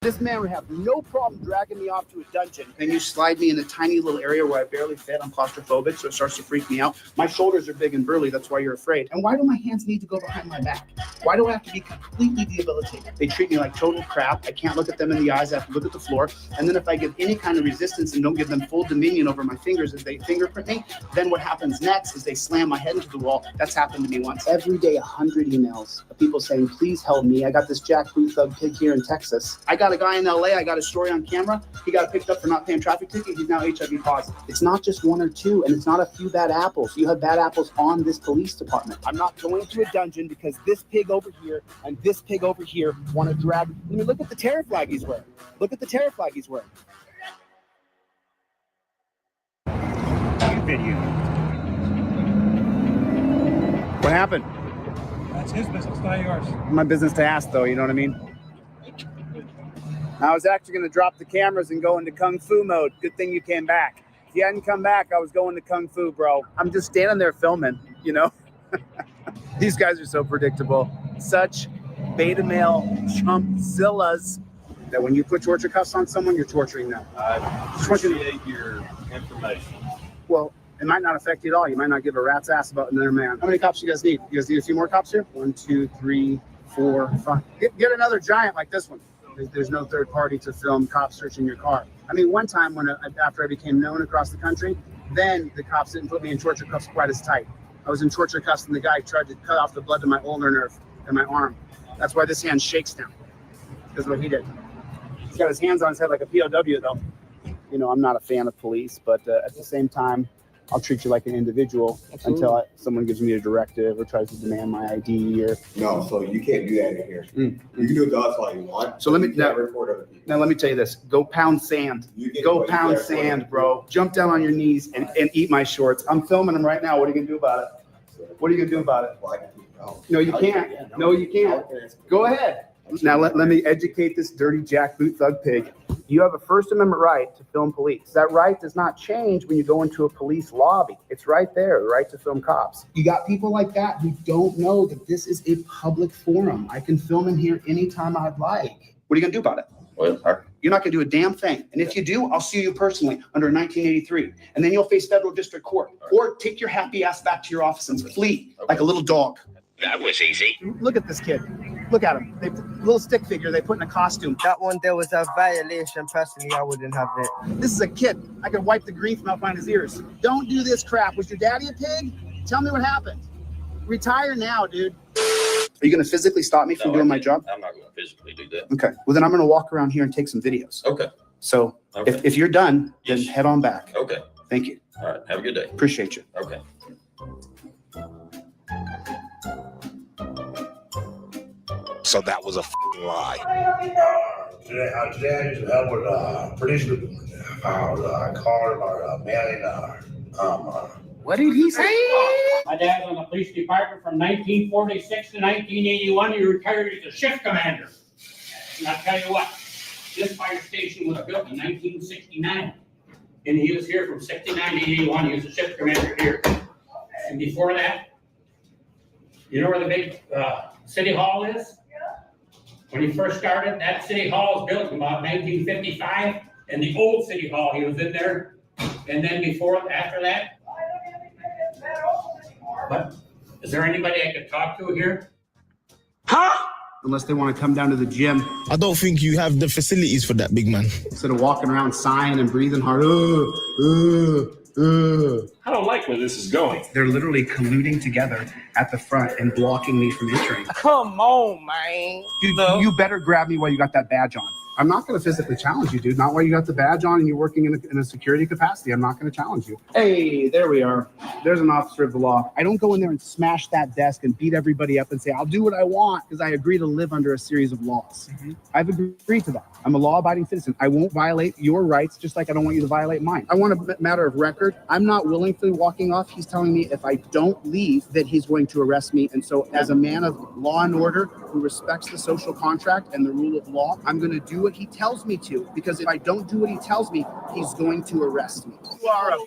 This man would have no problem dragging me off to a dungeon. Then you slide me in a tiny little area where I barely fit. I'm claustrophobic, so it starts to freak me out. My shoulders are big and burly. That's why you're afraid. And why do my hands need to go behind my back? Why do I have to be completely debilitated? They treat me like total crap. I can't look at them in the eyes. I have to look at the floor. And then if I give any kind of resistance and don't give them full dominion over my fingers as they fingerprint me, then what happens next is they slam my head into the wall. That's happened to me once. Every day, 100 emails of people saying, please help me. I got this jackboot thug pig here in Texas. I got a guy in LA. I got a story on camera. He got picked up for not paying traffic ticket. He's now HIV positive. It's not just one or two, and it's not a few bad apples. You have bad apples on this police department. I'm not going to a dungeon because this pig over here and this pig over here want to drag. I mean, look at the terror flag he's wearing. Look at the terror flag he's wearing. Video. What happened? That's his business, not yours. My business to ask, though. You know what I mean? I was actually going to drop the cameras and go into Kung Fu mode. Good thing you came back. If you hadn't come back, I was going to Kung Fu, bro. I'm just standing there filming, you know? These guys are so predictable. Such beta male chumpzillas that when you put torture cuffs on someone, you're torturing them. I appreciate your information. Well, it might not affect you at all. You might not give a rat's ass about another man. How many cops do you guys need? You guys need a few more cops here? 1, 2, 3, 4, 5. Get another giant like this one. There's no third party to film cops searching your car. I mean, one time after I became known across the country, then the cops didn't put me in torture cuffs quite as tight. I was in torture cuffs and the guy tried to cut off the blood to my ulnar nerve in my arm. That's why this hand shakes now, because of what he did. He's got his hands on his head like a POW though. You know, I'm not a fan of police, but at the same time, I'll treat you like an individual. Absolutely. Until someone gives me a directive or tries to demand my ID or. No, so you can't do that in here. You can do it to us all you want. So let me now let me tell you this: go pound sand. Go pound sand, bro. Jump down on your knees and eat my shorts. I'm filming them right now. What are you gonna do about it? What are you gonna do about it? No, you can't. No, you can't. Go ahead. Now let me educate this dirty jackboot thug pig. You have a First Amendment right to film police. That right does not change when you go into a police lobby. It's right there, the right to film cops. You got people like that who don't know that this is a public forum. I can film in here anytime I'd like. What are you gonna do about it? Well, you're not gonna do a damn thing. And if you do, I'll sue you personally under 1983. And then you'll face federal district court. Or take your happy ass back to your office and flee like a little dog. That was easy. Look at this kid. Look at him. Little stick figure they put in a costume. That one, there was a violation. Personally, I wouldn't have it. This is a kid. I could wipe the green from out behind his ears. Don't do this crap. Was your daddy a pig? Tell me what happened. Retire now, dude. Are you going to physically stop me from doing my job? I'm not going to physically do that. Okay. Well, then I'm going to walk around here and take some videos. Okay. So if you're done, then head on back. Okay. Thank you. All right. Have a good day. Appreciate you. Okay. So that was a lie. Today I just help with producer calling or mailing What did he say? My dad's on the police department from 1946 to 1981. He retired as a shift commander. And I'll tell you what, this fire station was built in 1969. And he was here from 69 to 81. He was a shift commander here. And before that, you know where the big city hall is? When he first started, that city hall was built in about 1955. And the old city hall, he was in there. And then after that, but is there anybody I could talk to here? Huh? Unless they want to come down to the gym. I don't think you have the facilities for that, big man. Instead of walking around sighing and breathing hard. I don't like where this is going. They're literally colluding together at the front and blocking me from entering. Come on, man. Dude, you better grab me while you got that badge on. I'm not going to physically challenge you, dude. Not while you got the badge on and you're working in a security capacity. I'm not going to challenge you. Hey, there we are. There's an officer of the law. I don't go in there and smash that desk and beat everybody up and say, I'll do what I want because I agree to live under a series of laws. I've agreed to that. I'm a law-abiding citizen. I won't violate your rights just like I don't want you to violate mine. I want a matter of record. I'm not willingly walking off. He's telling me if I don't leave, that he's going to arrest me. And so as a man of law and order who respects the social contract and the rule of law, I'm going to do what he tells me to, because if I don't do what he tells me, he's going to arrest me. You are a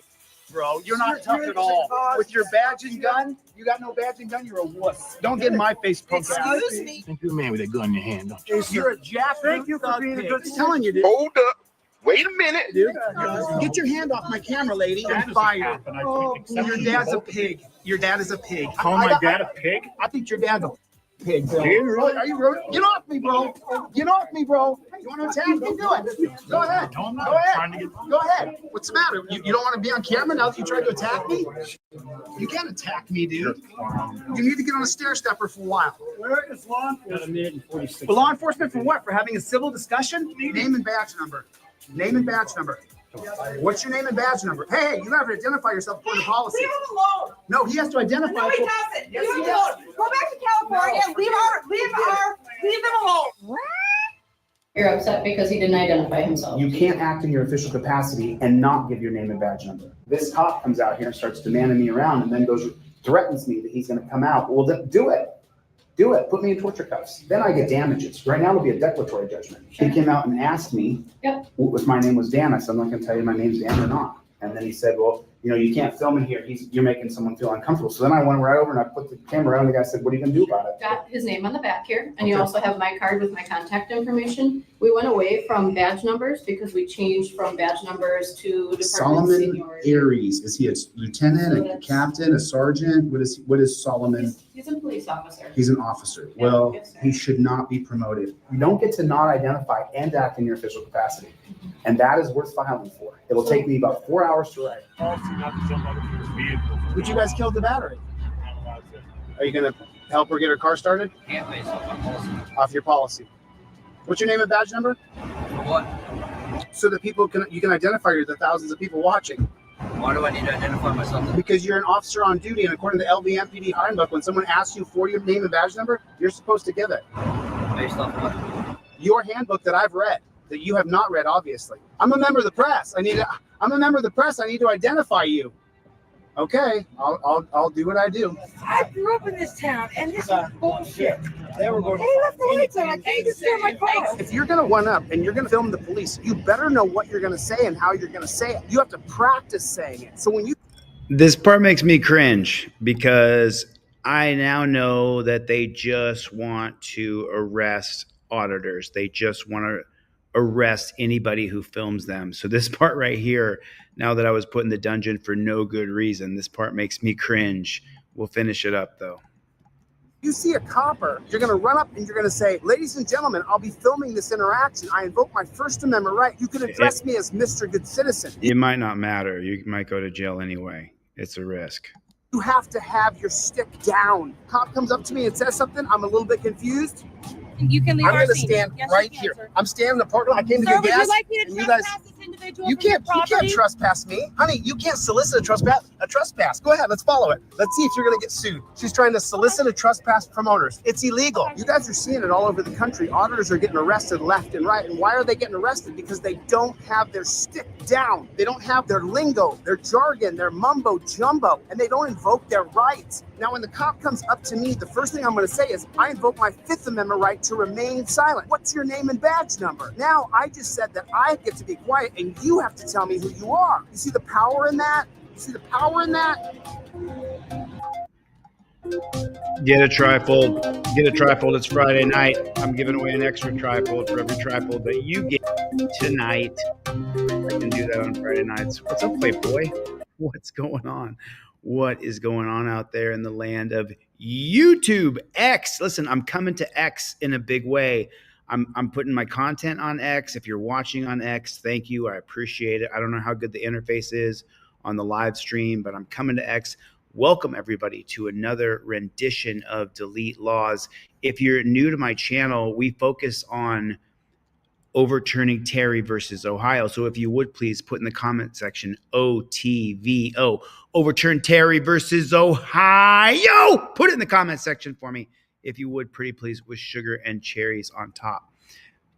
bro. You're not tough at all. With your badge and gun, you got no badge and gun, you're a wuss. Don't get in my face, punk ass. Excuse me. Think you're a man with a gun in your hand, don't you? You're a jack. Thank you for being a good. I'm telling you, dude. Hold up. Wait a minute. Dude, get your hand off my camera, lady. I'm fired. Your dad's a pig. Your dad is a pig. Call my dad a pig? I think your dad's a pig, bro. Really? Are you rude? Get off me, bro. Get off me, bro. You want to attack me? Do it. Go ahead. No, I'm not. Go I'm ahead. trying to get. Go ahead. What's the matter? You don't want to be on camera now that you tried to attack me? You can't attack me, dude. You need to get on a stair stepper for a while. Where is law enforcement? Got a minute and 46. For law enforcement for what? For having a civil discussion? Name and badge number. Name and badge number. What's your name and badge number? Hey, you have to identify yourself according to policy. Leave him alone. No, he has to identify. No, he doesn't. Yes, Leave he him does. alone. Go back to California. Leave them alone. You're upset because he didn't identify himself. You can't act in your official capacity and not give your name and badge number. This cop comes out here and starts demanding me around and then threatens me that he's going to come out. Well, then do it. Do it. Put me in torture cuffs. Then I get damages. Right now it'll be a declaratory judgment. Sure. He came out and asked me if my name was Dan. I said, I'm not going to tell you my name's Dan or not. And then he said, well, you can't film in here. You're making someone feel uncomfortable. So then I went right over and I put the camera on. The guy said, what are you going to do about it? Got his name on the back here, and you also have my card with my contact information. We went away from badge numbers because we changed from badge numbers to department Solomon seniority. Aries. Is he a lieutenant, a captain, a sergeant? What is Solomon? He's a police officer. He's an officer. Yeah, Well, yes, sir. he should not be promoted. You don't get to not identify and act in your official capacity. And that is worth filing for. It'll take me about 4 hours to write. Policy not to jump out of your vehicle. Would you guys kill the battery? Are you going to help her get her car started? Can't base off my policy. Off your policy. What's your name and badge number? For what? So that you can identify the thousands of people watching. Why do I need to identify myself? Because you're an officer on duty, and according to the LVMPD handbook, when someone asks you for your name and badge number, you're supposed to give it. Based off what? Your handbook that I've read, that you have not read, obviously. I'm a member of the press. I'm a member of the press. I need to identify you. Okay, I'll do what I do. I grew up in this town, and this is bullshit. They were going They left the lights on. I can't even steer my car. If you're gonna one up and you're gonna film the police, you better know what you're gonna say and how you're gonna say it. You have to practice saying it. So when you This part makes me cringe because I now know that they just want to arrest auditors. They just want to arrest anybody who films them. So this part right here, now that I was put in the dungeon for no good reason, this part makes me cringe. We'll finish it up though. see a copper, you're gonna run up and you're gonna say, ladies and gentlemen, I'll be filming this interaction. I invoke my First Amendment right. You can address me as Mr. Good Citizen. It might not matter. You might go to jail anyway. It's a risk. You have to have your stick down. Cop comes up to me and says something, I'm a little bit confused. You can leave I'm our gonna scene. stand Yes, right you can, here. sir. I'm standing in the parking lot. I came to Sir, get would gas. you like me to and you guys, trespass this individual you from your can't property? trespass me. Honey, you can't solicit a trespass. Go ahead, let's follow it. Let's see if you're gonna get sued. She's trying to solicit a trespass from owners. It's illegal. You guys are seeing it all over the country. Auditors are getting arrested left and right. And why are they getting arrested? Because they don't have their stick down. They don't have their lingo, their jargon, their mumbo jumbo, and they don't invoke their rights. Now, when the cop comes up to me, the first thing I'm gonna say is, I invoke my Fifth Amendment right to remain silent. What's your name and badge number? Now, I just said that I get to be quiet and you have to tell me who you are. You see the power in that? You see the power in that? Get a trifold. Get a trifold. It's Friday night. I'm giving away an extra trifold for every trifold that you get tonight. I can do that on Friday nights. What's up, Playboy? What's going on? What is going on out there in the land of YouTube? X. Listen, I'm coming to X in a big way. I'm putting my content on X. If you're watching on X, thank you. I appreciate it. I don't know how good the interface is on the live stream, but I'm coming to X. Welcome everybody to another rendition of Delete Laws. If you're new to my channel, we focus on overturning Terry versus Ohio. So if you would please put in the comment section, OTVO, overturn Terry versus Ohio. Put it in the comment section for me, if you would, pretty please, with sugar and cherries on top.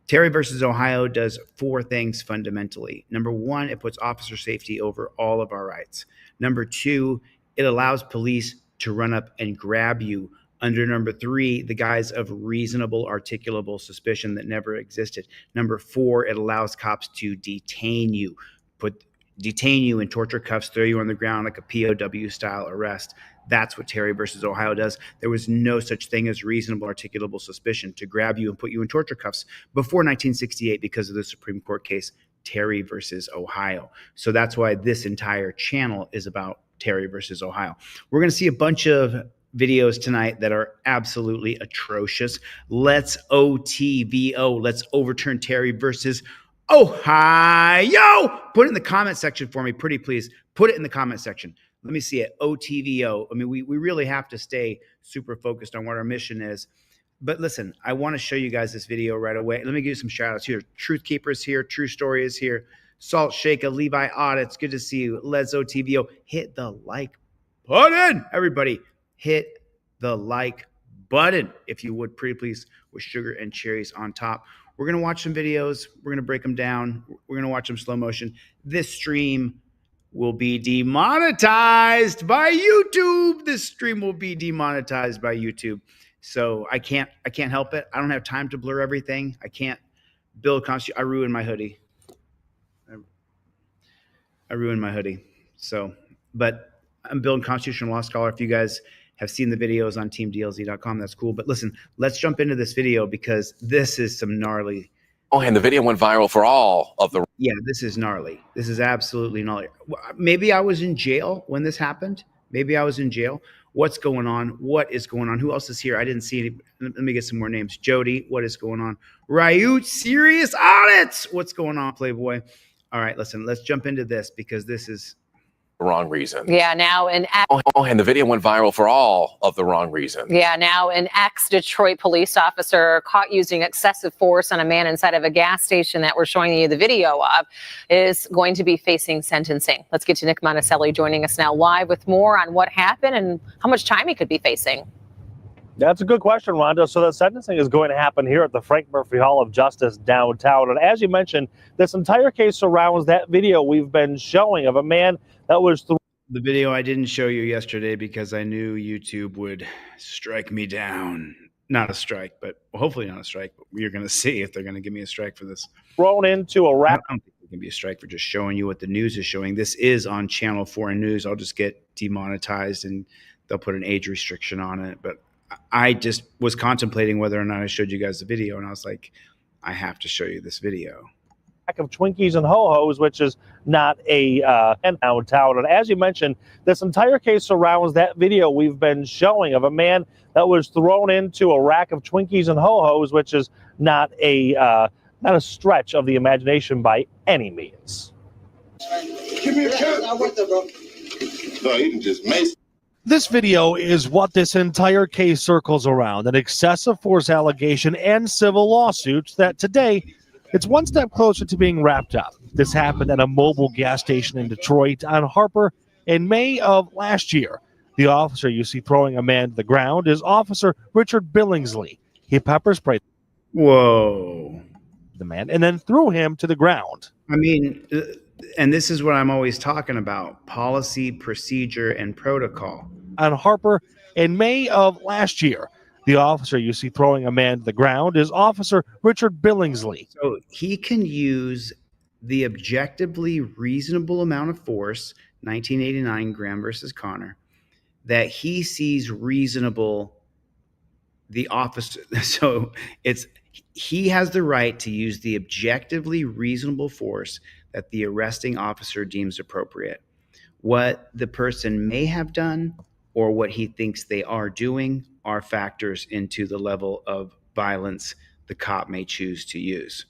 Terry versus Ohio does four things fundamentally. Number one, it puts officer safety over all of our rights. Number two, it allows police to run up and grab you under number three, the guise of reasonable articulable suspicion that never existed. Number four, it allows cops to detain you, put detain you in torture cuffs, throw you on the ground like a POW style arrest. That's what Terry versus Ohio does. There was no such thing as reasonable articulable suspicion to grab you and put you in torture cuffs before 1968 because of the Supreme Court case Terry versus Ohio. So that's why this entire channel is about Terry versus Ohio. We're going to see a bunch of videos tonight that are absolutely atrocious. Let's OTVO. Let's overturn Terry versus Ohio. Put it in the comment section for me, pretty please. Put it in the comment section. Let me see it. OTVO. I mean, we really have to stay super focused on what our mission is. But listen, I want to show you guys this video right away. Let me give you some shout outs here. Truth Keeper is here. True Story is here. Salt Shaker, Levi Audits. Good to see you. Let's OTVO. Hit the like button. Everybody, hit the like button, if you would, pretty please, with sugar and cherries on top. We're going to watch some videos. We're going to break them down. We're going to watch them slow motion. This stream will be demonetized by YouTube. This stream will be demonetized by YouTube. So I can't help it. I don't have time to blur everything. I can't build I ruined my hoodie. I ruined my hoodie. So, but I'm building Constitutional Law Scholar. If you guys have seen the videos on teamdlz.com, that's cool. But listen, let's jump into this video because this is some gnarly. Oh, and the video went viral for all of the. Yeah, this is gnarly. This is absolutely gnarly. Maybe I was in jail when this happened. Maybe I was in jail. What's going on? What is going on? Who else is here? I didn't see any. Let me get some more names. Jody, what is going on? Ryut, Serious Audits. What's going on, Playboy? All right, listen, let's jump into this because this is wrong reason. Yeah, now an and the video went viral for all of the wrong reason. Yeah, now an ex-Detroit police officer caught using excessive force on a man inside of a gas station that we're showing you the video of is going to be facing sentencing. Let's get to Nick Monticelli joining us now live with more on what happened and how much time he could be facing. That's a good question, Rhonda. So the sentencing is going to happen here at the Frank Murphy Hall of Justice downtown. And as you mentioned, this entire case surrounds that video we've been showing of a man that was the video I didn't show you yesterday because I knew YouTube would strike me down. Not a strike, but hopefully not a strike. But you're going to see if they're going to give me a strike for this. Thrown into a wrap. I don't think it can be a strike for just showing you what the news is showing. This is on Channel 4 News. I'll just get demonetized and they'll put an age restriction on it. But I just was contemplating whether or not I showed you guys the video, and I was like, I have to show you this video. Of Twinkies and Ho-Hos, which is not a downtown. And as you mentioned, this entire case surrounds that video we've been showing of a man that was thrown into a rack of Twinkies and Ho-Hos, which is not a stretch of the imagination by any means. Give me a cut. No, you can just make. This video is what this entire case circles around, an excessive force allegation and civil lawsuits that today, it's one step closer to being wrapped up. This happened at a mobile gas station in Detroit on Harper in May of last year. The officer you see throwing a man to the ground is Officer Richard Billingsley. He pepper sprayed the man and then threw him to the ground. I mean, and this is what I'm always talking about, policy, procedure, and protocol. On Harper in May of last year. The officer you see throwing a man to the ground is Officer Richard Billingsley. So he can use the objectively reasonable amount of force, 1989 Graham versus Connor, that he sees reasonable, the officer. So he has the right to use the objectively reasonable force that the arresting officer deems appropriate. What the person may have done or what he thinks they are doing are factors into the level of violence the cop may choose to use.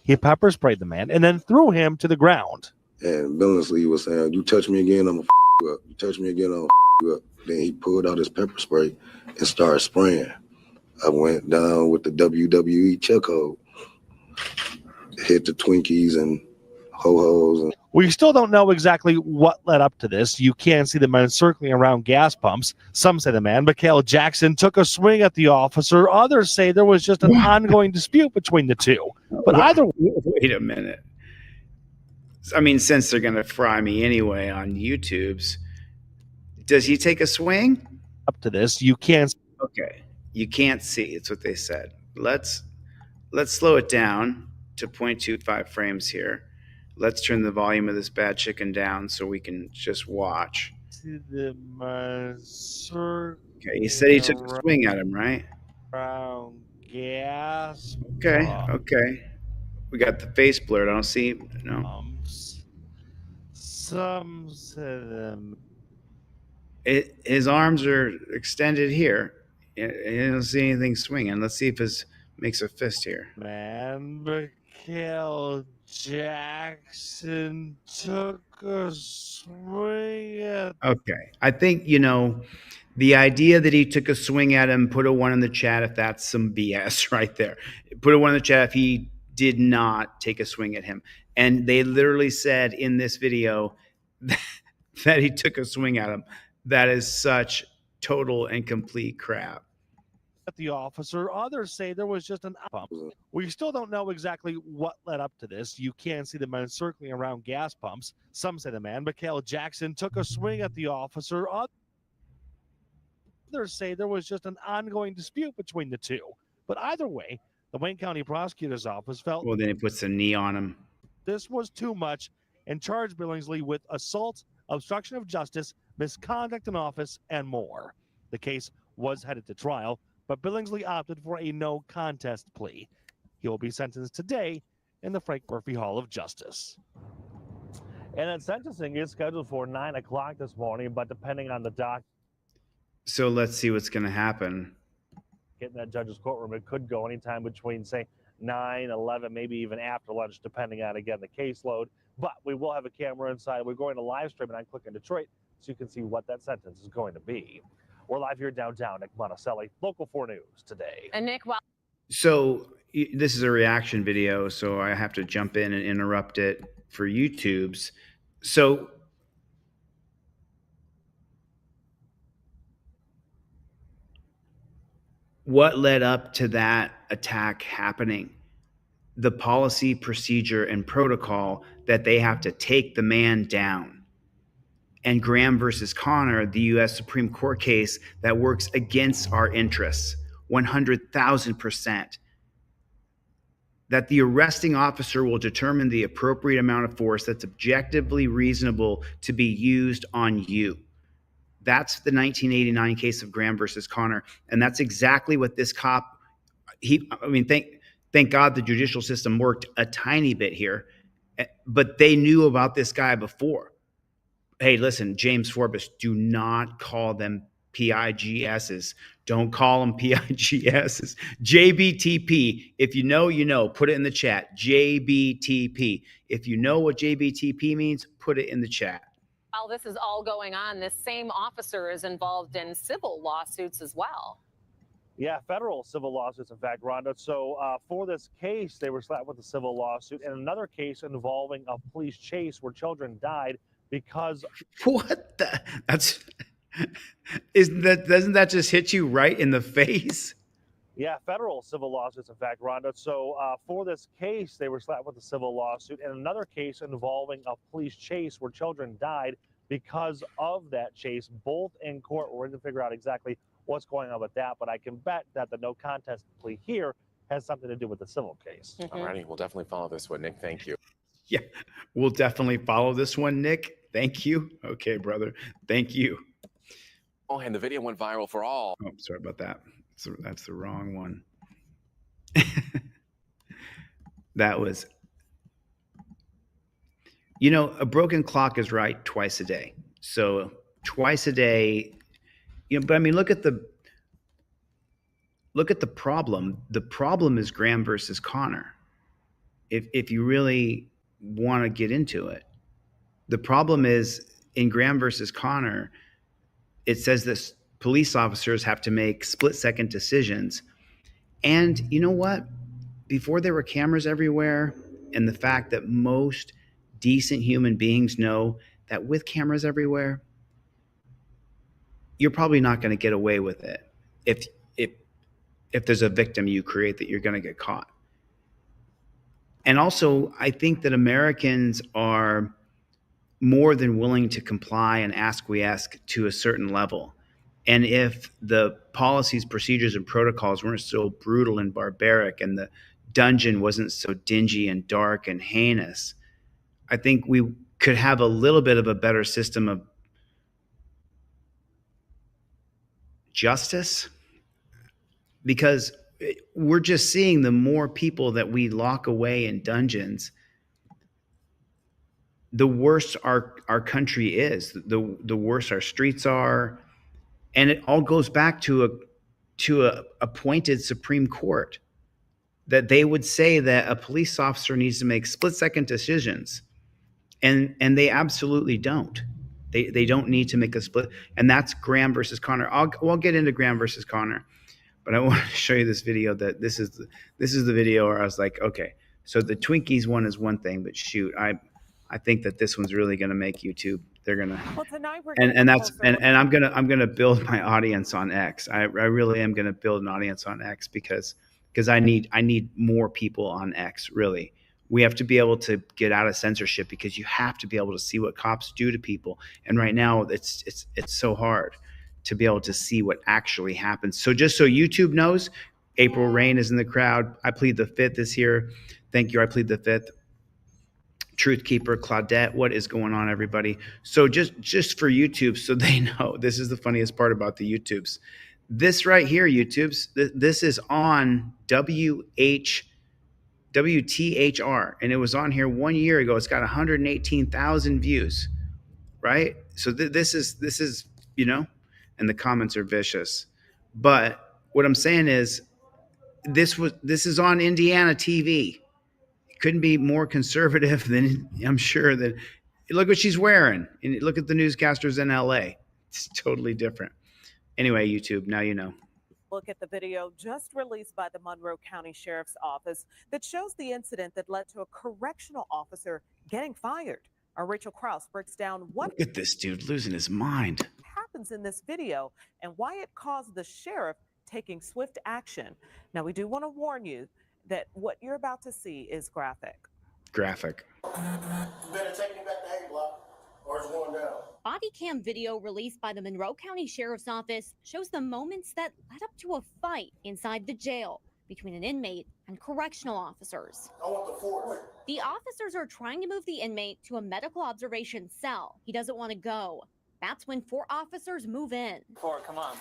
He pepper sprayed the man and then threw him to the ground. And Billingsley was saying, "You touch me again, I'm gonna you up. You touch me again, I'm gonna you up." Then he pulled out his pepper spray and started spraying. I went down with the WWE chokehold, hit the Twinkies and Ho-Hos. And we still don't know exactly what led up to this. You can see the men circling around gas pumps. Some say the man, Mikhail Jackson, took a swing at the officer. Others say there was just an ongoing dispute between the two. But either way, wait a minute. I mean, since they're going to fry me anyway on YouTube's, does he take a swing? Up to this, you can't. Okay, you can't see. It's what they said. Let's slow it down to 0.25 frames here. Let's turn the volume of this bad chicken down so we can just watch. To the Okay, he said he took a swing at him, right? around gas. Okay. We got the face blurred. I don't see. No. Some said His arms are extended here. I don't see anything swinging. Let's see if his makes a fist here. man, Mikhail Jackson took a swing at. Okay. I think, the idea that he took a swing at him, put a 1 in the chat if that's some BS right there. Put a 1 in the chat if he did not take a swing at him. And they literally said in this video that he took a swing at him. That is such total and complete crap. At the officer. Others say there was just an pump. We still don't know exactly what led up to this. You can see the men circling around gas pumps. Some say the man, Mikhail Jackson, took a swing at the officer. Others say there was just an ongoing dispute between the two. But either way, the Wayne County Prosecutor's Office felt Well, then he puts a knee on him. this was too much and charged Billingsley with assault, obstruction of justice, misconduct in office, and more. The case was headed to trial, but Billingsley opted for a no contest plea. He will be sentenced today in the Frank Murphy Hall of Justice. And then sentencing is scheduled for 9 o'clock this morning, but depending on the docket So let's see what's going to happen. in that judge's courtroom, it could go anytime between, say, 9, 11, maybe even after lunch, depending on, again, the caseload. But we will have a camera inside. We're going to live stream it on Click in Detroit so you can see what that sentence is going to be. We're live here downtown. Nick Monticelli, Local 4 News today. And Nick, while So this is a reaction video, so I have to jump in and interrupt it for YouTube's. So what led up to that attack happening? The policy, procedure, and protocol that they have to take the man down. And Graham versus Connor, the U.S. Supreme Court case that works against our interests, 100,000%. That the arresting officer will determine the appropriate amount of force that's objectively reasonable to be used on you. That's the 1989 case of Graham versus Connor. And that's exactly what this cop, thank God the judicial system worked a tiny bit here, but they knew about this guy before. Hey, listen, James Forbes, do not call them PIGSs. Don't call them PIGSs. JBTP. If you know, you know. Put it in the chat. JBTP. If you know what JBTP means, put it in the chat. while this is all going on, this same officer is involved in civil lawsuits as well. Yeah, federal civil lawsuits, in fact, Rhonda. So for this case, they were slapped with a civil lawsuit, and another case involving a police chase where children died because what the doesn't that just hit you right in the face? Yeah, federal civil lawsuits, in fact, Rhonda. So for this case, they were slapped with a civil lawsuit, and another case involving a police chase where children died because of that chase. Both in court. We're going to figure out exactly what's going on with that, but I can bet that the no contest plea here has something to do with the civil case. All righty, we'll definitely follow this one, Nick. Thank you. Yeah, we'll definitely follow this one, Nick. Thank you. Okay, brother. Thank you. Oh, and the video went viral for all. Oh, sorry about that. So that's the wrong one. That was, a broken clock is right twice a day. So twice a day, but I mean, look at the problem. The problem is Graham versus Connor. If you really want to get into it, the problem is in Graham versus Connor, it says that police officers have to make split-second decisions. And you know what? Before there were cameras everywhere, and the fact that most decent human beings know that with cameras everywhere, you're probably not going to get away with it. If there's a victim you create, that you're going to get caught. And also, I think that Americans are more than willing to comply and acquiesce to a certain level. And if the policies, procedures, and protocols weren't so brutal and barbaric, and the dungeon wasn't so dingy and dark and heinous, I think we could have a little bit of a better system of justice, because we're just seeing the more people that we lock away in dungeons, the worse our country is, the worse our streets are. And it all goes back to a appointed Supreme Court, that they would say that a police officer needs to make split-second decisions, and they absolutely don't. They don't need to make a split, and that's Graham versus Connor. We'll get into Graham versus Connor, but I want to show you this video. That this is the video where I was like, okay, so the Twinkies one is one thing, but shoot, I think that this one's really going to make YouTube. They're gonna, and I'm gonna build my audience on X. I really am gonna build an audience on X because I need more people on X. Really, we have to be able to get out of censorship, because you have to be able to see what cops do to people. And right now, it's so hard to be able to see what actually happens. So just so YouTube knows, April Rain is in the crowd. I plead the fifth is here. Thank you. I plead the fifth. Truth Keeper, Claudette, what is going on, everybody? So just for YouTube, so they know, this is the funniest part about the YouTubes. This right here, YouTubes, this is on WTHR, and it was on here 1 year ago. It's got 118,000 views, right? So this is, you know, and the comments are vicious. But what I'm saying is, this is on Indiana TV. Couldn't be more conservative than, I'm sure, that look what she's wearing, and look at the newscasters in LA. It's totally different. Anyway, YouTube, now you know. Look at the video just released by the Monroe County Sheriff's Office that shows the incident that led to a correctional officer getting fired. Our Rachel Krause breaks down what Look at this dude losing his mind. happens in this video and why it caused the sheriff taking swift action. Now, we do want to warn you that what you're about to see is graphic. Graphic. You better take me back to A block, or it's going down. Body cam video released by the Monroe County Sheriff's Office shows the moments that led up to a fight inside the jail between an inmate and correctional officers. I want the fort. The officers are trying to move the inmate to a medical observation cell. He doesn't want to go. That's when 4 officers move in. Ford, come on.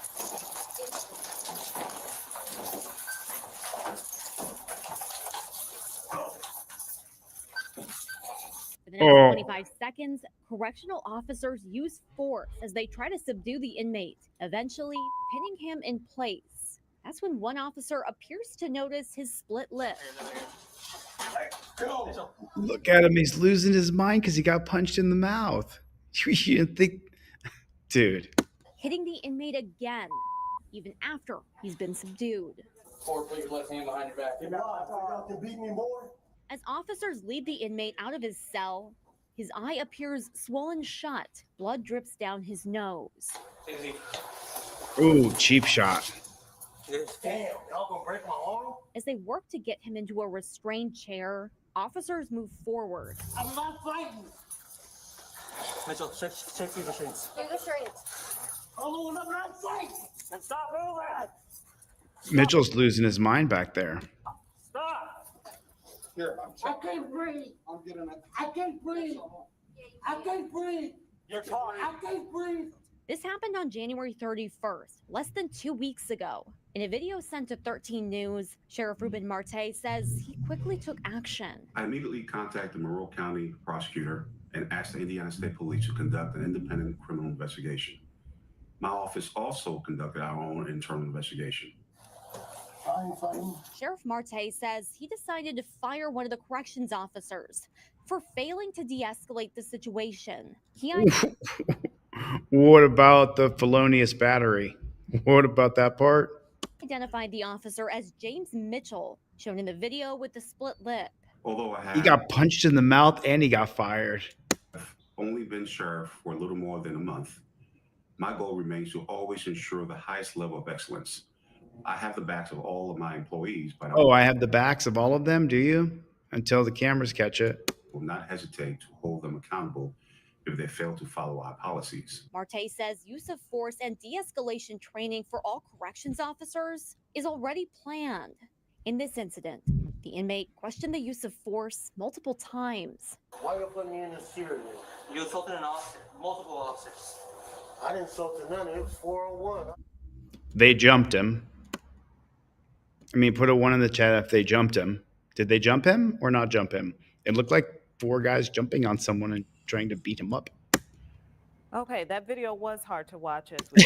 For the next 25 seconds, correctional officers use force as they try to subdue the inmate, eventually pinning him in place. That's when one officer appears to notice his split lip. Look at him. He's losing his mind because he got punched in the mouth. You didn't think, dude. Hitting the inmate again, even after he's been subdued. Ford, put your left hand behind your back. Y'all can beat me more? As officers lead the inmate out of his cell, his eye appears swollen shut. Blood drips down his nose. Ooh, cheap shot. Damn, y'all gonna break my arm? As they work to get him into a restrained chair, officers move forward. I'm not fighting. Mitchell, check your restraints. Do the straights. Oh, I'm not fighting. And stop moving. Mitchell's losing his mind back there. Stop. Here, I can't breathe. I'm getting it. I can't breathe. I can't breathe. You're talking. I can't breathe. This happened on January 31st, less than 2 weeks ago. In a video sent to 13 News, Sheriff Ruben Marte says he quickly took action. I immediately contacted the Monroe County prosecutor and asked the Indiana State Police to conduct an independent criminal investigation. My office also conducted our own internal investigation. I ain't fighting. Sheriff Marte says he decided to fire one of the corrections officers for failing to de-escalate the situation. He What about the felonious battery? What about that part? identified the officer as James Mitchell, shown in the video with the split lip. Although I He have got punched in the mouth and he got fired. only been sheriff for a little more than a month, my goal remains to always ensure the highest level of excellence. I have the backs of all of my employees, but Oh, I have the backs of all of them, do you? Until the cameras catch it. will not hesitate to hold them accountable if they fail to follow our policies. Marte says use of force and de-escalation training for all corrections officers is already planned. In this incident, The inmate questioned the use of force multiple times. Why are you putting me in the series? You assaulted an officer, multiple officers. I didn't assault none. It was 401. They jumped him. I mean, put a 1 in the chat if they jumped him. Did they jump him or not jump him? It looked like 4 guys jumping on someone and trying to beat him up. Okay, that video was hard to watch as we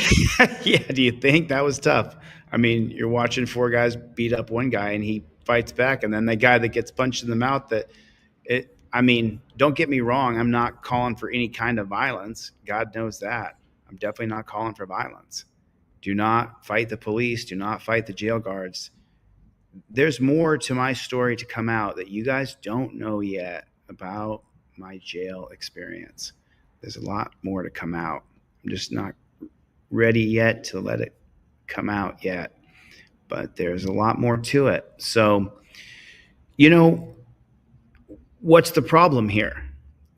Yeah, do you think that was tough? I mean, you're watching 4 guys beat up one guy and he fights back, and then the guy that gets punched in the mouth, I mean, don't get me wrong, I'm not calling for any kind of violence. God knows that. I'm definitely not calling for violence. Do not fight the police. Do not fight the jail guards. There's more to my story to come out that you guys don't know yet about my jail experience. There's a lot more to come out. I'm just not ready yet to let it come out yet, but there's a lot more to it. So, you know, what's the problem here?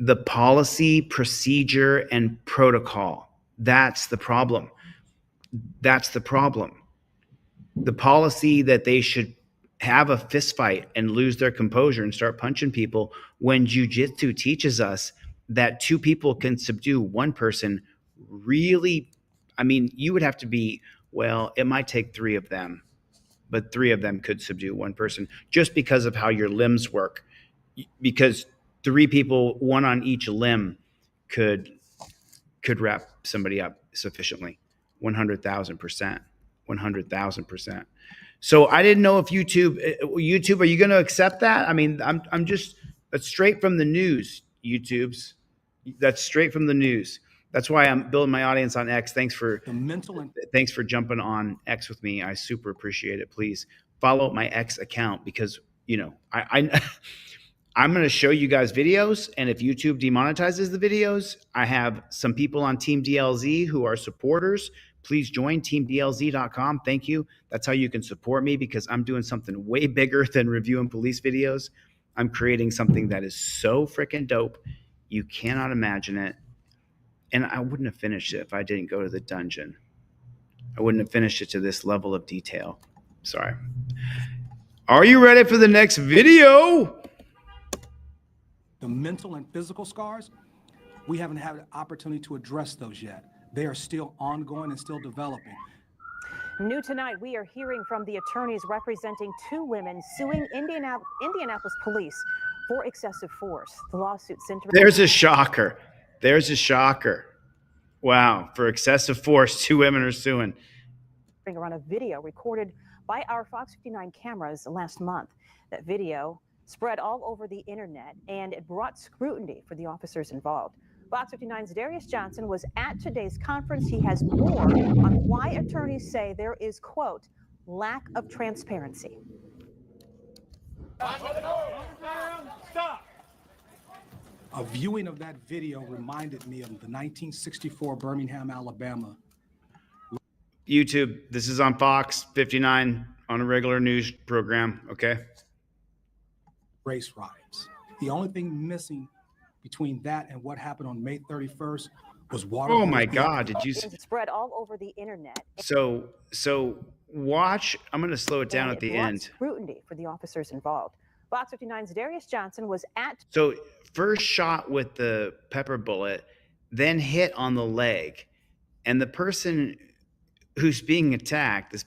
The policy, procedure, and protocol. That's the problem. That's the problem. The policy that they should have a fist fight and lose their composure and start punching people when jiu-jitsu teaches us that 2 people can subdue 1 person. Really, I mean, you would have to be, well, it might take 3 of them, but 3 of them could subdue 1 person just because of how your limbs work. Because 3 people, 1 on each limb, could wrap somebody up sufficiently. 100,000%. 100,000%. So I didn't know if YouTube, are you going to accept that? I mean, I'm just, that's straight from the news, YouTubes. That's straight from the news. That's why I'm building my audience on X. Thanks for jumping on X with me. I super appreciate it. Please follow my X account because, you know, I'm going to show you guys videos, and if YouTube demonetizes the videos, I have some people on Team DLZ who are supporters. Please join teamdlz.com. Thank you. That's how you can support me because I'm doing something way bigger than reviewing police videos. I'm creating something that is so freaking dope. You cannot imagine it. And I wouldn't have finished it if I didn't go to the dungeon. I wouldn't have finished it to this level of detail. Sorry. Are you ready for the next video? The mental and physical scars, we haven't had an opportunity to address those yet. They are still ongoing and still developing. New tonight, we are hearing from the attorneys representing 2 women suing Indianapolis police for excessive force. The lawsuit centered. There's a shocker. There's a shocker. Wow. For excessive force, 2 women are suing. Around a video recorded by our Fox 59 cameras last month. That video spread all over the internet, and it brought scrutiny for the officers involved. Fox 59's Darius Johnson was at today's conference. He has more on why attorneys say there is, quote, lack of transparency. Stop! A viewing of that video reminded me of the 1964 Birmingham, Alabama. YouTube, this is on Fox 59 on a regular news program, okay? Race riots. The only thing missing between that and what happened on May 31st was water. Oh my God, did you see? It spread all over the internet. So watch, I'm going to slow it down at the end. Scrutiny for the officers involved. Fox 59's Darius Johnson was at. So first shot with the pepper bullet, then hit on the leg. And the person who's being attacked, the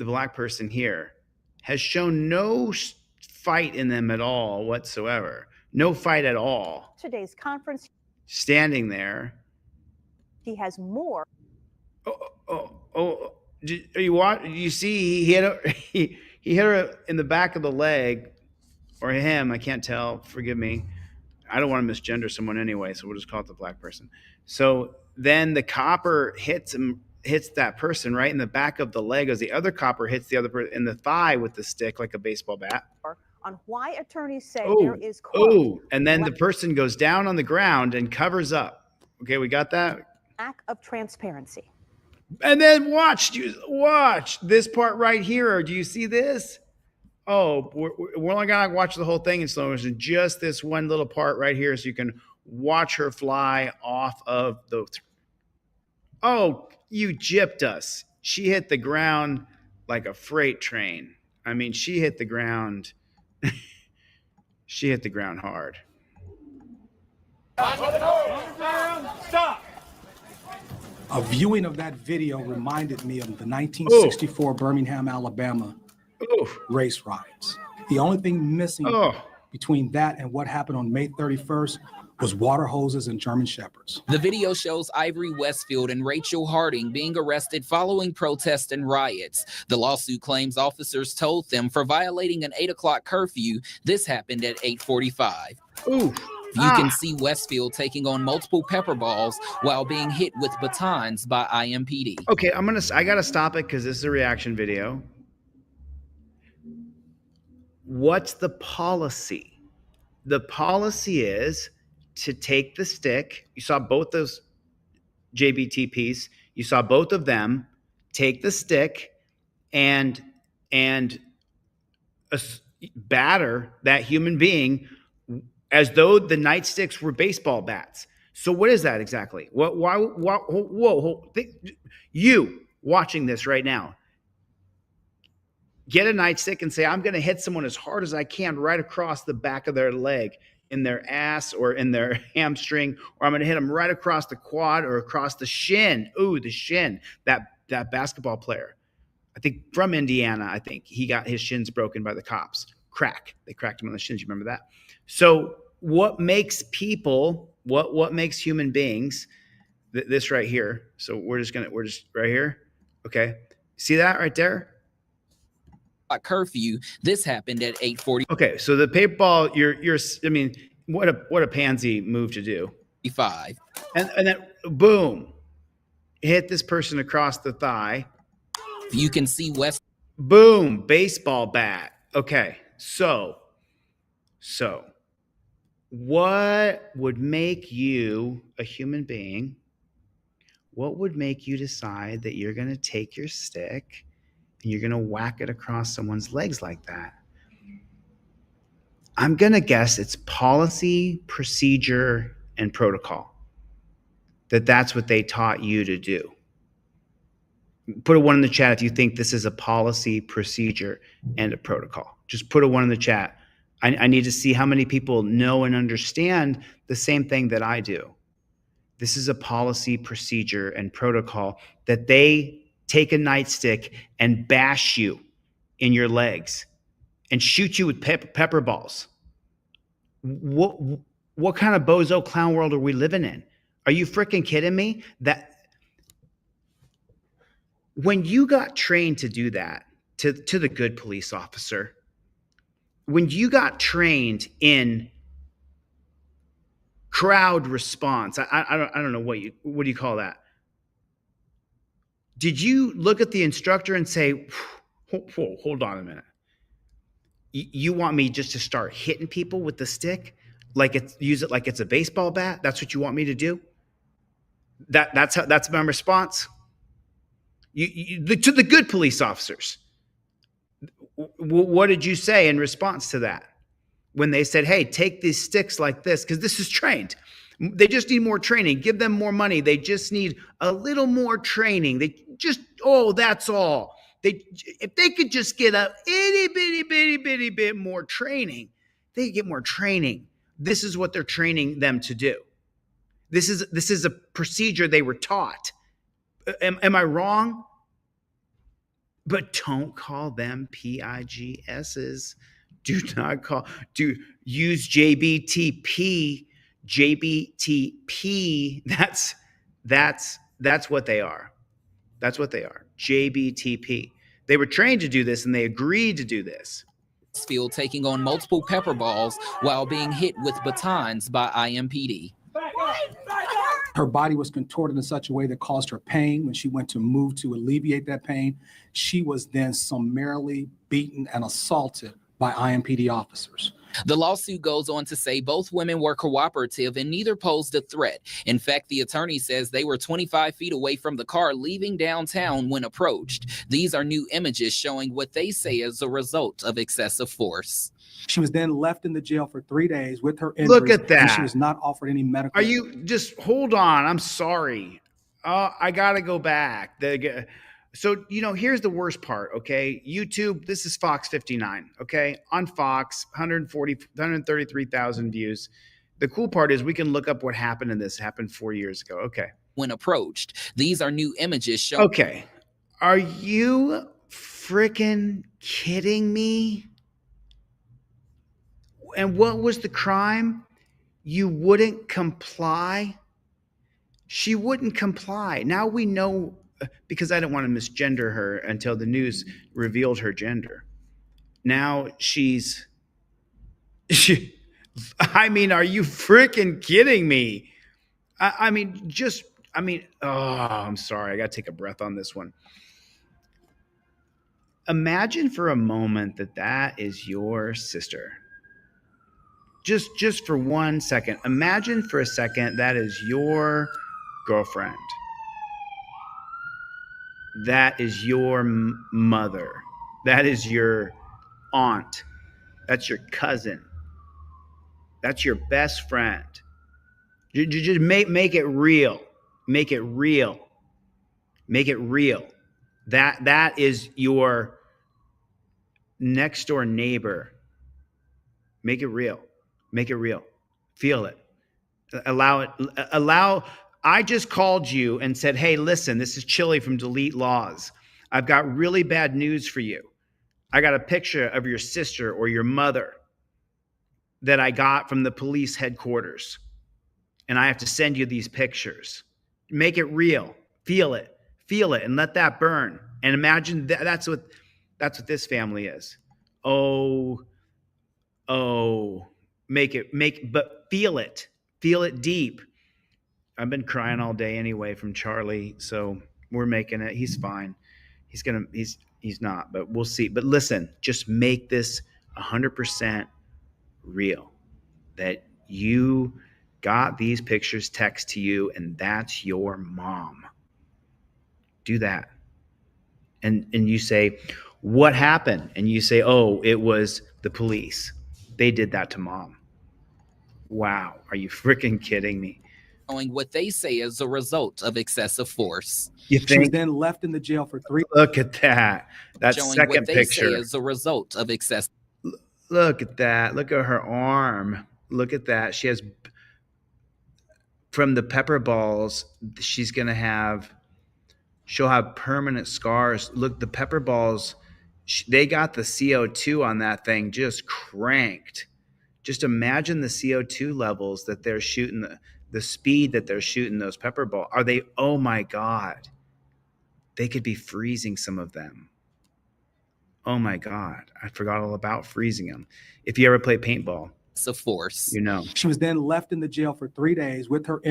black person here, has shown no fight in them at all whatsoever. No fight at all. Today's conference. Standing there. He has more. You see, he hit her in the back of the leg, or him. I can't tell. Forgive me. I don't want to misgender someone anyway, so we'll just call it the black person. So then the copper hits that person right in the back of the leg as the other copper hits the other person in the thigh with the stick like a baseball bat. On why attorneys say there is, quote, and then the person goes down on the ground and covers up. Okay, we got that? Lack of transparency. And then watch this part right here. Do you see this? Oh, we're only gonna watch the whole thing in slow motion, just this one little part right here, so you can watch her fly off of the. Oh, you gypped us. She hit the ground like a freight train. I mean, she hit the ground. She hit the ground hard. Stop. A viewing of that video reminded me of the 1964 Birmingham, Alabama race riots. The only thing missing between that and what happened on May 31st was water hoses and German Shepherds. The video shows Ivory Westfield and Rachel Harding being arrested following protests and riots. The lawsuit claims officers told them for violating an 8 o'clock curfew. This happened at 8:45. You can see Westfield taking on multiple pepper balls while being hit with batons by IMPD. Okay, I gotta stop it because this is a reaction video. What's the policy? The policy is to take the stick. You saw both those JBTPs. You saw both of them take the stick and batter that human being as though the nightsticks were baseball bats. So what is that exactly? Whoa. You watching this right now, get a nightstick and say, I'm going to hit someone as hard as I can right across the back of their leg, in their ass or in their hamstring, or I'm going to hit them right across the quad or across the shin. Ooh, the shin. That basketball player, I think from Indiana, I think he got his shins broken by the cops. They cracked him on the shins. You remember that? So what makes people, what makes human beings, this right here. So we're just right here. Okay. See that right there? A curfew. This happened at 8:40. Okay. So the paper ball, I mean, what a pansy move to do. 5. And then boom, hit this person across the thigh. You can see West. Boom, baseball bat. Okay. So what would make you a human being? What would make you decide that you're going to take your stick and you're going to whack it across someone's legs like that? I'm going to guess it's policy, procedure, and protocol. That's what they taught you to do. Put a 1 in the chat if you think this is a policy, procedure, and a protocol. Just put a 1 in the chat. I need to see how many people know and understand the same thing that I do. This is a policy, procedure, and protocol that they take a nightstick and bash you in your legs and shoot you with pepper balls. What kind of bozo clown world are we living in? Are you freaking kidding me? That when you got trained to do that to the good police officer, when you got trained in crowd response, I don't know what do you call that? Did you look at the instructor and say, hold on a minute. You want me just to start hitting people with the stick? Use it like it's a baseball bat? That's what you want me to do? That's my response. To the good police officers. What did you say in response to that? When they said, hey, take these sticks like this, because this is trained. They just need more training. Give them more money. They just need a little more training. That's all. If they could just get a itty bitty bit more training, they could get more training. This is what they're training them to do. This is a procedure they were taught. Am I wrong? But don't call them PIGSs. Use JBTP. JBTP. That's what they are. That's what they are. JBTP. They were trained to do this and they agreed to do this. Field taking on multiple pepper balls while being hit with batons by IMPD. Her body was contorted in such a way that caused her pain. When she went to move to alleviate that pain, she was then summarily beaten and assaulted by IMPD officers. The lawsuit goes on to say both women were cooperative and neither posed a threat. In fact, the attorney says they were 25 feet away from the car leaving downtown when approached. These are new images showing what they say is a result of excessive force. She was then left in the jail for 3 days with her injuries. Look at that. And she was not offered any medical. Are you just hold on? I'm sorry. I got to go back. So, here's the worst part, okay? YouTube, this is Fox 59, okay? On Fox, 133,000 views. The cool part is we can look up what happened in this. It happened 4 years ago. Okay. When approached, these are new images showing. Okay. Are you freaking kidding me? And what was the crime? You wouldn't comply? She wouldn't comply. Now we know, because I didn't want to misgender her until the news revealed her gender. Now I mean, are you freaking kidding me? Oh, I'm sorry. I got to take a breath on this one. Imagine for a moment that is your sister. Just for 1 second. Imagine for a second that is your girlfriend. That is your mother. That is your aunt. That's your cousin. That's your best friend. Just make it real. Make it real. Make it real. That is your next door neighbor. Make it real. Make it real. Feel it. Allow it. I just called you and said, hey, listen, this is Chili from Delete Laws. I've got really bad news for you. I got a picture of your sister or your mother that I got from the police headquarters. And I have to send you these pictures. Make it real. Feel it, and let that burn. And imagine that's what this family is. But feel it deep. I've been crying all day anyway from Charlie, so we're making it. He's fine. He's not, but we'll see. But listen, just make this 100% real. That you got these pictures text to you and that's your mom. Do that. And you say, what happened? And you say, oh, it was the police. They did that to mom. Wow. Are you freaking kidding me? Showing what they say is a result of excessive force. You think? She was then left in the jail for 3. Look at that. That Showing second what they picture. say is a result of excessive. Look at that. Look at her arm. Look at that. She has, from the pepper balls, she'll have permanent scars. Look, the pepper balls, they got the CO2 on that thing just cranked. Just imagine the CO2 levels that they're shooting, the speed that they're shooting those pepper balls. Oh my God. They could be freezing some of them. Oh my God. I forgot all about freezing them. If you ever play paintball. Force. She was then left in the jail for 3 days with her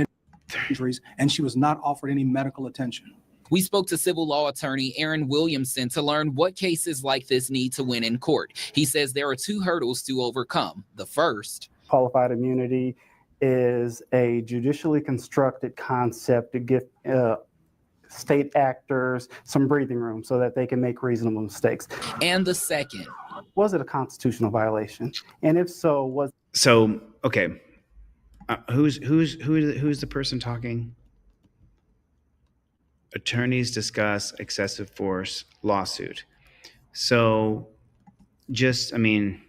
injuries, and she was not offered any medical attention. We spoke to civil law attorney Aaron Williamson to learn what cases like this need to win in court. He says there are 2 hurdles to overcome. The first, qualified immunity is a judicially constructed concept to give state actors some breathing room so that they can make reasonable mistakes. And the second, was it a constitutional violation? And if so, okay. Who's the person talking? Attorneys discuss excessive force lawsuit. So there's going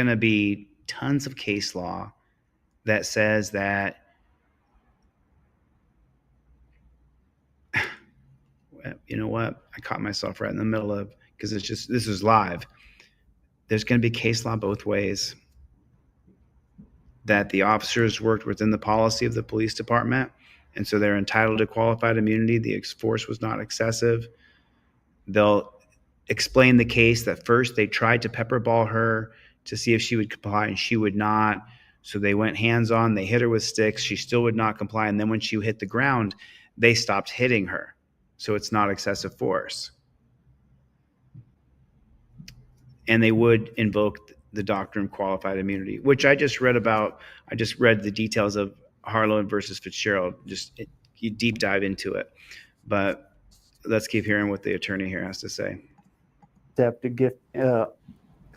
to be tons of case law that says that you know what? I caught myself right in the middle of, because this is live. There's going to be case law both ways. That the officers worked within the policy of the police department, and so they're entitled to qualified immunity. The force was not excessive. They'll explain the case that first they tried to pepperball her to see if she would comply, and she would not. So they went hands-on. They hit her with sticks. She still would not comply. And then when she hit the ground, they stopped hitting her. So it's not excessive force. And they would invoke the doctrine of qualified immunity, which I just read about. I just read the details of Harlan versus Fitzgerald. You deep dive into it. But let's keep hearing what the attorney here has to say. To give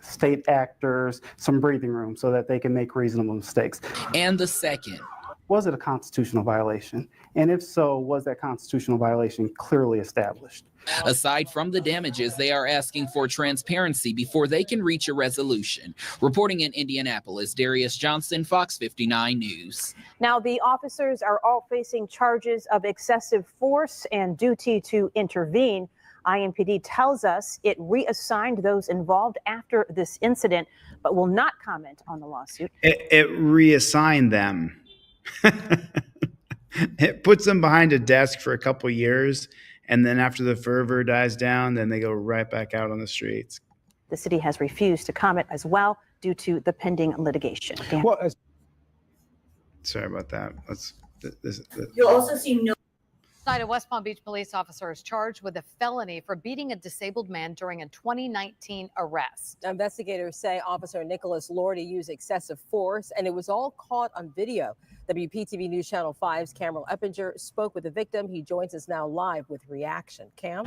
state actors some breathing room so that they can make reasonable mistakes. And the second, was it a constitutional violation? And if so, was that constitutional violation clearly established? Aside from the damages, they are asking for transparency before they can reach a resolution. Reporting in Indianapolis, Darius Johnson, Fox 59 News. Now, the officers are all facing charges of excessive force and duty to intervene. IMPD tells us it reassigned those involved after this incident, but will not comment on the lawsuit. It reassigned them. It puts them behind a desk for a couple years, and then after the fervor dies down, then they go right back out on the streets. The city has refused to comment as well due to the pending litigation. Dan? Sorry about that. You'll also see no. A West Palm Beach police officer is charged with a felony for beating a disabled man during a 2019 arrest. Investigators say Officer Nicholas Lordy used excessive force, and it was all caught on video. WPTV News Channel 5's Cameron Eppinger spoke with the victim. He joins us now live with reaction. Cam?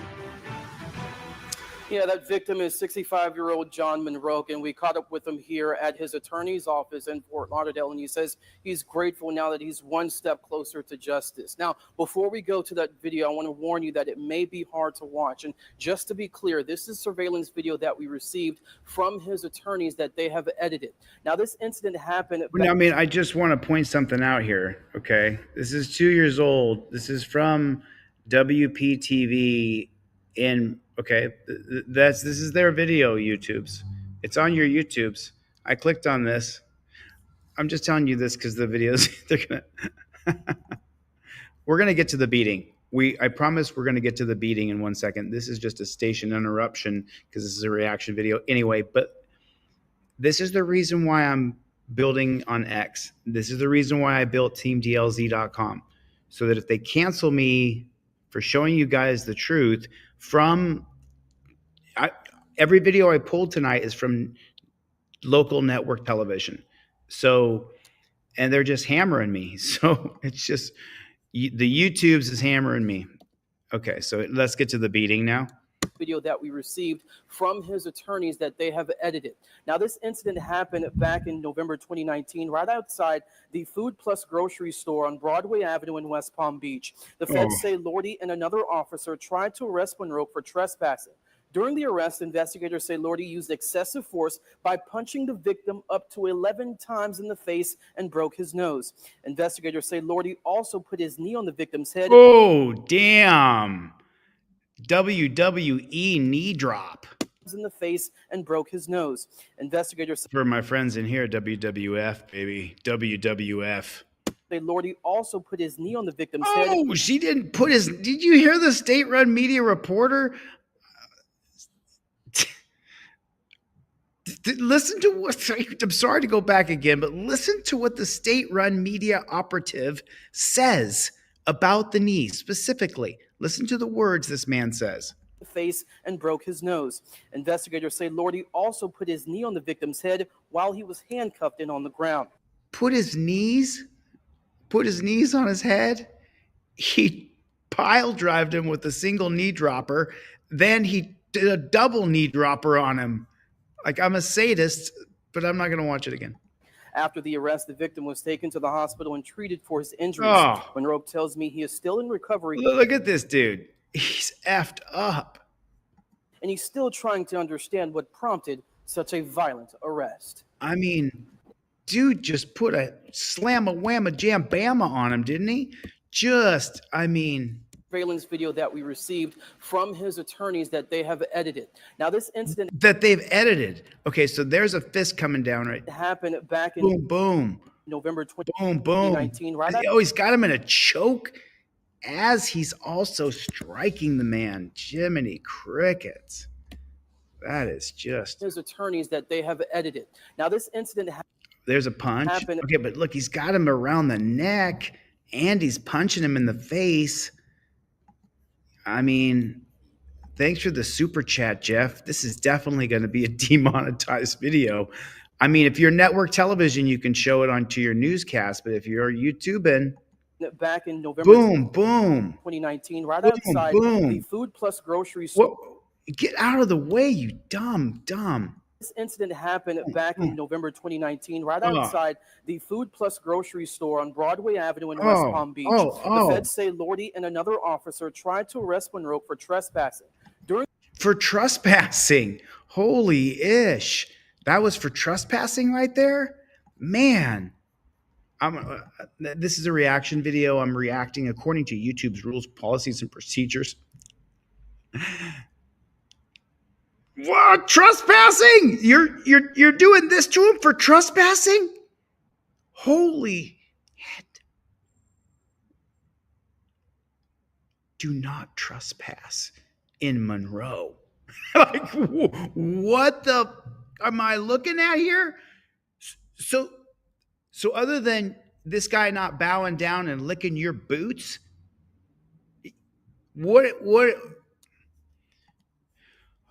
Yeah, that victim is 65-year-old John Monroe, and we caught up with him here at his attorney's office in Fort Lauderdale, and he says he's grateful now that he's one step closer to justice. Now, before we go to that video, I want to warn you that it may be hard to watch, and just to be clear, this is surveillance video that we received from his attorneys that they have edited. Now, this incident happened. I mean, I just want to point something out here, okay? This is 2 years old. This is from WPTV in... Okay, this is their video, YouTubes. It's on your YouTubes. I clicked on this. I'm just telling you this because the videos, we're gonna get to the beating. I promise we're gonna get to the beating in 1 second. This is just a station interruption because this is a reaction video anyway, but this is the reason why I'm building on X. This is the reason why I built teamdlz.com, so that if they cancel me for showing you guys the truth from every video I pulled tonight is from local network television. So, and they're just hammering me. So it's just, the YouTubes is hammering me. Okay, so let's get to the beating now. Video that we received from his attorneys that they have edited. Now, this incident happened back in November 2019, right outside the Food Plus grocery store on Broadway Avenue in West Palm Beach. The feds say Lordy and another officer tried to arrest Monroe for trespassing. During the arrest, investigators say Lordy used excessive force by punching the victim up to 11 times in the face and broke his nose. Investigators say Lordy also put his knee on the victim's head. Oh, damn. WWE knee drop. In the face and broke his nose. Investigators for my friends in here, WWF, baby. WWF. Lordy also put his knee on the victim's head. Oh, she didn't put his... Did you hear the state-run media reporter? Listen to what... I'm sorry to go back again, but listen to what the state-run media operative says about the knee specifically. Listen to the words this man says. Face and broke his nose. Investigators say Lordy also put his knee on the victim's head while he was handcuffed and on the ground. Put his knees on his head? He pile drived him with a single knee dropper. Then he did a double knee dropper on him. Like, I'm a sadist, but I'm not going to watch it again. After the arrest, the victim was taken to the hospital and treated for his injuries. Oh. Monroe tells me he is still in recovery. Look at this dude. He's effed up. And he's still trying to understand what prompted such a violent arrest. I mean, dude just put a slam-a-wham-a-jam-bama on him, didn't he? Surveillance video that we received from his attorneys that they have edited. Now, this incident that they've edited. Okay, so there's a fist coming down right. Happened back in November 2019. Right? Oh, he's got him in a choke as he's also striking the man. Jiminy crickets. That is just his attorneys that they have edited. Now, this incident there's a punch. Okay, but look, he's got him around the neck and he's punching him in the face. I mean, thanks for the super chat, Jeff. This is definitely going to be a demonetized video. I mean, if you're network television, you can show it onto your newscast, but if you're YouTubing, back in November boom, 2019, right outside the Food Plus grocery store. Get out of the way, you dumb. This incident happened back in November 2019, right outside the Food Plus grocery store on Broadway Avenue in West Palm Beach. The feds say Lordy and another officer tried to arrest Monroe for trespassing. For trespassing. Holy ish. That was for trespassing right there? Man. This is a reaction video. I'm reacting according to YouTube's rules, policies, and procedures. What? Trespassing? You're doing this to him for trespassing? Holy head. Do not trespass in Monroe. Like, what the am I looking at here? So other than this guy not bowing down and licking your boots, what?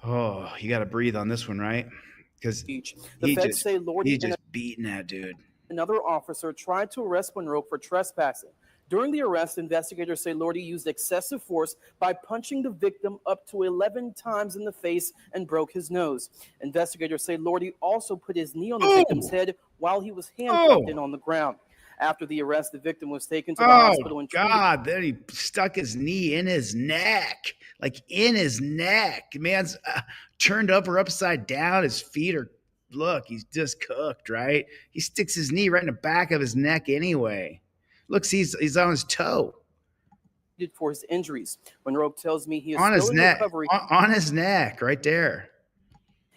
Oh, you got to breathe on this one, right? Because the feds say Lordy he's just beating that dude. Another officer tried to arrest Monroe for trespassing. During the arrest, investigators say Lordy used excessive force by punching the victim up to 11 times in the face and broke his nose. Investigators say Lordy also put his knee on the victim's head while he was handcuffed and on the ground. After the arrest, the victim was taken to the hospital and treated. God, then he stuck his knee in his neck, like in his neck. Man's turned up or upside down. His feet are, look, he's just cooked, right? He sticks his knee right in the back of his neck anyway. Looks, he's on his toe. For his injuries. Monroe tells me he is on still his in neck, recovery. on his neck, right there.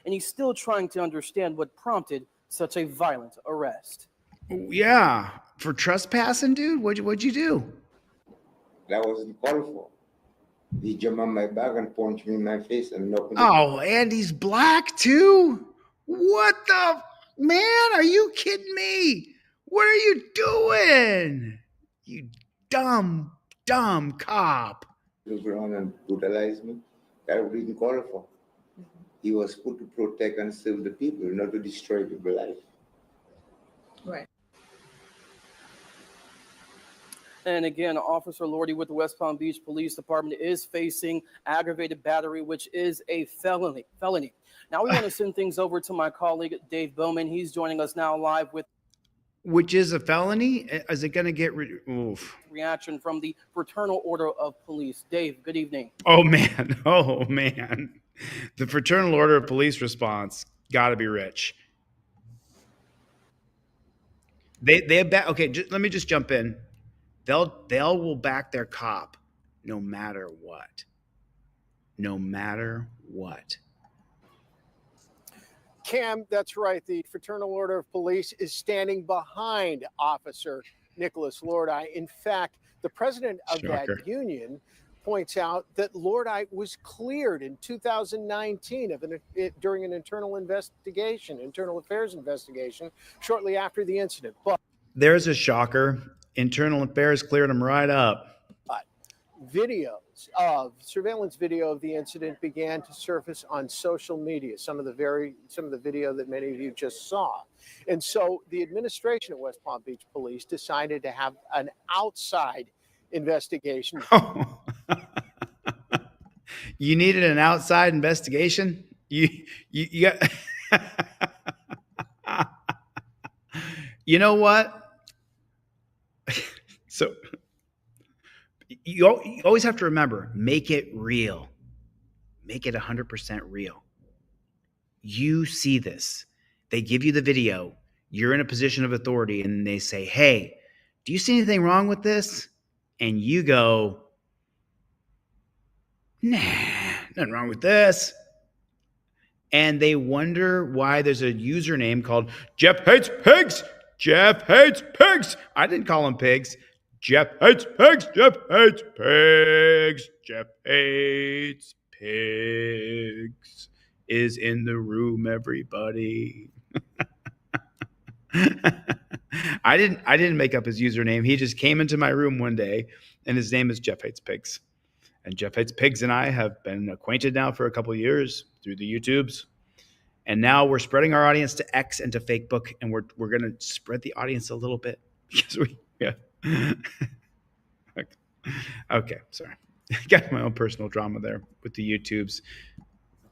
And he's still trying to understand what prompted such a violent arrest. Yeah, for trespassing, dude. What'd you do? That wasn't called for. He jumped on my back and punched me in my face and knocked me. Oh, and he's black too. What the man? Are you kidding me? What are you doing? You dumb cop. He was around and brutalized me. That wasn't called for. He was put to protect and serve the people, not to destroy people's life. Right. And again, Officer Lordy with the West Palm Beach Police Department is facing aggravated battery, which is a felony. Now we want to send things over to my colleague, Dave Bowman. He's joining us now live with Which is a felony? Is it going to get reaction from the Fraternal Order of Police. Dave, good evening. Oh, man. The Fraternal Order of Police response, got to be rich. Okay, let me just jump in. Will back their cop no matter what. No matter what. Cam, that's right. The Fraternal Order of Police is standing behind Officer Nicholas Lordi. In fact, the president of that union points out that Lordi was cleared in 2019 during an internal affairs investigation, shortly after the incident. But there's a shocker. Internal affairs cleared him right up. Surveillance video of the incident began to surface on social media, some of the video that many of you just saw. And so the administration at West Palm Beach Police decided to have an outside investigation. You needed an outside investigation? You got You know what? So you always have to remember, make it real. Make it 100% real. You see this. They give you the video. You're in a position of authority and they say, hey, do you see anything wrong with this? And you go, nah, nothing wrong with this. And they wonder why there's a username called Jeff Hates Pigs. Jeff Hates Pigs. I didn't call him pigs. Jeff Hates Pigs. Jeff Hates Pigs. Jeff Hates Pigs is in the room, everybody. I didn't make up his username. He just came into my room one day, and his name is Jeff Hates Pigs. And Jeff Hates Pigs and I have been acquainted now for a couple of years through the YouTubes. And now we're spreading our audience to X and to Facebook, and we're going to spread the audience a little bit because Okay, sorry. I got my own personal drama there with the YouTubes.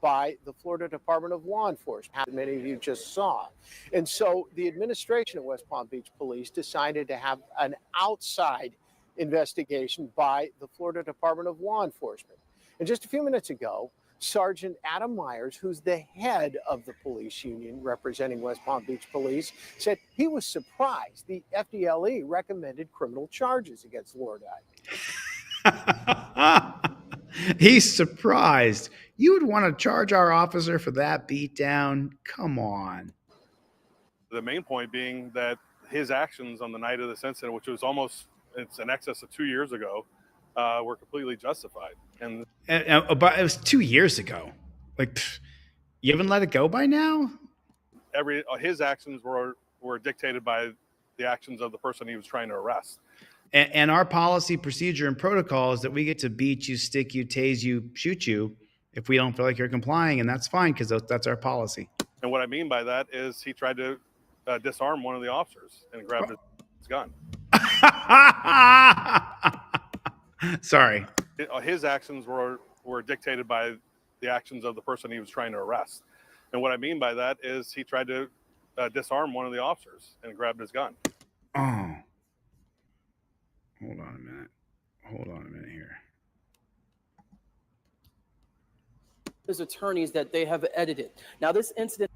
by the Florida Department of Law Enforcement, many of you just saw. And so the administration of West Palm Beach Police decided to have an outside investigation by the Florida Department of Law Enforcement. And just a few minutes ago, Sergeant Adam Myers, who's the head of the police union representing West Palm Beach Police, said he was surprised the FDLE recommended criminal charges against Lord He's surprised. You would want to charge our officer for that beatdown? Come on. The main point being that his actions on the night of this incident, which was it's in excess of 2 years ago, were completely justified. But it was 2 years ago. Like, you haven't let it go by now? His actions were dictated by the actions of the person he was trying to arrest. And our policy, procedure, and protocol is that we get to beat you, stick you, tase you, shoot you if we don't feel like you're complying, and that's fine because that's our policy. And what I mean by that is he tried to disarm one of the officers and grabbed his gun. Sorry. His actions were dictated by the actions of the person he was trying to arrest. And what I mean by that is he tried to disarm one of the officers and grabbed his gun. Oh. Hold on a minute here. His attorneys that they have edited. Now, this incident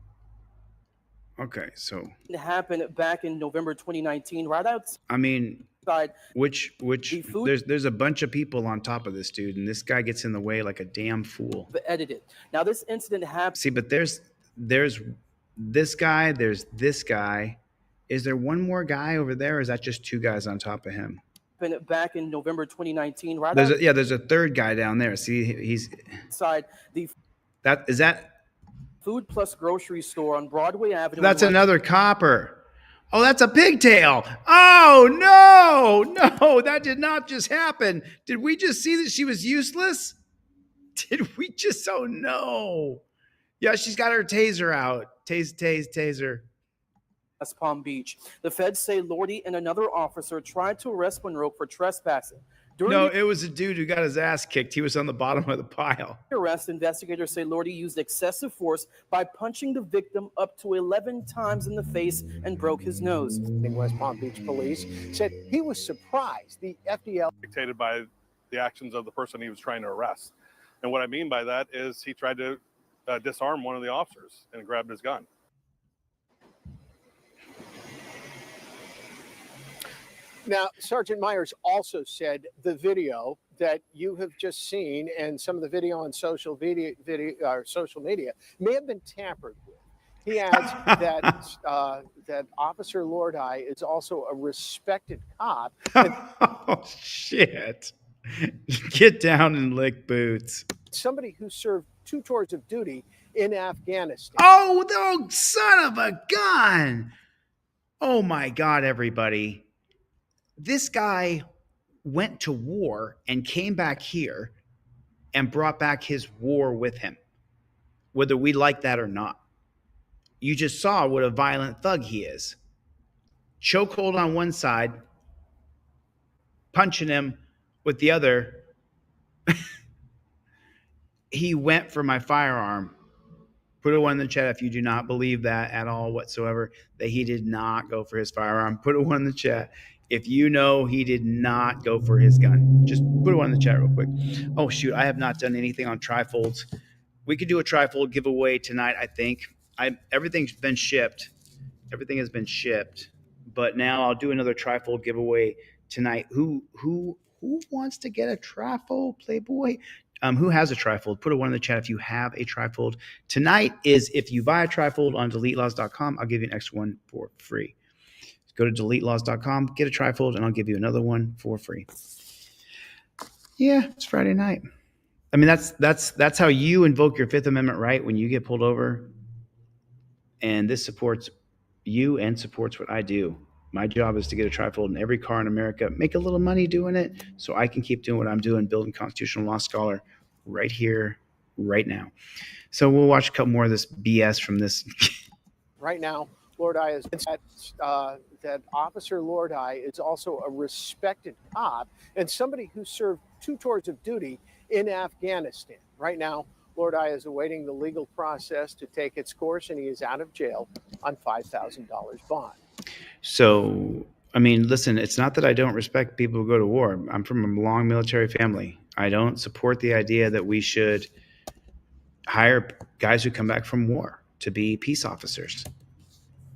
Okay, so happened back in November 2019, right outside. I mean, there's a bunch of people on top of this dude, and this guy gets in the way like a damn fool. Edited. Now, this incident happened. See, but there's this guy, there's this guy. Is there one more guy over there, or is that just two guys on top of him? Back in November 2019, right? There's a third guy down there. See, he's outside the Food Plus grocery store on Broadway Avenue. That's another copper. Oh, that's a pigtail. Oh, no, that did not just happen. Did we just see that she was useless? Did we just, oh no. Yeah, she's got her taser out. Taser. West Palm Beach. The feds say Lordy and another officer tried to arrest Monroe for trespassing. No, it was a dude who got his ass kicked. He was on the bottom of the pile. Arrest, investigators say Lordy used excessive force by punching the victim up to 11 times in the face and broke his nose. West Palm Beach Police said he was surprised the FDL dictated by the actions of the person he was trying to arrest. And what I mean by that is he tried to disarm one of the officers and grabbed his gun. Now, Sergeant Myers also said the video that you have just seen and some of the video on social media may have been tampered with. He adds that Officer Lordi is also a respected cop. Oh, shit. Get down and lick boots. Somebody who served 2 tours of duty in Afghanistan. Oh, son of a gun. Oh, my God, everybody. This guy went to war and came back here and brought back his war with him, whether we like that or not. You just saw what a violent thug he is. Chokehold on one side, punching him with the other. He went for my firearm. Put a 1 in the chat if you do not believe that at all whatsoever, that he did not go for his firearm. Put a 1 in the chat if you know he did not go for his gun. Just put a 1 in the chat real quick. Oh, shoot. I have not done anything on trifolds. We could do a trifold giveaway tonight, I think. Everything's been shipped. Everything has been shipped. But now I'll do another trifold giveaway tonight. Who wants to get a trifold, Playboy? Who has a trifold? Put a 1 in the chat if you have a trifold. Tonight is if you buy a trifold on deletelaws.com, I'll give you an extra one for free. Go to deletelaws.com, get a trifold, and I'll give you another one for free. Yeah, it's Friday night. I mean, that's how you invoke your Fifth Amendment right when you get pulled over. And this supports you and supports what I do. My job is to get a trifold in every car in America, make a little money doing it so I can keep doing what I'm doing, building constitutional law scholar right here, right now. So we'll watch a couple more of this BS from this. Right now, Lordi is that Officer Lordi is also a respected cop and somebody who served 2 tours of duty in Afghanistan. Right now, Lord is awaiting the legal process to take its course, and he is out of jail on $5,000 bond. So, I mean, listen, it's not that I don't respect people who go to war. I'm from a long military family. I don't support the idea that we should hire guys who come back from war to be peace officers.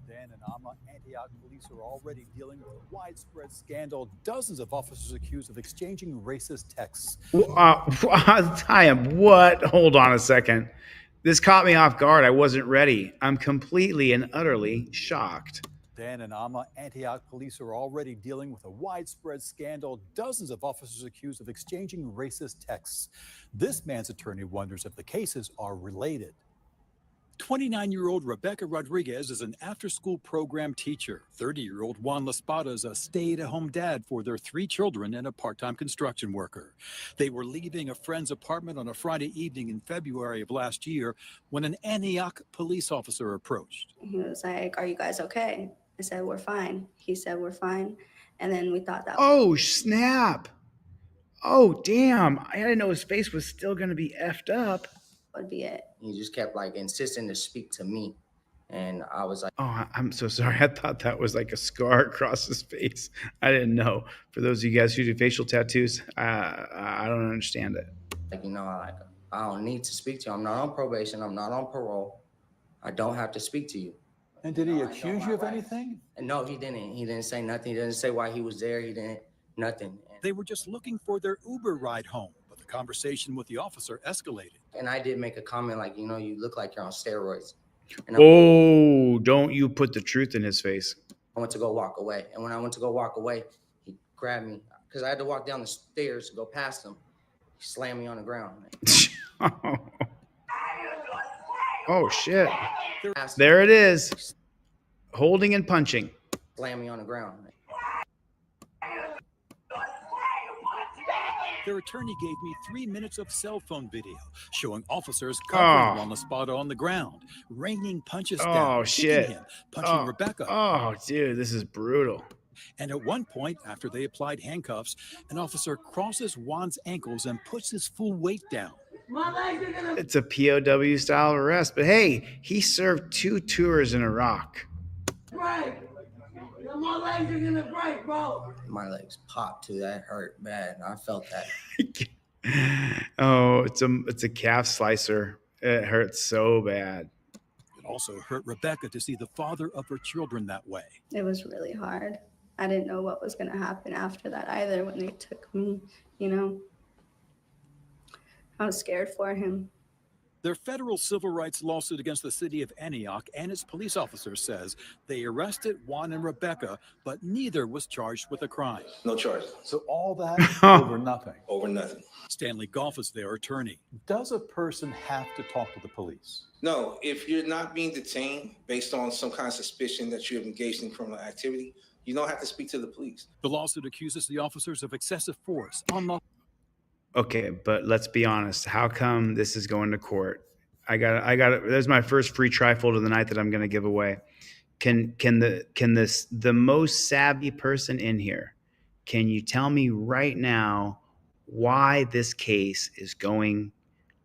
Dan and Amma, Antioch police are already dealing with a widespread scandal. Dozens of officers accused of exchanging racist texts. I am what? Hold on a second. This caught me off guard. I wasn't ready. I'm completely and utterly shocked. Dan and Amma, Antioch police are already dealing with a widespread scandal. Dozens of officers accused of exchanging racist texts. This man's attorney wonders if the cases are related. 29-year-old Rebecca Rodriguez is an after-school program teacher. 30-year-old Juan Laspada is a stay-at-home dad for their 3 children and a part-time construction worker. They were leaving a friend's apartment on a Friday evening in February of last year when an Antioch police officer approached. He was like, "Are you guys okay?" I said, "We're fine." He said, "We're fine." And then we thought that. Oh, snap. Oh, damn. I didn't know his face was still going to be effed up. Would be it. He just kept like insisting to speak to me. And I was like, Oh, I'm so sorry. I thought that was like a scar across his face. I didn't know. For those of you guys who do facial tattoos, I don't understand it. I don't need to speak to you. I'm not on probation. I'm not on parole. I don't have to speak to you. And did he accuse you of anything? And no, he didn't. He didn't say nothing. He didn't say why he was there. He didn't, nothing. They were just looking for their Uber ride home, but the conversation with the officer escalated. And I did make a comment like, you look like you're on steroids. And Oh, don't you put the truth in his face. I went to go walk away. And when I went to go walk away, he grabbed me because I had to walk down the stairs to go past him. He slammed me on the ground. Oh, shit. There it is. Holding and punching. Slammed me on the ground. Their attorney gave me 3 minutes of cell phone video showing officers covering Juan Laspada on the ground, raining punches down, kicking him, punching Rebecca. Oh, dude, this is brutal. And at one point, after they applied handcuffs, an officer crosses Juan's ankles and puts his full weight down. It's a POW style arrest, but hey, he served 2 tours in Iraq. Right. My legs are gonna break, bro. My legs popped too. That hurt bad. I felt that. Oh, it's a calf slicer. It hurts so bad. It also hurt Rebecca to see the father of her children that way. It was really hard. I didn't know what was going to happen after that either when they took me, I was scared for him. Their federal civil rights lawsuit against the city of Antioch and its police officers says they arrested Juan and Rebecca, but neither was charged with a crime. No charges. So all that over nothing. Over nothing. Stanley Goff is their attorney. Does a person have to talk to the police? No, if you're not being detained based on some kind of suspicion that you have engaged in criminal activity, you don't have to speak to the police. The lawsuit accuses the officers of excessive force, unlawful. Okay, but let's be honest. How come this is going to court? I got it. There's my first free trifold of the night that I'm going to give away. Can the most savvy person in here, can you tell me right now why this case is going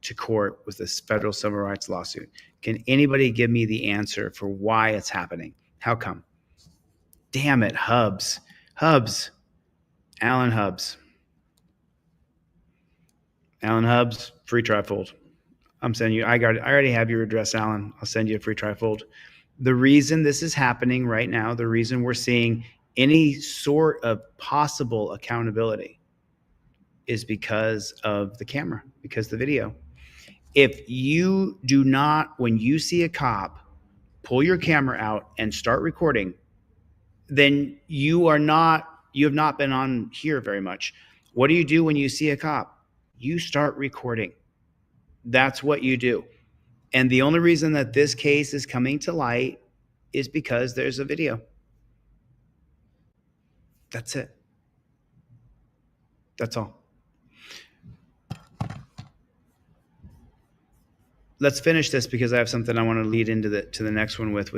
to court with this federal civil rights lawsuit? Can anybody give me the answer for why it's happening? How come? Damn it, Hubs. Alan Hubs, free trifold. I'm sending you. I already have your address, Alan. I'll send you a free trifold. The reason this is happening right now, the reason we're seeing any sort of possible accountability is because of the camera, because the video. If you do not, when you see a cop, pull your camera out and start recording, then you have not been on here very much. What do you do when you see a cop? You start recording. That's what you do. And the only reason that this case is coming to light is because there's a video. That's it. That's all. Let's finish this because I have something I want to lead into the next one with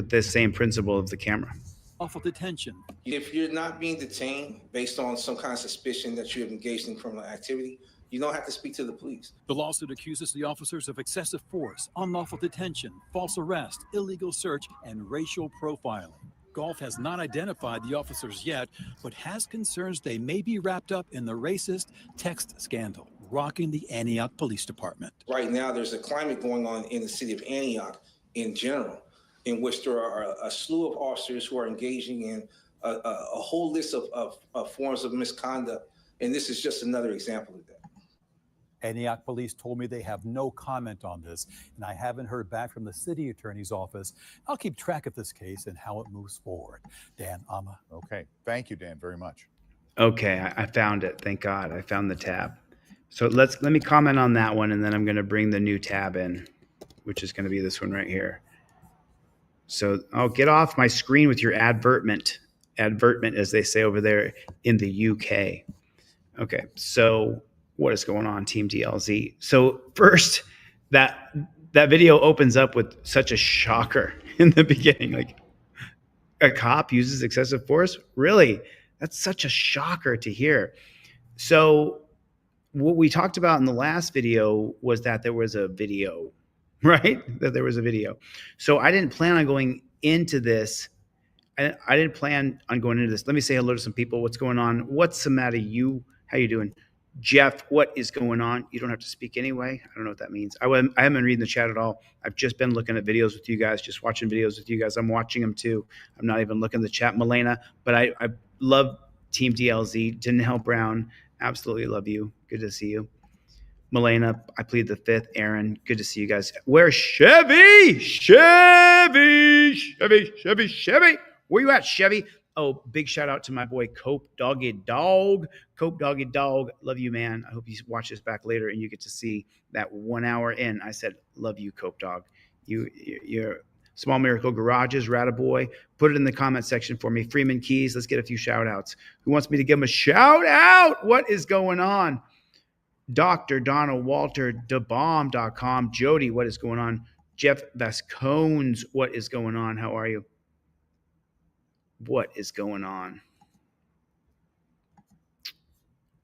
this same principle of the camera. Lawful detention. If you're not being detained based on some kind of suspicion that you have engaged in criminal activity, You don't have to speak to the police. The lawsuit accuses the officers of excessive force, unlawful detention, false arrest, illegal search, and racial profiling. Gulf has not identified the officers yet, but has concerns they may be wrapped up in the racist text scandal rocking the Antioch Police Department. Right now, there's a climate going on in the city of Antioch in general, in which there are a slew of officers who are engaging in a whole list of forms of misconduct, and this is just another example of that. Antioch police told me they have no comment on this, and I haven't heard back from the city attorney's office. I'll keep track of this case and how it moves forward. Dan, Ama. Okay. Thank you, Dan, very much. Okay, I found it. Thank God, I found the tab. So let me comment on that one, and then I'm going to bring the new tab in, which is going to be this one right here. So I'll get off my screen with your advertisement, as they say over there in the UK. Okay, so what is going on, Team DLZ? So first, that video opens up with such a shocker in the beginning. Like, a cop uses excessive force? Really? That's such a shocker to hear. So what we talked about in the last video was that there was a video, right? That there was a video. So I didn't plan on going into this. I didn't plan on going into this. Let me say hello to some people. What's going on? What's the matter? How you doing? Jeff, what is going on? You don't have to speak anyway. I don't know what that means. I haven't been reading the chat at all. I've just been looking at videos with you guys, just watching videos with you guys. I'm watching them too. I'm not even looking at the chat. Milena, but I love Team DLZ. Denell Brown, absolutely love you. Good to see you. Milena, I plead the fifth. Aaron, good to see you guys. Where's Chevy? Chevy. Where you at, Chevy? Oh, big shout out to my boy Cope Doggy Dog. Cope Doggy Dog, love you, man. I hope you watch this back later and you get to see that 1 hour in. I said, love you, Cope Dog. You're Small Miracle Garages, Rataboy. Put it in the comment section for me. Freeman Keys, let's get a few shout outs. Who wants me to give him a shout out? What is going on? Dr. Donald Walter, DeBomb.com. Jody, what is going on? Jeff Vascones, what is going on? How are you? What is going on?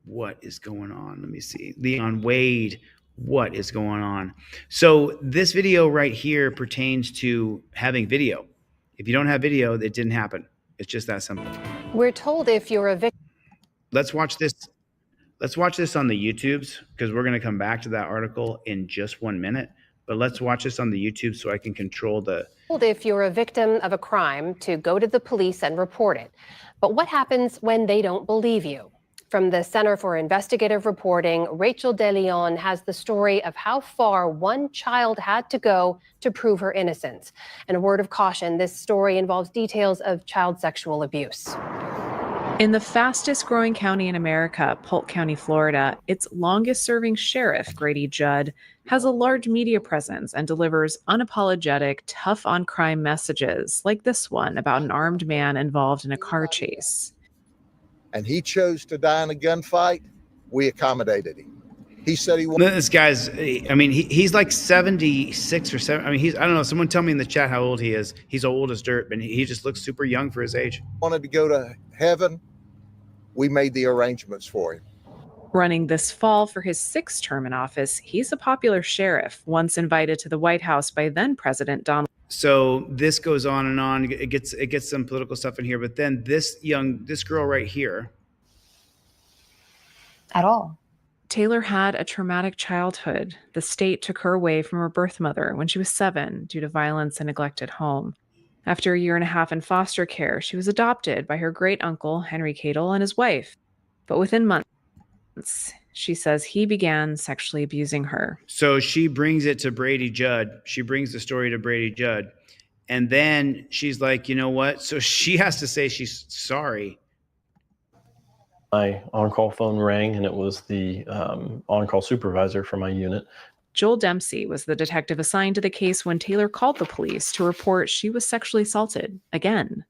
What is going on? Let me see. Leon Wade, what is going on? So this video right here pertains to having video. If you don't have video, it didn't happen. It's just that simple. We're told if you're a victim. Let's watch this. Let's watch this on the YouTubes, because we're going to come back to that article in just 1 minute. But let's watch this on the YouTube so I can control the. If you're a victim of a crime, to go to the police and report it. But what happens when they don't believe you? From the Center for Investigative Reporting, Rachel DeLeon has the story of how far one child had to go to prove her innocence. And a word of caution, this story involves details of child sexual abuse. In the fastest growing county in America, Polk County, Florida, its longest serving sheriff, Grady Judd, has a large media presence and delivers unapologetic, tough on crime messages like this one about an armed man involved in a car chase. And he chose to die in a gunfight. We accommodated him. He said he wanted. This guy's, I mean, he's like 76 or 7. I mean, I don't know. Someone tell me in the chat how old he is. He's old as dirt, but he just looks super young for his age. Wanted to go to heaven. We made the arrangements for him. Running this fall for his 6th term in office, he's a popular sheriff, once invited to the White House by then President Donald. So this goes on and on. It gets some political stuff in here, but then this girl right here. At all. Taylor had a traumatic childhood. The state took her away from her birth mother when she was 7 due to violence and neglect at home. After a 1.5 years in foster care, she was adopted by her great uncle, Henry Cadle, and his wife. But within months, she says he began sexually abusing her. So she brings it to Brady Judd. She brings the story to Brady Judd. And then she's like, you know what? So she has to say she's sorry. My on-call phone rang, and it was the on-call supervisor for my unit. Joel Dempsey was the detective assigned to the case when Taylor called the police to report she was sexually assaulted again.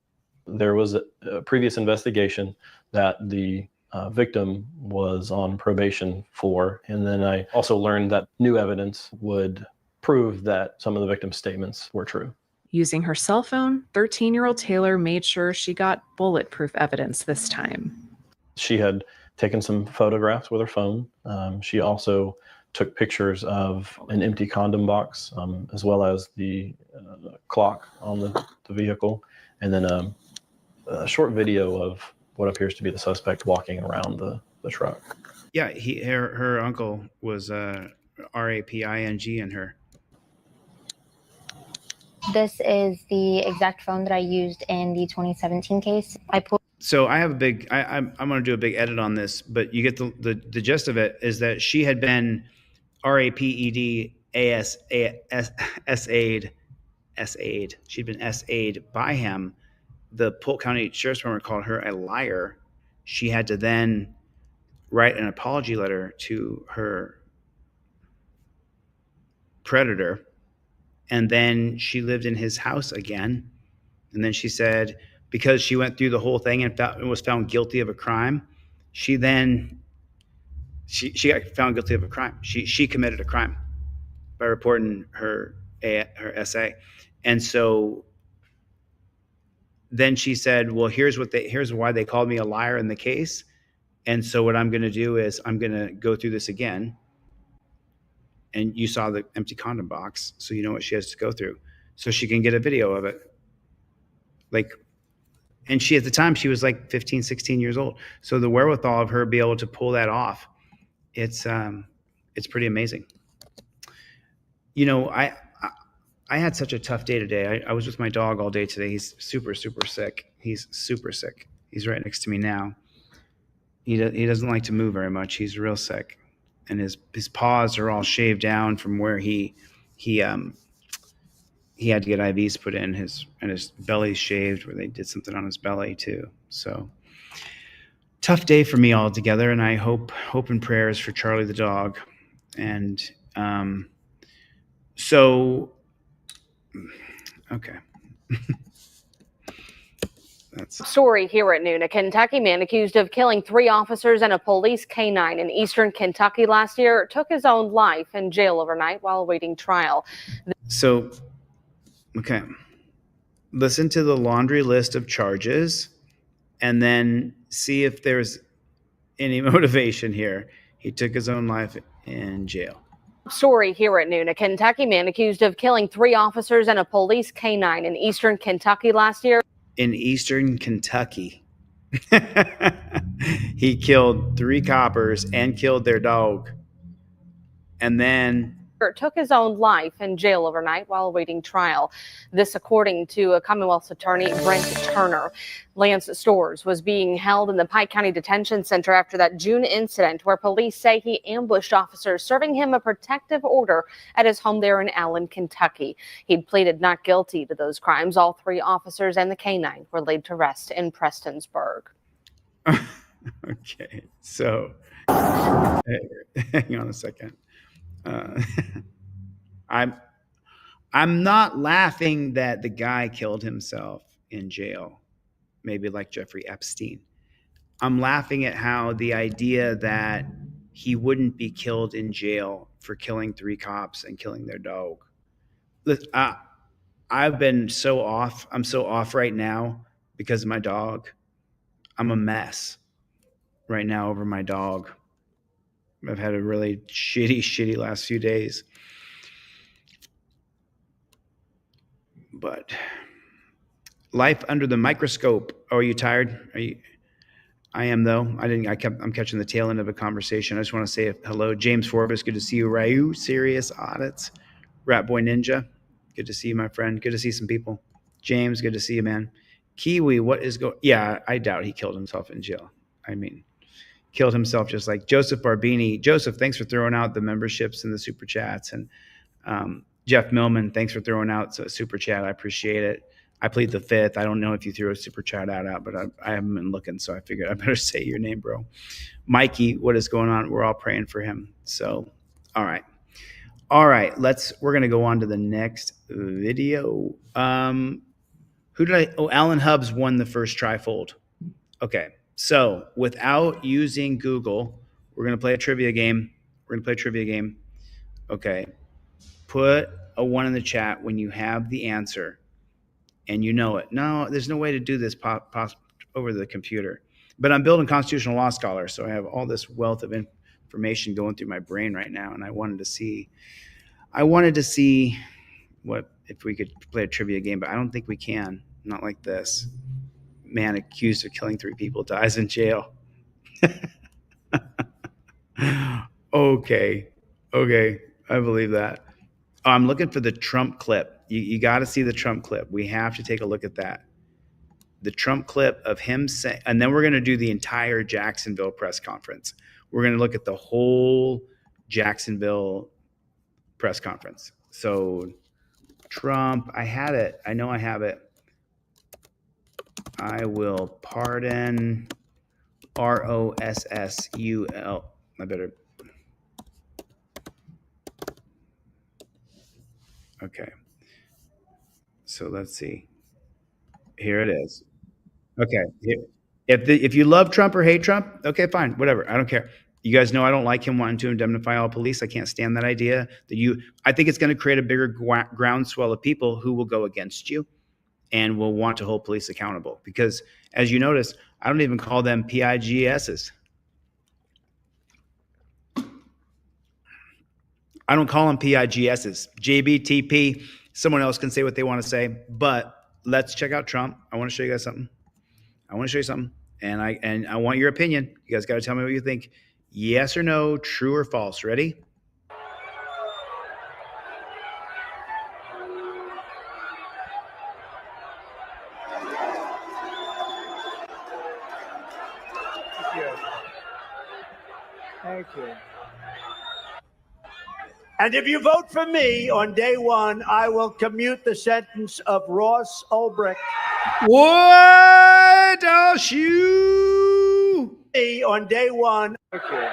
There was a previous investigation that the victim was on probation for, and then I also learned that new evidence would prove that some of the victim's statements were true. Using her cell phone, 13-year-old Taylor made sure she got bulletproof evidence this time. She had taken some photographs with her phone. She also took pictures of an empty condom box, as well as the clock on the vehicle, and then a short video of what appears to be the suspect walking around the truck. Yeah, her uncle was RAPING in her. This is the exact phone that I used in the 2017 case. So I have a big. I'm going to do a big edit on this, but you get the gist of it is that she had been RAPED SA'd. She'd been SA'd by him. The Polk County Sheriff's Department called her a liar. She had to then write an apology letter to her predator, and then she lived in his house again. And then she said, because she went through the whole thing and was found guilty of a crime, she got found guilty of a crime. She committed a crime by reporting her SA. And so then she said, well, here's why they called me a liar in the case. And so what I'm going to do is I'm going to go through this again. And you saw the empty condom box, so you know what she has to go through. So she can get a video of it. And she, at the time, she was like 15, 16 years old. So the wherewithal of her be able to pull that off, it's pretty amazing. You know, I had such a tough day today. I was with my dog all day today. He's super, super sick. He's super sick. He's right next to me now. He doesn't like to move very much. He's real sick. And his paws are all shaved down from where he had to get IVs put in. His belly's shaved where they did something on his belly too. So tough day for me altogether. And I hope and prayers for Charlie the dog. And okay. Story here at noon. A Kentucky man accused of killing 3 officers and a police canine in eastern Kentucky last year took his own life in jail overnight while awaiting trial. So, okay. Listen to the laundry list of charges and then see if there's any motivation here. He took his own life in jail. Story here at noon. A Kentucky man accused of killing 3 officers and a police canine in eastern Kentucky last year. In eastern Kentucky. He killed 3 coppers and killed their dog. And then took his own life in jail overnight while awaiting trial. This according to a Commonwealth's attorney, Brent Turner. Lance Storrs was being held in the Pike County Detention Center after that June incident where police say he ambushed officers serving him a protective order at his home there in Allen, Kentucky. He'd pleaded not guilty to those crimes. All 3 officers and the canine were laid to rest in Prestonsburg. Okay, so hang on a second. I'm not laughing that the guy killed himself in jail, maybe like Jeffrey Epstein. I'm laughing at how the idea that he wouldn't be killed in jail for killing 3 cops and killing their dog. Listen, I've been so off. I'm so off right now because of my dog. I'm a mess right now over my dog. I've had a really shitty last few days. But life under the microscope. Oh, are you tired? I am though. I'm catching the tail end of a conversation. I just want to say hello. James Forbes, good to see you. Ryu, Serious Audits. Rat Boy Ninja, good to see you, my friend. Good to see some people. James, good to see you, man. Kiwi, what is going? Yeah, I doubt he killed himself in jail. I mean, killed himself just like Joseph Barbini. Joseph, thanks for throwing out the memberships and the super chats. And Jeff Millman, thanks for throwing out a super chat. I appreciate it. I plead the 5th. I don't know if you threw a super chat out, but I haven't been looking, so I figured I better say your name, bro. Mikey, what is going on? We're all praying for him. So, all right. We're going to go on to the next video. Alan Hubbs won the first trifold. Okay. So without using Google, we're going to play a trivia game. Okay. Put a 1 in the chat when you have the answer and you know it. No, there's no way to do this over the computer. But I'm building constitutional law scholar, so I have all this wealth of information going through my brain right now, and I wanted to see what if we could play a trivia game, but I don't think we can. Not like this. Man accused of killing 3 people dies in jail. Okay, I believe that. I'm looking for the Trump clip. You got to see the Trump clip. We have to take a look at that. The Trump clip of him saying, and then we're going to do the entire Jacksonville press conference. We're going to look at the whole Jacksonville press conference. So Trump, I had it. I know I have it. I will pardon ROSSUL. I better. Okay. So let's see. Here it is. Okay. If you love Trump or hate Trump, okay, fine, whatever. I don't care. You guys know I don't like him wanting to indemnify all police. I can't stand that idea. I think it's going to create a bigger groundswell of people who will go against you and will want to hold police accountable. Because as you notice, I don't even call them PIGSs. I don't call them PIGSs. JBTP, someone else can say what they want to say, but let's check out Trump. I want to show you guys something. And I want your opinion. You guys got to tell me what you think. Yes or no, true or false. Ready? Thank you. And if you vote for me on day one, I will commute the sentence of Ross Ulbricht. What? I'll shoot. On day one. Thank you.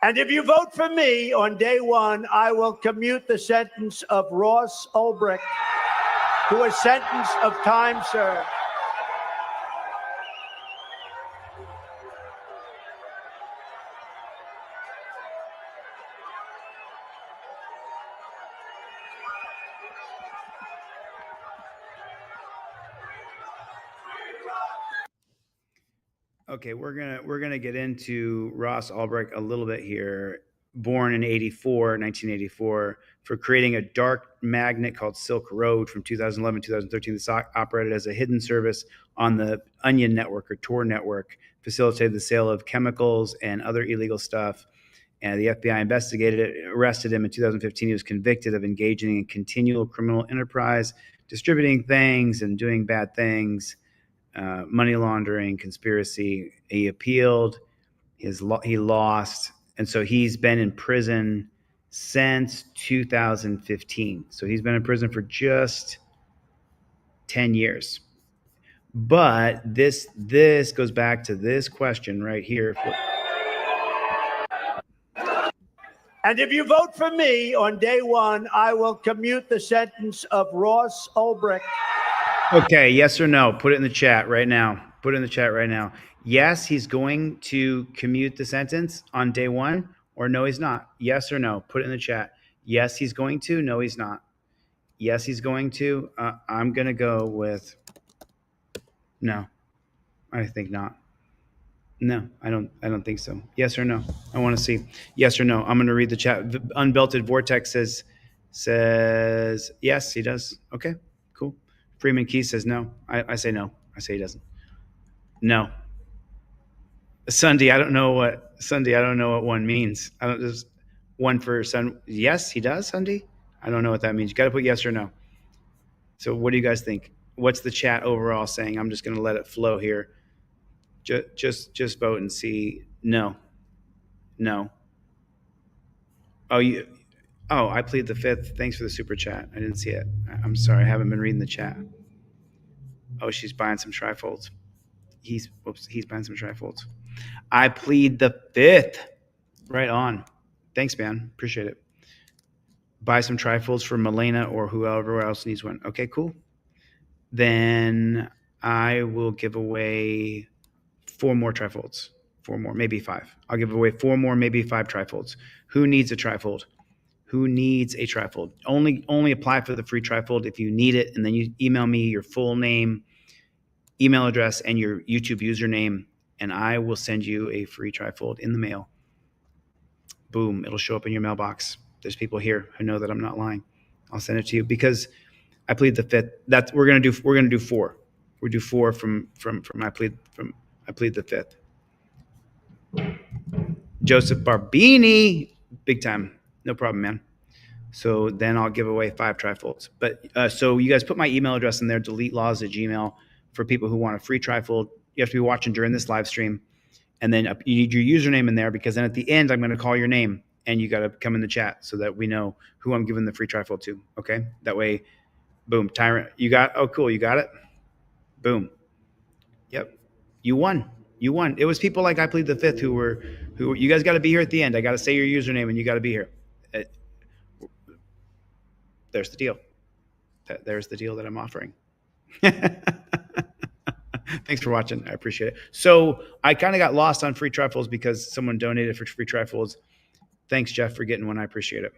And if you vote for me on day one, I will commute the sentence of Ross Ulbricht to a sentence of time served. Okay, we're gonna get into Ross Ulbricht a little bit here. Born in 1984, for creating a dark magnet called Silk Road from 2011 2013. This operated as a hidden service on the Onion Network or Tor Network, facilitated the sale of chemicals and other illegal stuff. And the FBI investigated it, arrested him in 2015. He was convicted of engaging in continual criminal enterprise, distributing things and doing bad things. Money laundering, conspiracy. He appealed. He lost, and so he's been in prison since 2015. So he's been in prison for just 10 years. But this goes back to this question right here. And if you vote for me on day one, I will commute the sentence of Ross Ulbricht. Okay, yes or no? Put it in the chat right now. Put it in the chat right now. Yes, he's going to commute the sentence on day one, or no, he's not. Yes or no? Put it in the chat. Yes, he's going to. No, he's not. Yes, he's going to. I'm going to go with no. I think not. No, I don't think so. Yes or no? I want to see. Yes or no? I'm going to read the chat. The Unbelted Vortex says yes, he does. Okay, cool. Freeman Key says no. I say no. I say he doesn't. No. Sunday, I don't know what one means. I don't just one for Sun. Yes, he does, Sunday. I don't know what that means. You got to put yes or no. So what do you guys think? What's the chat overall saying? I'm just going to let it flow here. Just vote and see. No. Oh, I plead the fifth. Thanks for the super chat. I didn't see it. I'm sorry. I haven't been reading the chat. Oh, she's buying some trifolds. He's buying some trifolds. I plead the fifth. Right on. Thanks, man. Appreciate it. Buy some trifolds for Milena or whoever else needs one. Okay, cool. Then I will give away 4 more trifolds. 4 more, maybe 5. I'll give away 4 more, maybe 5 trifolds. Who needs a trifold? Who needs a trifold? Only apply for the free trifold if you need it, and then you email me your full name, email address and your YouTube username, and I will send you a free trifold in the mail. Boom, it'll show up in your mailbox. There's people here who know that I'm not lying. I'll send it to you because I plead the fifth. That's we're gonna do 4. We do 4 from I plead the fifth. Joseph Barbini, big time. No problem, man. So then I'll give away 5 trifolds. But so you guys put my email address in there, deletelaws@gmail, for people who want a free trifold. You have to be watching during this live stream. And then you need your username in there, because then at the end, I'm going to call your name and you got to come in the chat so that we know who I'm giving the free trifold to. Okay. That way, boom, Tyrant, you got, oh, cool. You got it. Boom. Yep. You won. You won. It was people like I plead the fifth who you guys got to be here at the end. I got to say your username and you got to be here. There's the deal. There's the deal that I'm offering. Thanks for watching. I appreciate it. So I kind of got lost on free trifolds because someone donated for free trifolds. Thanks, Jeff, for getting one. I appreciate it.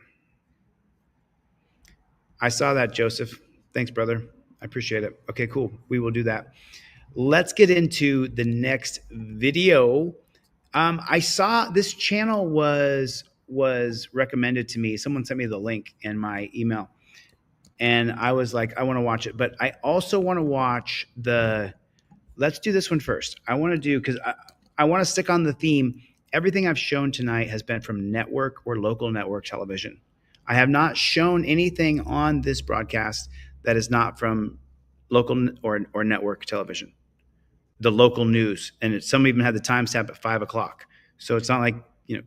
I saw that, Joseph. Thanks, brother. I appreciate it. Okay, cool. We will do that. Let's get into the next video. I saw this channel was recommended to me. Someone sent me the link in my email. And I was like, I want to watch it. But I also want to watch let's do this one first. I want to do, because I want to stick on the theme. Everything I've shown tonight has been from network or local network television. I have not shown anything on this broadcast that is not from local or network television. The local news. And some even had the timestamp at 5 o'clock. So it's not like,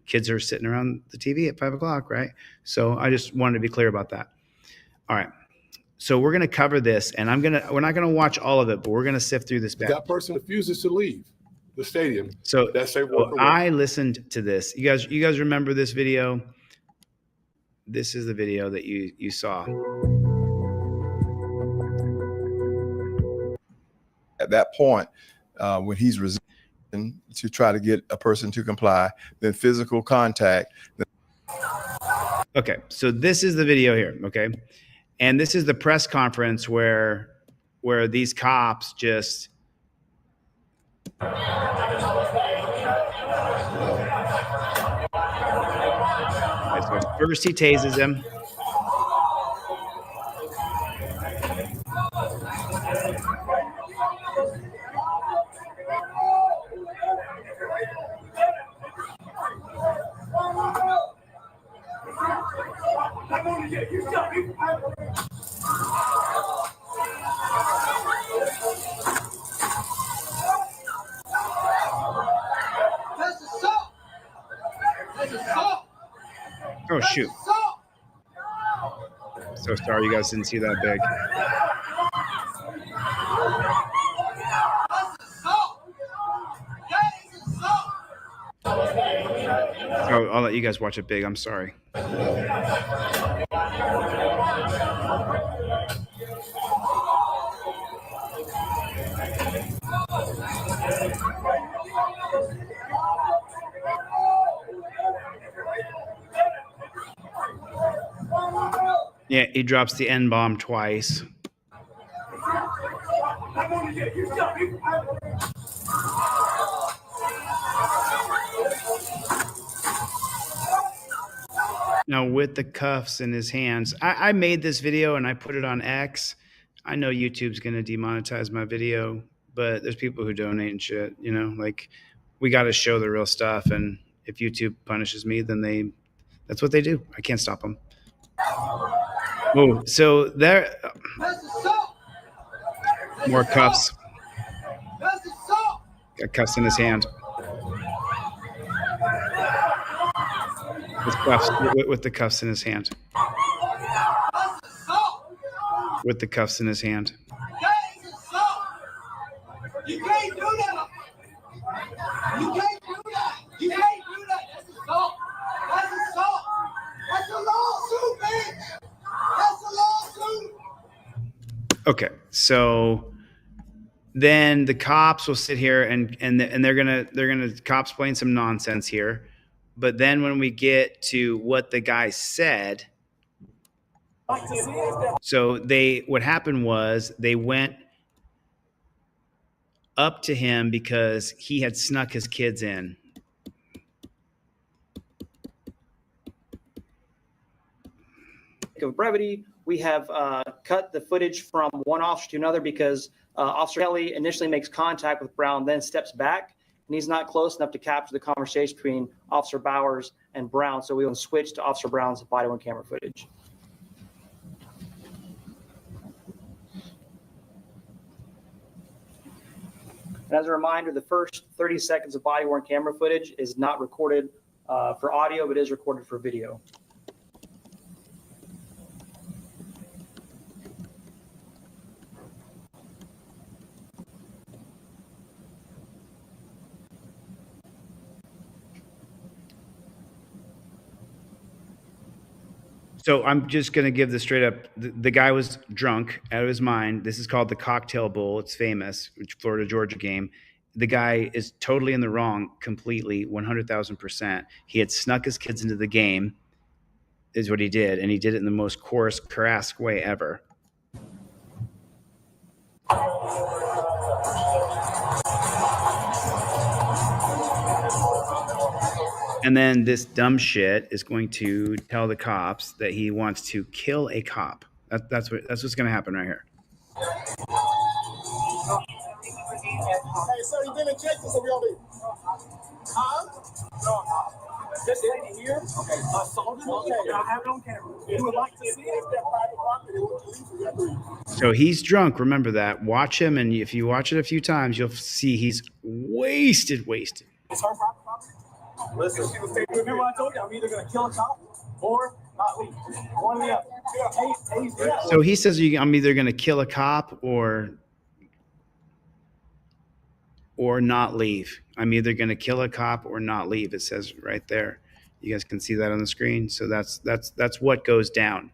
kids are sitting around the TV at 5 o'clock, right? So I just wanted to be clear about that. All right. So we're going to cover this, and we're not going to watch all of it, but we're going to sift through this back. That person refuses to leave the stadium. So So I listened to this. You guys remember this video? This is the video that you saw. At that point, when he's resisting to try to get a person to comply, then physical contact. Okay, so this is the video here, okay? And this is the press conference where these cops just so first he tases him. Oh, shoot. So sorry you guys didn't see that big. Oh, I'll let you guys watch it big. I'm sorry. Yeah, he drops the N-bomb twice. Now with the cuffs in his hands. I made this video and I put it on X. I know YouTube's going to demonetize my video, but there's people who donate and shit, like we got to show the real stuff. And if YouTube punishes me, then that's what they do. I can't stop them. Oh, so there, more cuffs. Got cuffs in his hand. With the cuffs in his hand. With the cuffs in his hand. You can't do that. You can't do that. You can't do that. That's assault. That's assault. That's a lawsuit, man. That's a lawsuit. Okay, so then the cops will sit here and they're gonna cops playing some nonsense here. But then when we get to what the guy said, so what happened was they went up to him because he had snuck his kids in. Of brevity, we have cut the footage from one officer to another because Officer Kelly initially makes contact with Brown, then steps back, and he's not close enough to capture the conversation between Officer Bowers and Brown. So we will switch to Officer Brown's body-worn camera footage. And as a reminder, the first 30 seconds of body-worn camera footage is not recorded for audio, but is recorded for video. So I'm just going to give this straight up. The guy was drunk out of his mind. This is called the Cocktail Bowl. It's famous, Florida-Georgia game. The guy is totally in the wrong, completely, 100,000%. He had snuck his kids into the game, is what he did, and he did it in the most coarse, crass way ever. And then this dumb shit is going to tell the cops that he wants to kill a cop. That's what's going to happen right here. Hey, sir, you didn't check this, or we all leave? Huh? No. This lady here? Okay. Okay. I have it on camera. You would like to see it? That private property. So he's drunk. Remember that. Watch him, and if you watch it a few times, you'll see he's wasted. It's her private property? Listen, remember what I told you? I'm either going to kill a cop or not leave. One or the other. So he says, I'm either going to kill a cop or not leave. I'm either going to kill a cop or not leave. It says right there. You guys can see that on the screen. So that's what goes down.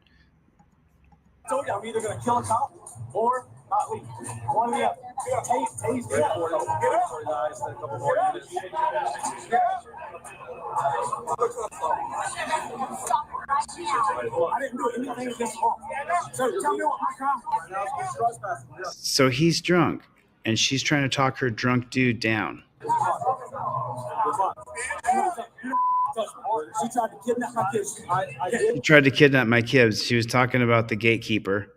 I told you I'm either going to kill a cop or not leave. One or the other. Get up. I didn't do anything against law. So tell me what my crime is. So he's drunk, and she's trying to talk her drunk dude down. She tried to kidnap my kids. She tried to kidnap my kids. She was talking about the gatekeeper,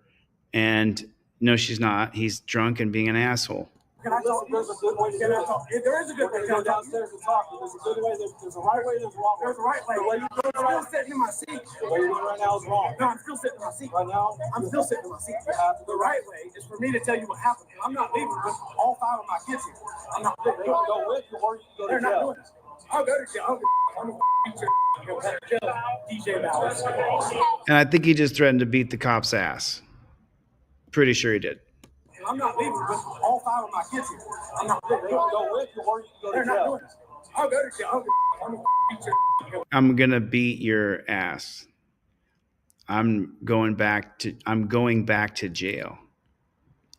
and no, she's not. He's drunk and being an asshole. Can I talk? There's a good way to talk. There is a good way to go downstairs and talk. There's a good way. There's a right way. There's a wrong way. There's a right way. The way you're still sitting in my seat. The way you're doing right now is wrong. No, I'm still sitting in my seat. Right now? I'm still sitting in my seat. The right way is for me to tell you what happened. And I'm not leaving with all 5 of my kids here. I'm not leaving. Go with you or you go to jail. They're not doing this. I'll go to jail. I'm going to DJ Bowers. And I think he just threatened to beat the cop's ass. Pretty sure he did. I'm not leaving with all 5 of my kids here. I'm not leaving. Go with you or you go to jail. They're not doing this. I'll go to jail. I'm gonna beat your ass. I'm going back to jail.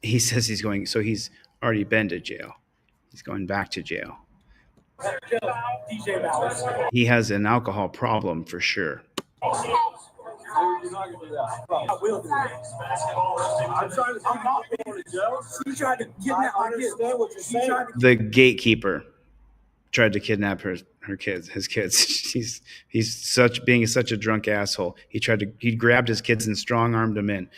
He says he's going, so he's already been to jail. He's going back to jail. DJ Bowers. He has an alcohol problem for sure. You're not gonna do that. I will do that. I'm not going to jail. She tried to kidnap my kids. What you're saying. The gatekeeper tried to kidnap his kids. He's such a drunk asshole. He grabbed his kids and strong armed them in.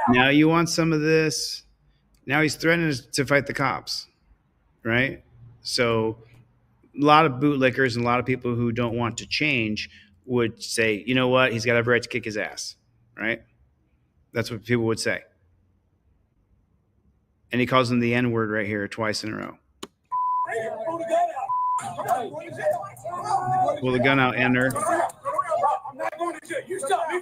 Now you want some of this? Now he's threatening to fight the cops, right? So a lot of bootlickers and a lot of people who don't want to change would say, you know what? He's got every right to kick his ass, right? That's what people would say. And he calls him the N-word right here twice in a row. Pull the gun out, enter. I'm not going to jail. You stop me.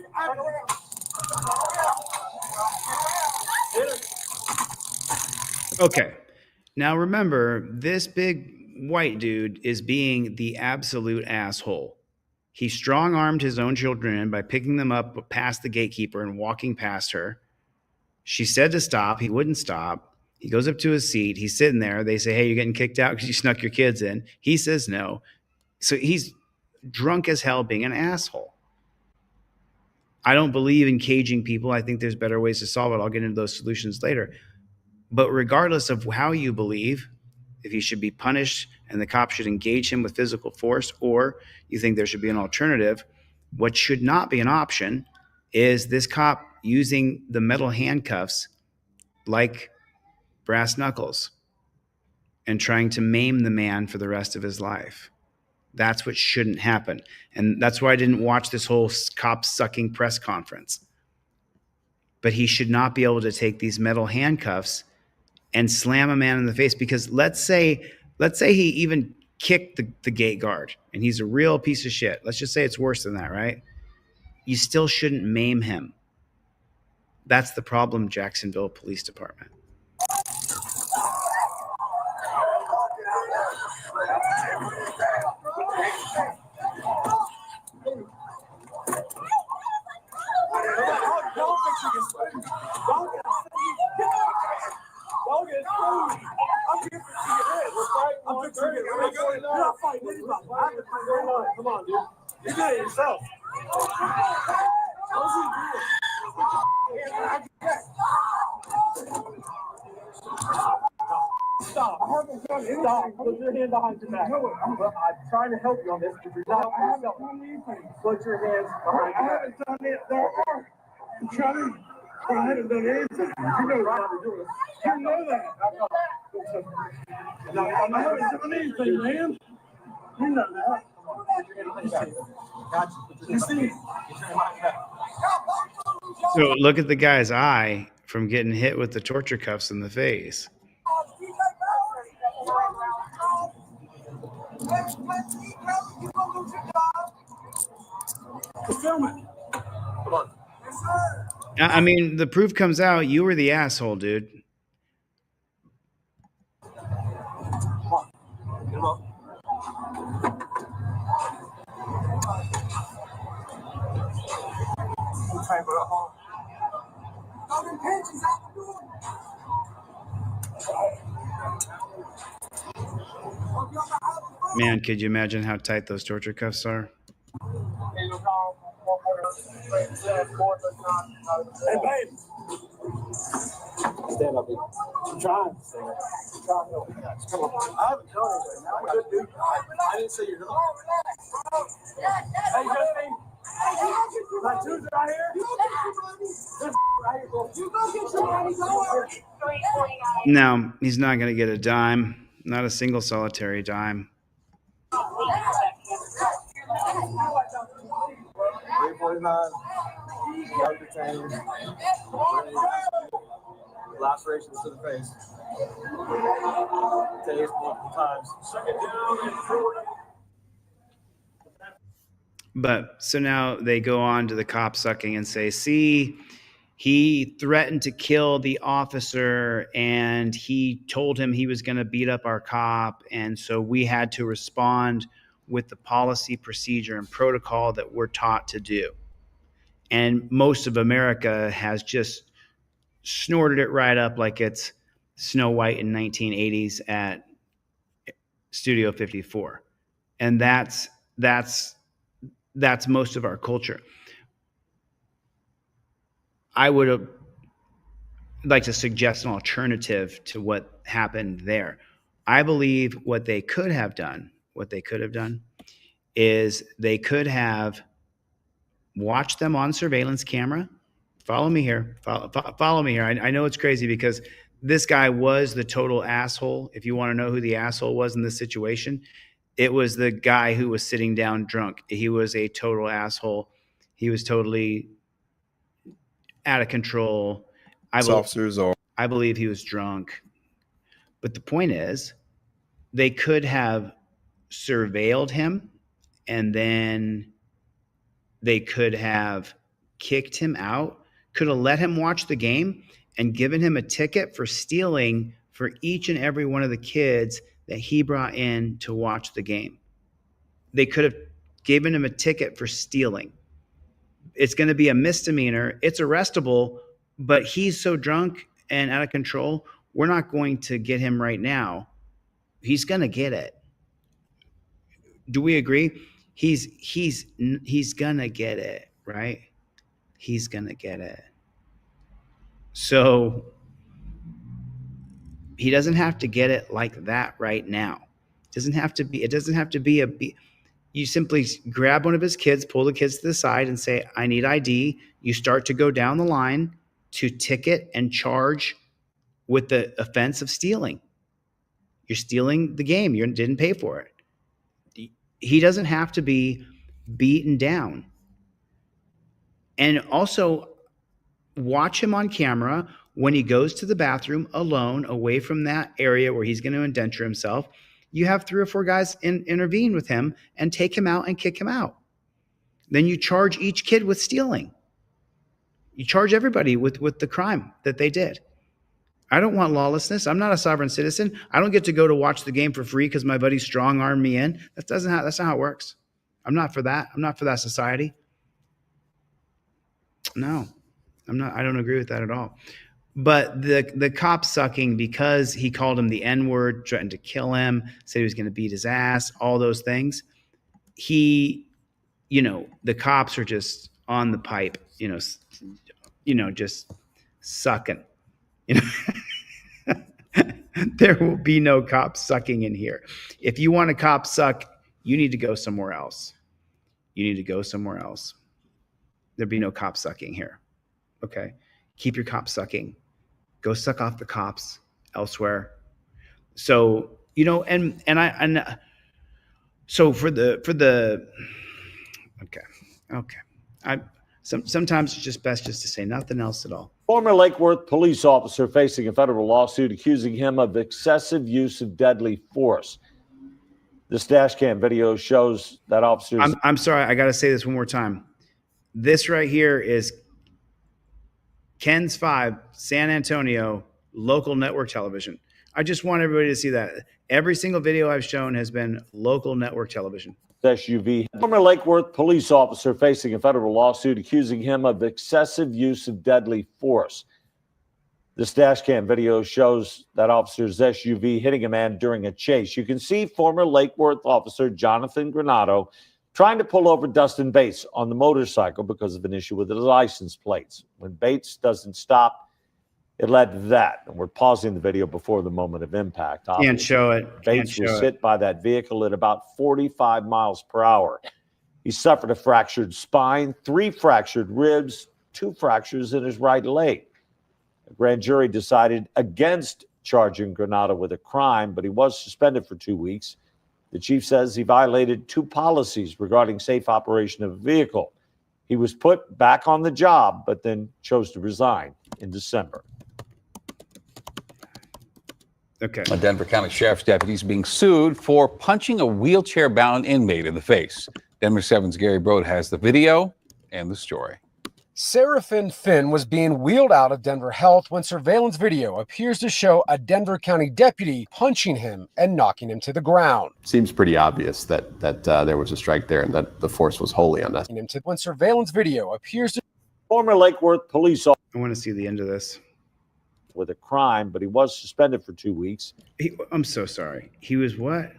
Okay. Now remember, this big white dude is being the absolute asshole. He strong-armed his own children in by picking them up past the gatekeeper and walking past her. She said to stop. He wouldn't stop. He goes up to his seat. He's sitting there. They say, hey, you're getting kicked out because you snuck your kids in. He says no. So he's drunk as hell being an asshole. I don't believe in caging people. I think there's better ways to solve it. I'll get into those solutions later. But regardless of how you believe, if he should be punished and the cop should engage him with physical force, or you think there should be an alternative, what should not be an option is this cop using the metal handcuffs like brass knuckles and trying to maim the man for the rest of his life. That's what shouldn't happen. And that's why I didn't watch this whole cop sucking press conference. But he should not be able to take these metal handcuffs and slam a man in the face, because let's say he even kicked the gate guard and he's a real piece of shit. Let's just say it's worse than that, right? You still shouldn't maim him. That's the problem, Jacksonville Police Department. Come on, dude. You did it yourself. Stop. Stop. Put your hand behind your back. I'm trying to help you on this, but you're not. I haven't done anything. Put your hands behind your back. I haven't done it. I'm trying. I haven't done anything. You know what I'm doing. You know that. I haven't done anything, man. You know that. You see? So look at the guy's eye from getting hit with the torture cuffs in the face. Come on. I mean, the proof comes out. You were the asshole, dude. Man, could you imagine how tight those torture cuffs are? Hey, babe. Stand up, dude. I'm trying. Come on. I haven't done anything. I'm good, dude. I didn't say you're not. Hey, Justine. My tooth right here. This right here, bro. You go get your money. No, he's not going to get a dime. Not a single solitary dime. 349. Detained. Lacerations to the face. Tased multiple times. But so now they go on to the cop sucking and say, see, he threatened to kill the officer and he told him he was going to beat up our cop. And so we had to respond with the policy, procedure, and protocol that we're taught to do. And most of America has just snorted it right up like it's Snow White in 1980s at Studio 54. And that's most of our culture. I would have like to suggest an alternative to what happened there. I believe what they could have done is they could have watched them on surveillance camera. Follow me here. Follow me here. I know it's crazy because this guy was the total asshole. If you want to know who the asshole was in this situation, it was the guy who was sitting down drunk. He was a total asshole. He was totally out of control. I believe he was drunk. But the point is, they could have surveilled him and then they could have kicked him out, could have let him watch the game and given him a ticket for stealing for each and every one of the kids that he brought in to watch the game. They could have given him a ticket for stealing. It's going to be a misdemeanor. It's arrestable, but he's so drunk and out of control, we're not going to get him right now. He's going to get it. Do we agree? He's going to get it, right? He's going to get it. So he doesn't have to get it like that right now. It doesn't have to be you simply grab one of his kids, pull the kids to the side and say, I need ID. You start to go down the line to ticket and charge with the offense of stealing. You're stealing the game. You didn't pay for it. He doesn't have to be beaten down. And also watch him on camera when he goes to the bathroom alone, away from that area where he's going to indenture himself. You have 3 or 4 guys intervene with him and take him out and kick him out. Then you charge each kid with stealing. You charge everybody with the crime that they did. I don't want lawlessness. I'm not a sovereign citizen. I don't get to go to watch the game for free because my buddy strong armed me in. That's not how it works. I'm not for that. I'm not for that society. No, I'm not. I don't agree with that at all. But the cop sucking because he called him the N-word, threatened to kill him, said he was going to beat his ass, all those things. The cops are just on the pipe, just sucking. There will be no cop sucking in here. If you want a cop suck, you need to go somewhere else. There'll be no cop sucking here. Okay. Keep your cop sucking. Go suck off the cops elsewhere. So, so for the okay. Sometimes it's just best just to say nothing else at all. Former Lake Worth police officer facing a federal lawsuit accusing him of excessive use of deadly force. This dash cam video shows that officers. I'm sorry, I got to say this one more time. This right here is Ken's 5, San Antonio, local network television. I just want everybody to see that. Every single video I've shown has been local network television. SUV. Former Lake Worth police officer facing a federal lawsuit accusing him of excessive use of deadly force. This dash cam video shows that officer's SUV hitting a man during a chase. You can see former Lake Worth officer Jonathan Granado trying to pull over Dustin Bates on the motorcycle because of an issue with the license plates. When Bates doesn't stop, it led to that. And we're pausing the video before the moment of impact. Can't show it. Bates was hit by that vehicle at about 45 miles per hour. He suffered a fractured spine, 3 fractured ribs, 2 fractures in his right leg. The grand jury decided against charging Granado with a crime, but he was suspended for 2 weeks. The chief says he violated 2 policies regarding safe operation of a vehicle. He was put back on the job, but then chose to resign in December. Okay. A Denver County Sheriff's deputy is being sued for punching a wheelchair-bound inmate in the face. Denver 7's Gary Brode has the video and the story. Seraphin Finn was being wheeled out of Denver Health when surveillance video appears to show a Denver County deputy punching him and knocking him to the ground. Seems pretty obvious that there was a strike there and that the force was wholly unnecessary. When surveillance video appears to former Lake Worth police officer. I want to see the end of this. With a crime, but he was suspended for 2 weeks. I'm so sorry. He was what?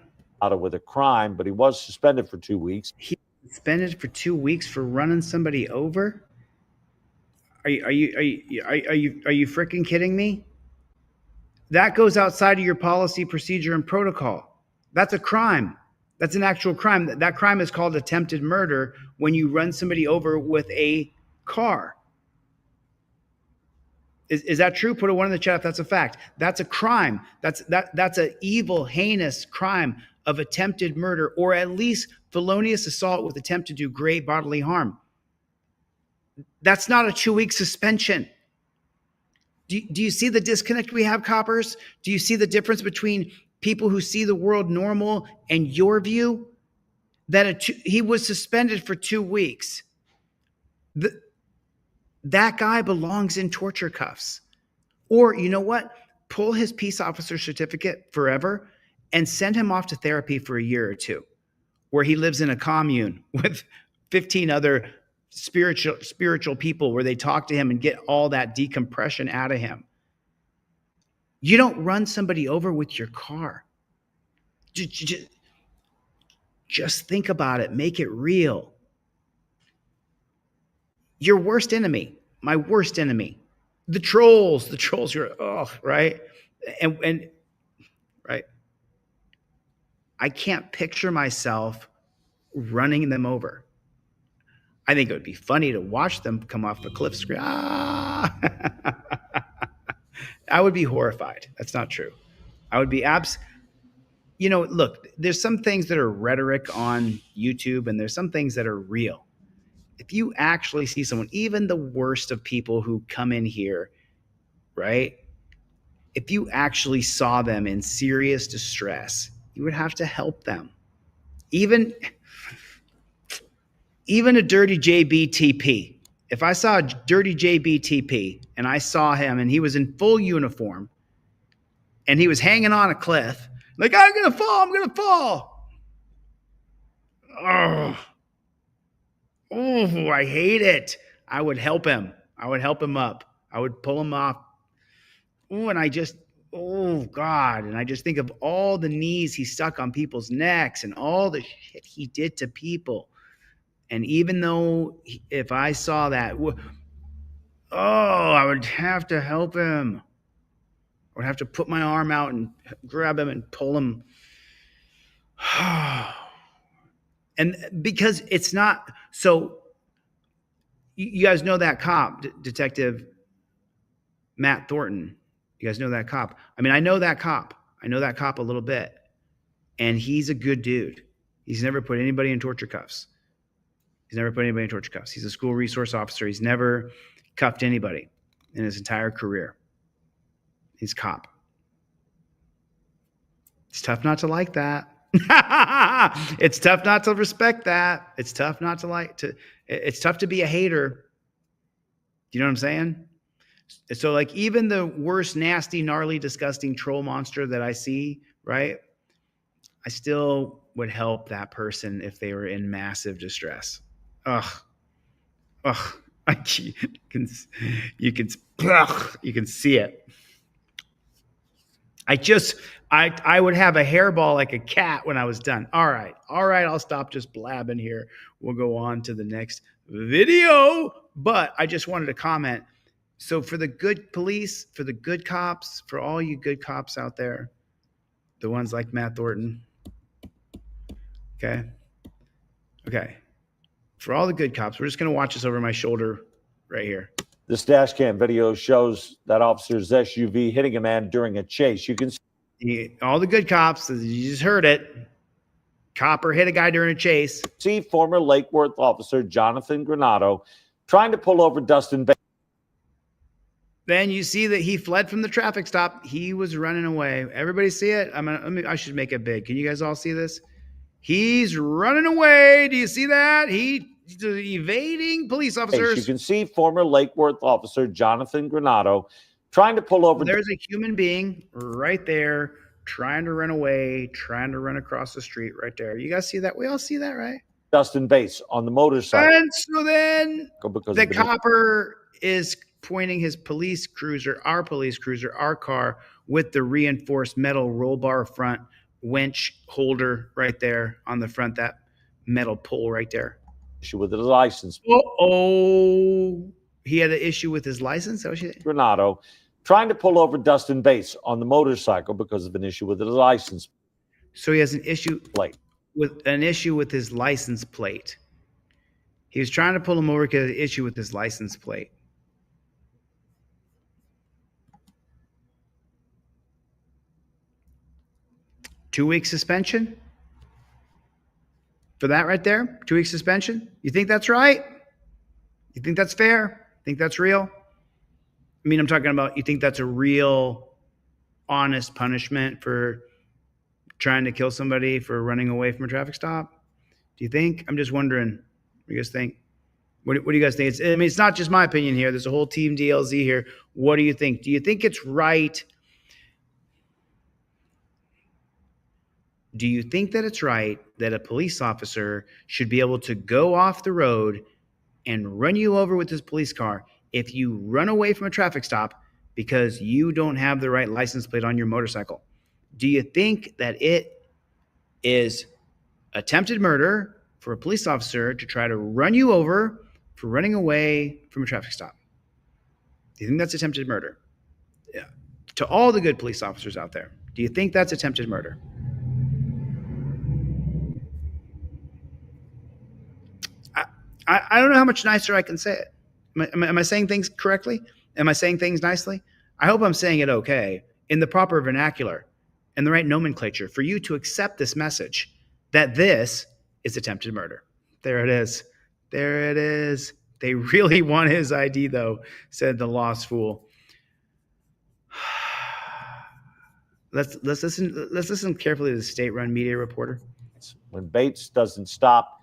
With a crime, but he was suspended for 2 weeks. He was suspended for 2 weeks for running somebody over? Are you freaking kidding me? That goes outside of your policy, procedure, and protocol. That's a crime. That's an actual crime. That crime is called attempted murder when you run somebody over with a car. Is that true? Put a 1 in the chat if that's a fact. That's a crime. That's an evil, heinous crime of attempted murder, or at least felonious assault with attempt to do great bodily harm. That's not a 2-week suspension. Do you see the disconnect we have, coppers? Do you see the difference between people who see the world normal and your view? That he was suspended for 2 weeks. That guy belongs in torture cuffs. Or you know what? Pull his peace officer certificate forever and send him off to therapy for a year or 2, where he lives in a commune with 15 other spiritual people where they talk to him and get all that decompression out of him. You don't run somebody over with your car. Just think about it. Make it real. Your worst enemy, my worst enemy, the trolls are, right? And right. I can't picture myself running them over. I think it would be funny to watch them come off the cliff screen. I would be horrified. That's not true. I would be look, there's some things that are rhetoric on YouTube and there's some things that are real. If you actually see someone, even the worst of people who come in here, right? If you actually saw them in serious distress, you would have to help them. Even a dirty JBTP. If I saw a dirty JBTP and I saw him and he was in full uniform and he was hanging on a cliff, like, I'm going to fall. Oh, I hate it. I would help him. I would help him up. I would pull him off. God. And I just think of all the knees he stuck on people's necks and all the shit he did to people. And even though if I saw that, I would have to help him. I would have to put my arm out and grab him and pull him. And because it's not, so you guys know that cop, Detective Matt Thornton. You guys know that cop. I mean, I know that cop. I know that cop a little bit. And he's a good dude. He's never put anybody in torture cuffs. He's a school resource officer. He's never cuffed anybody in his entire career. He's a cop. It's tough not to like that. It's tough not to respect that. It's tough not to it's tough to be a hater. You know what I'm saying? So like even the worst, nasty, gnarly, disgusting troll monster that I see, right? I still would help that person if they were in massive distress. You can see it. I would have a hairball like a cat when I was done. All right, I'll stop just blabbing here. We'll go on to the next video. But I just wanted to comment. So for the good police, for the good cops, for all you good cops out there, the ones like Matt Thornton, okay? For all the good cops, we're just going to watch this over my shoulder right here. This dash cam video shows that officer's SUV hitting a man during a chase. You can see all the good cops, you just heard it. Copper hit a guy during a chase. See former Lake Worth officer Jonathan Granado trying to pull over Dustin Bates. Then you see that he fled from the traffic stop. He was running away. Everybody see it? I should make it big. Can you guys all see this? He's running away. Do you see that? He's evading police officers. You can see former Lake Worth officer Jonathan Granado trying to pull over. There's a human being right there trying to run away, trying to run across the street right there. You guys see that? We all see that, right? Dustin Bates on the motorcycle. And so then the copper is pointing his police cruiser, our car, with the reinforced metal roll bar front winch holder right there on the front, that metal pole right there. Issue with his license. He had an issue with his license? Granado trying to pull over Dustin Bates on the motorcycle because of an issue with his license. So he has an issue with his license plate. He was trying to pull him over because of an issue with his license plate. Two-week suspension for that right there? 2-week suspension? You think that's right? You think that's fair? Think that's real? I mean, I'm talking about, you think that's a real, honest punishment for trying to kill somebody for running away from a traffic stop? Do you think? I'm just wondering. What do you guys think? What do you guys think? It's not just my opinion here. There's a whole team DLZ here. What do you think? Do you think it's right? Do you think that it's right that a police officer should be able to go off the road and run you over with his police car if you run away from a traffic stop because you don't have the right license plate on your motorcycle. Do you think that it is attempted murder for a police officer to try to run you over for running away from a traffic stop? Do you think that's attempted murder? Yeah. To all the good police officers out there, do you think that's attempted murder? I don't know how much nicer I can say it. Am I saying things correctly? Am I saying things nicely? I hope I'm saying it okay, in the proper vernacular, in the right nomenclature, for you to accept this message that this is attempted murder. There it is. There it is. They really want his ID, though, said the lost fool. Let's listen carefully to the state-run media reporter. When Bates doesn't stop,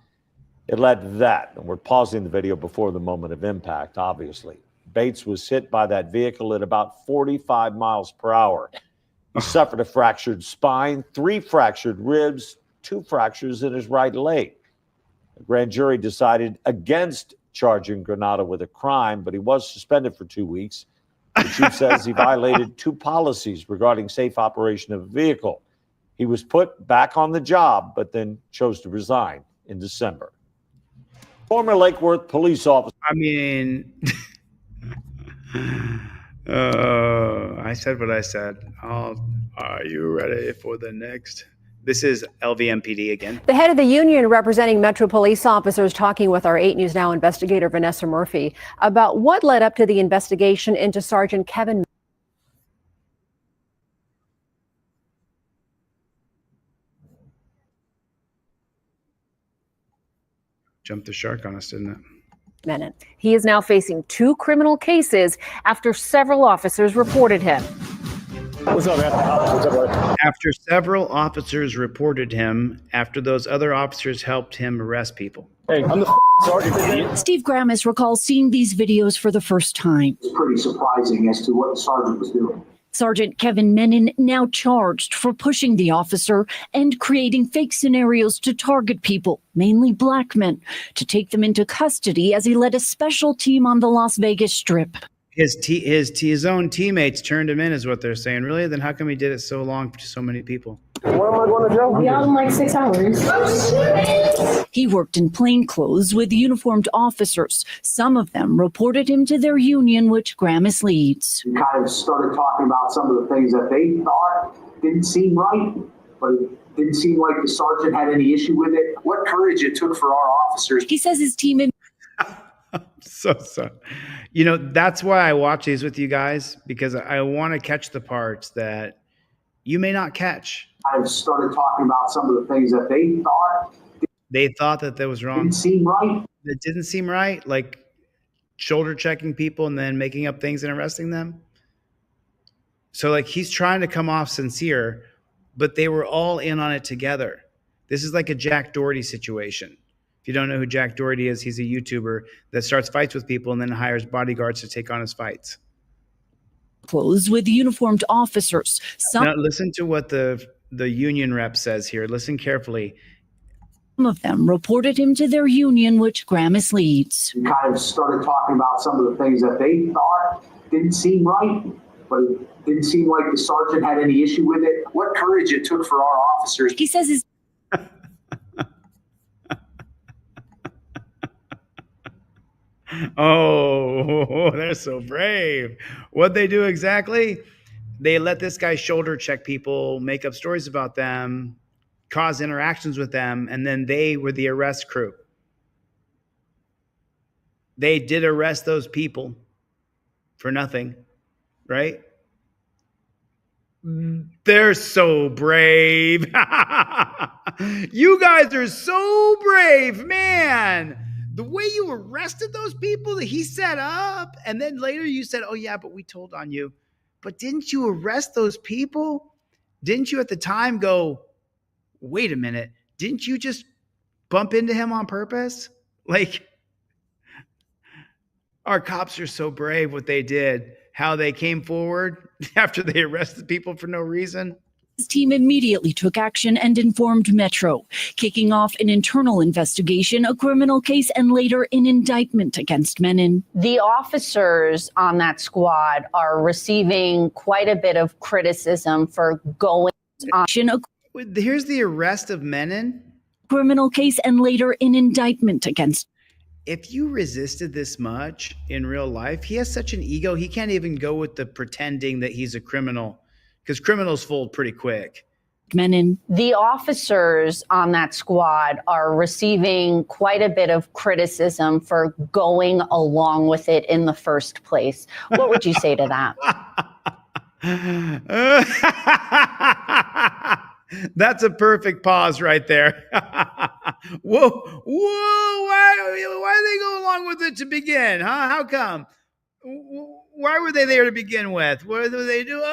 it led to that. And we're pausing the video before the moment of impact, obviously. Bates was hit by that vehicle at about 45 miles per hour. He suffered a fractured spine, 3 fractured ribs, 2 fractures in his right leg. The grand jury decided against charging Granado with a crime, but he was suspended for 2 weeks. The chief says he violated 2 policies regarding safe operation of a vehicle. He was put back on the job, but then chose to resign in December. Former Lake Worth police officer. I mean, I said what I said. Are you ready for the next? This is LVMPD again. The head of the union representing Metro police officers talking with our 8 News Now investigator Vanessa Murphy about what led up to the investigation into Sergeant Kevin. Jumped the shark on us, didn't it? Menon. He is now facing 2 criminal cases after several officers reported him. What's up, man? What's up, brother? After several officers reported him, after those other officers helped him arrest people. Hey, I'm the sergeant. Steve Grammis recalls seeing these videos for the first time. It's pretty surprising as to what the sergeant was doing. Sergeant Kevin Menon now charged for pushing the officer and creating fake scenarios to target people, mainly black men, to take them into custody as he led a special team on the Las Vegas Strip. His own teammates turned him in, is what they're saying. Really? Then how come he did it so long to so many people? Where am I going to jail? Be out in like 6 hours. He worked in plain clothes with uniformed officers. Some of them reported him to their union, which Grammis leads. We kind of started talking about some of the things that they thought didn't seem right, but it didn't seem like the sergeant had any issue with it. What courage it took for our officers. He says his team. So. You know, that's why I watch these with you guys, because I want to catch the parts that you may not catch. I started talking about some of the things that they thought that was wrong. Didn't seem right. It didn't seem right, like shoulder checking people and then making up things and arresting them. So like he's trying to come off sincere, but they were all in on it together. This is like a Jack Doherty situation. If you don't know who Jack Doherty is, he's a YouTuber that starts fights with people and then hires bodyguards to take on his fights. Clothes with uniformed officers. Now listen to what the union rep says here. Listen carefully. Some of them reported him to their union, which Grammis leads. We kind of started talking about some of the things that they thought didn't seem right, but it didn't seem like the sergeant had any issue with it. What courage it took for our officers. He says his Oh, they're so brave. What'd they do exactly? They let this guy shoulder check people, make up stories about them, cause interactions with them, and then they were the arrest crew. They did arrest those people for nothing, right? They're so brave. You guys are so brave, man. The way you arrested those people that he set up, and then later you said, oh yeah, but we told on you. But didn't you arrest those people? Didn't you at the time go, wait a minute, didn't you just bump into him on purpose? Like, our cops are so brave what they did, how they came forward after they arrested people for no reason. His team immediately took action and informed Metro, kicking off an internal investigation, a criminal case, and later an indictment against Menon. The officers on that squad are receiving quite a bit of criticism for going on. Here's the arrest of Menon. Criminal case and later an indictment against. If you resisted this much in real life, he has such an ego, he can't even go with the pretending that he's a criminal, because criminals fold pretty quick. Menon. The officers on that squad are receiving quite a bit of criticism for going along with it in the first place. What would you say to that? That's a perfect pause right there. Whoa, why did they go along with it to begin? Huh? How come? Why were they there to begin with? What do they do?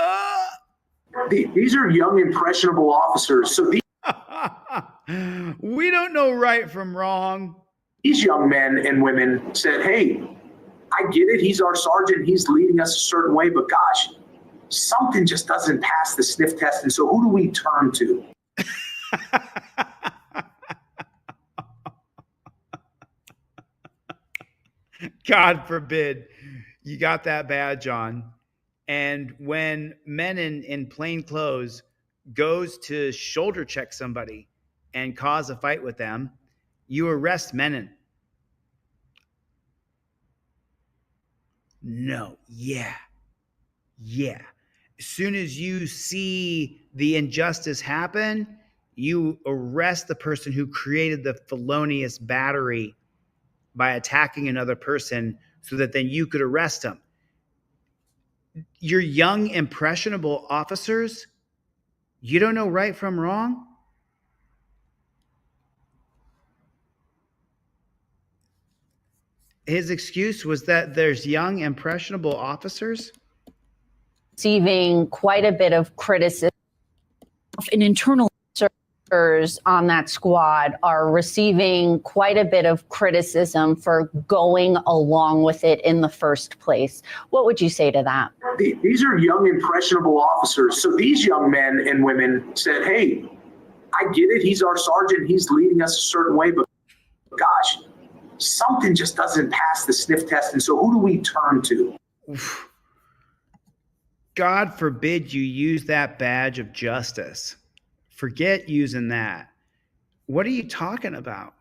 These are young, impressionable officers. So we don't know right from wrong. These young men and women said, hey, I get it. He's our sergeant. He's leading us a certain way. But gosh, something just doesn't pass the sniff test. And so who do we turn to? God forbid you got that badge on. And when Menon in plain clothes goes to shoulder check somebody and cause a fight with them, you arrest Menon. No. Yeah. As soon as you see the injustice happen, you arrest the person who created the felonious battery by attacking another person so that then you could arrest him. You're young, impressionable officers. You don't know right from wrong. His excuse was that there's young, impressionable officers Receiving quite a bit of criticism. An internal officers on that squad are receiving quite a bit of criticism for going along with it in the first place. What would you say to that? These are young, impressionable officers. So these young men and women said, hey, I get it. He's our sergeant. He's leading us a certain way. But gosh, something just doesn't pass the sniff test. And so who do we turn to? God forbid you use that badge of justice. Forget using that. What are you talking about?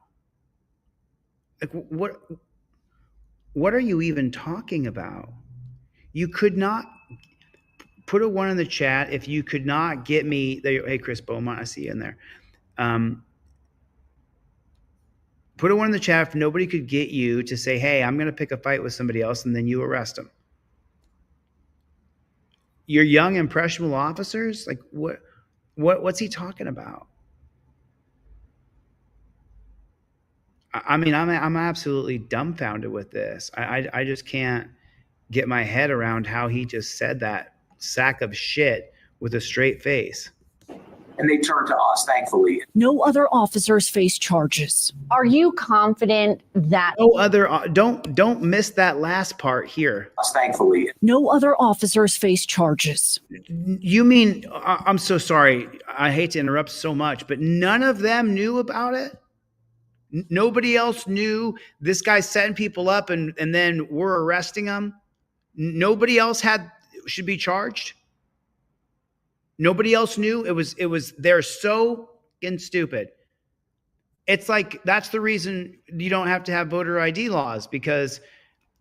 Like, what are you even talking about? You could not put a 1 in the chat if you could not get me there. Hey, Chris Beaumont, I see you in there. Put a 1 in the chat if nobody could get you to say, hey, I'm going to pick a fight with somebody else, and then you arrest them. You're young, impressionable officers? Like, what's he talking about? I mean, I'm absolutely dumbfounded with this. I just can't get my head around how he just said that sack of shit with a straight face. And they turned to us, thankfully. No other officers face charges. Are you confident that no other don't miss that last part here? Us, thankfully. No other officers face charges. You mean, I'm so sorry. I hate to interrupt so much, but none of them knew about it? Nobody else knew this guy's setting people up and then we're arresting them? Nobody else should be charged? Nobody else knew? It was they're so fucking stupid. It's like that's the reason you don't have to have voter ID laws, because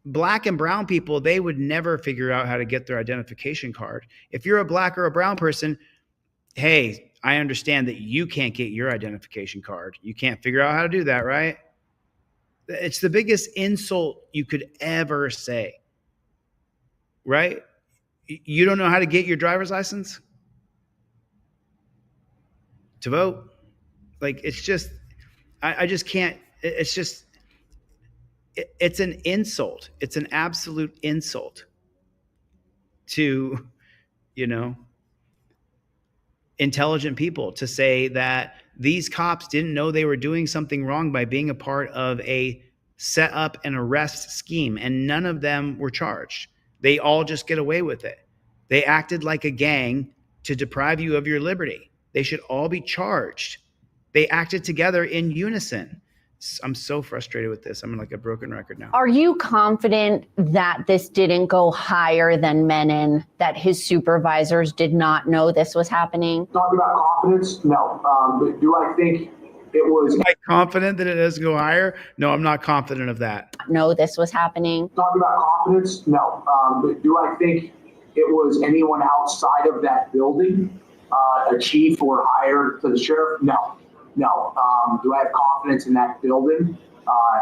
black and brown people, they would never figure out how to get their identification card. If you're a black or a brown person, hey, I understand that you can't get your identification card. You can't figure out how to do that, right? It's the biggest insult you could ever say, right? You don't know how to get your driver's license to vote? Like, it's just, I just can't, it's just, it's an insult. It's an absolute insult to, intelligent people to say that these cops didn't know they were doing something wrong by being a part of a set up and arrest scheme, and none of them were charged. They all just get away with it. They acted like a gang to deprive you of your liberty. They should all be charged. They acted together in unison. I'm so frustrated with this. I'm like a broken record now. Are you confident that this didn't go higher than Menon, that his supervisors did not know this was happening? Talking about confidence, no. But do I think it was? Am I confident that it doesn't go higher? No, I'm not confident of that. Know this was happening? Talking about confidence, no. But do I think it was anyone outside of that building, a chief or higher to the sheriff? No. No. Do I have confidence in that building?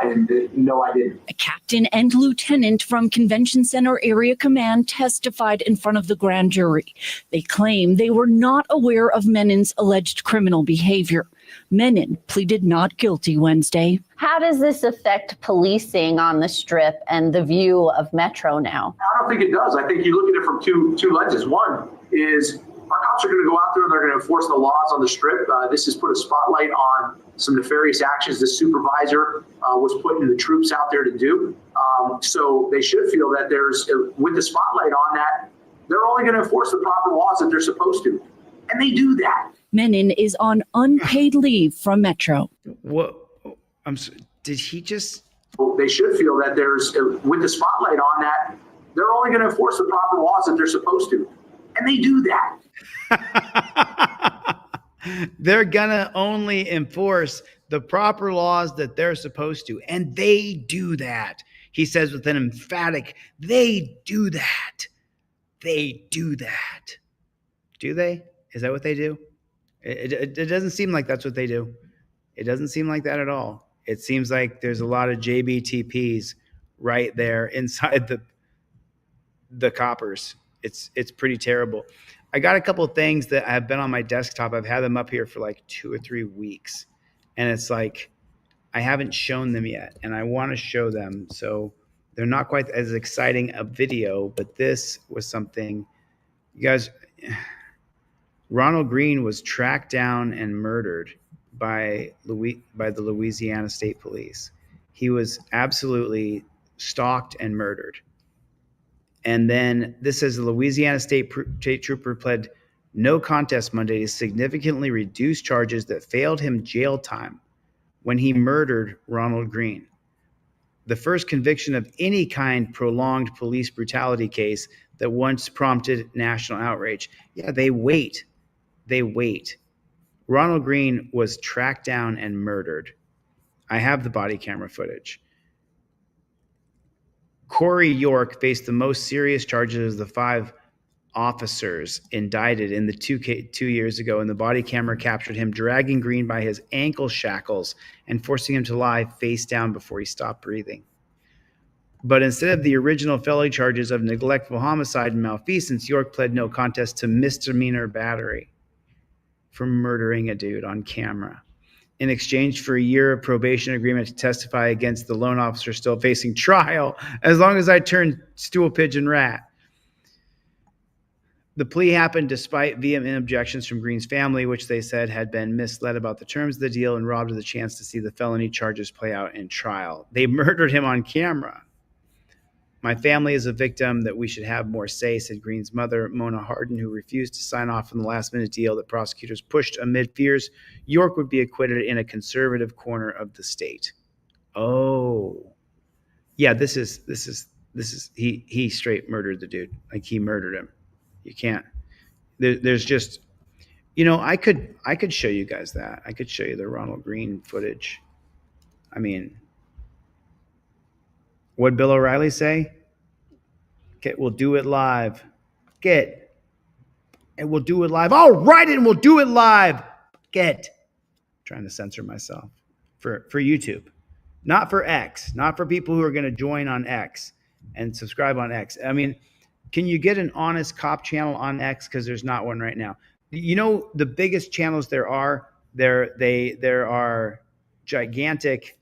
And no, I didn't. A captain and lieutenant from Convention Center Area Command testified in front of the grand jury. They claim they were not aware of Menon's alleged criminal behavior. Menon pleaded not guilty Wednesday. How does this affect policing on the Strip and the view of Metro now? I don't think it does. I think you look at it from two lenses. One is our cops are going to go out there and they're going to enforce the laws on the Strip. This has put a spotlight on some nefarious actions the supervisor was putting the troops out there to do. So they should feel that there's, with the spotlight on that, they're only going to enforce the proper laws that they're supposed to. And they do that. Menon is on unpaid leave from Metro. What? Did he just? They should feel that there's, with the spotlight on that, they're only going to enforce the proper laws that they're supposed to. And they do that. They're gonna only enforce the proper laws that they're supposed to, and they do that. He says with an emphatic, they do that. They do that. Do they? Is that what they do? It doesn't seem like that's what they do. It doesn't seem like that at all. It seems like there's a lot of JBTPs right there inside the coppers. It's pretty terrible. I got a couple of things that have been on my desktop. I've had them up here for like 2 or 3 weeks. And it's like, I haven't shown them yet. And I want to show them. So they're not quite as exciting a video, but this was something. You guys, Ronald Green was tracked down and murdered by the Louisiana State Police. He was absolutely stalked and murdered. And then this says the Louisiana State Trooper pled no contest Monday to significantly reduce charges that failed him jail time when he murdered Ronald Green. The first conviction of any kind prolonged police brutality case that once prompted national outrage. Yeah, they wait. They wait. Ronald Green was tracked down and murdered. I have the body camera footage. Corey York faced the most serious charges of the 5 officers indicted in the 2 years ago, and the body camera captured him dragging Green by his ankle shackles and forcing him to lie face down before he stopped breathing. But instead of the original felony charges of neglectful homicide and malfeasance, York pled no contest to misdemeanor battery for murdering a dude on camera. In exchange for a year of probation agreement to testify against the lone officer still facing trial, as long as I turn stool pigeon rat. The plea happened despite vehement objections from Green's family, which they said had been misled about the terms of the deal and robbed of the chance to see the felony charges play out in trial. They murdered him on camera. My family is a victim that we should have more say, said Green's mother, Mona Hardin, who refused to sign off on the last-minute deal that prosecutors pushed amid fears York would be acquitted in a conservative corner of the state. Oh, yeah, this is he straight murdered the dude. Like, he murdered him. You can't. There's just, I could show you guys that. I could show you the Ronald Green footage. I mean, what'd Bill O'Reilly say? We'll do it live. And we'll do it live. All right, and we'll do it live. Trying to censor myself for YouTube, not for X, not for people who are going to join on X and subscribe on X. I mean, can you get an honest cop channel on X? Because there's not one right now. The biggest channels there are gigantic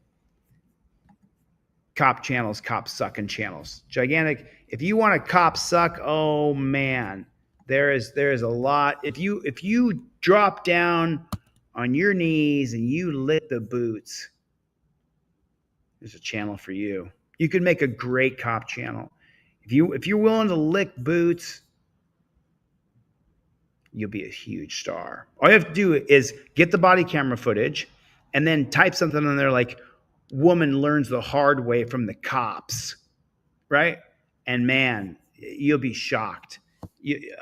cop channels, cop sucking channels. Gigantic. If you want a cop suck, oh man, there is a lot. If you drop down on your knees and you lick the boots, there's a channel for you. You could make a great cop channel. If you're willing to lick boots you'll be a huge star. All you have to do is get the body camera footage and then type something on there like, woman learns the hard way from the cops, right? And man, you'll be shocked.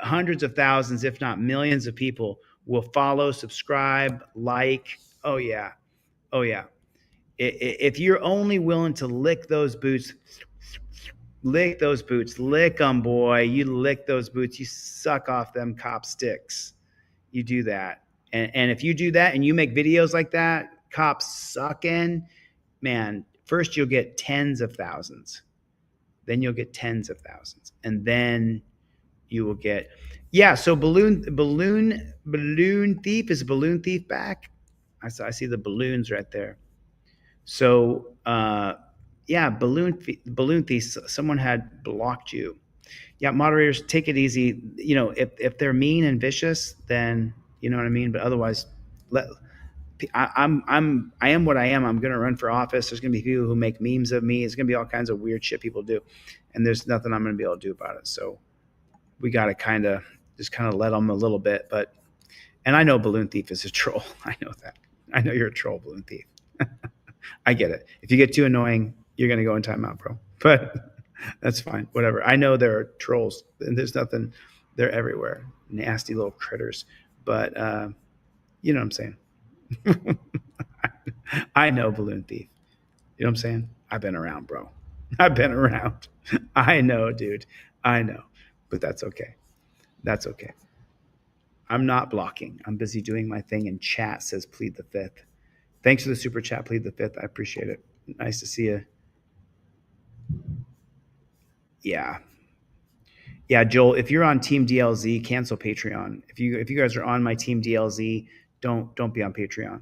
Hundreds of thousands, if not millions of people will follow, subscribe, like. Oh yeah. Oh yeah. If you're only willing to lick those boots, lick them, boy. You lick those boots, you suck off them cop sticks. You do that. And if you do that and you make videos like that, cops sucking, man, first you'll get tens of thousands. Then you'll get tens of thousands. And then you will get, yeah, so balloon thief, is balloon thief back? I see the balloons right there. So, yeah, balloon thief, someone had blocked you. Yeah, moderators, take it easy. You know, if they're mean and vicious, then you know what I mean. But otherwise, I am what I am. I'm going to run for office. There's going to be people who make memes of me. It's going to be all kinds of weird shit people do, and there's nothing I'm going to be able to do about it. So we got to just let them a little bit. But, and I know balloon thief is a troll. I know that. I know you're a troll, balloon thief. I get it. If you get too annoying, you're going to go in timeout, bro. But that's fine. Whatever. I know there are trolls, and there's nothing. They're everywhere. Nasty little critters. But you know what I'm saying. I know balloon thief. You know what I'm saying? I've been around, bro. I've been around. I know, dude. I know. But that's okay. That's okay. I'm not blocking. I'm busy doing my thing, and chat says plead the fifth. Thanks for the super chat, plead the fifth. I appreciate it. Nice to see you. Yeah. Yeah, Joel, if you're on Team DLZ, cancel Patreon. If you guys are on my Team DLZ, don't be on Patreon.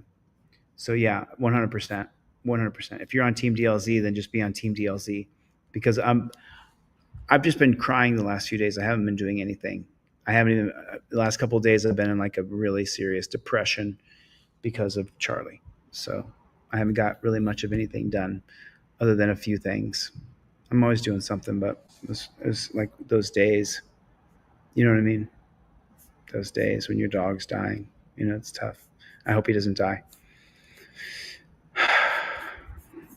So yeah, 100%. 100%. If you're on Team DLZ, then just be on Team DLZ, because I've just been crying the last few days. I haven't been doing anything. I haven't even the last couple of days I've been in like a really serious depression because of Charlie. So I haven't got really much of anything done other than a few things. I'm always doing something, but it's like those days, you know what I mean? Those days when your dog's dying, you know, it's tough. I hope he doesn't die.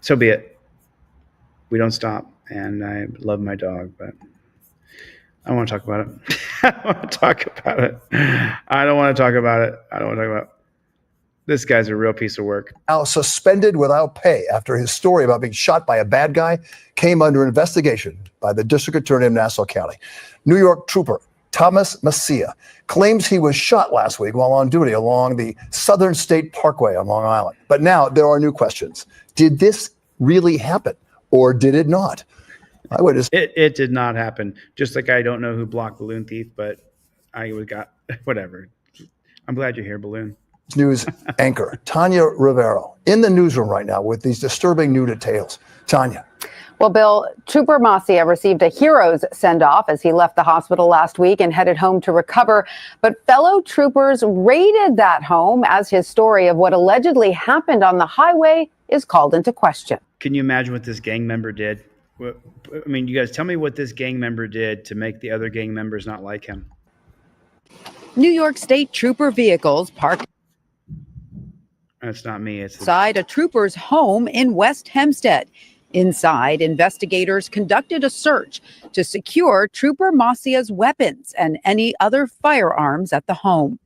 So be it. We don't stop. And I love my dog, but I don't want to talk about it. I don't want to talk about it. I don't want to talk about it. I don't want to talk about it. This guy's a real piece of work. Now suspended without pay after his story about being shot by a bad guy came under investigation by the district attorney of Nassau County. New York trooper Thomas Macia claims he was shot last week while on duty along the Southern State Parkway on Long Island. But now there are new questions. Did this really happen or did it not? It did not happen. Just like I don't know who blocked Balloon Thief, but I would got whatever. I'm glad you're here, Balloon. News anchor Tanya Rivero in the newsroom right now with these disturbing new details. Tanya. Well, Bill, Trooper Macia received a hero's send-off as he left the hospital last week and headed home to recover. But fellow troopers raided that home as his story of what allegedly happened on the highway is called into question. Can you imagine what this gang member did? I mean, you guys tell me what this gang member did to make the other gang members not like him. New York State trooper vehicles parked That's not me. It's outside a trooper's home in West Hempstead. Inside, investigators conducted a search to secure Trooper Macia's weapons and any other firearms at the home.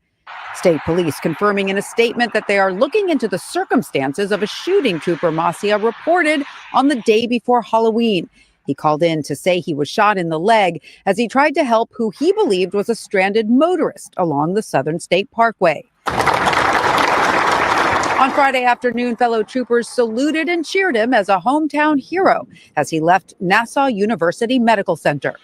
State police confirming in a statement that they are looking into the circumstances of a shooting Trooper Macia reported on the day before Halloween. He called in to say he was shot in the leg as he tried to help who he believed was a stranded motorist along the Southern State Parkway. On Friday afternoon, fellow troopers saluted and cheered him as a hometown hero as he left Nassau University Medical Center.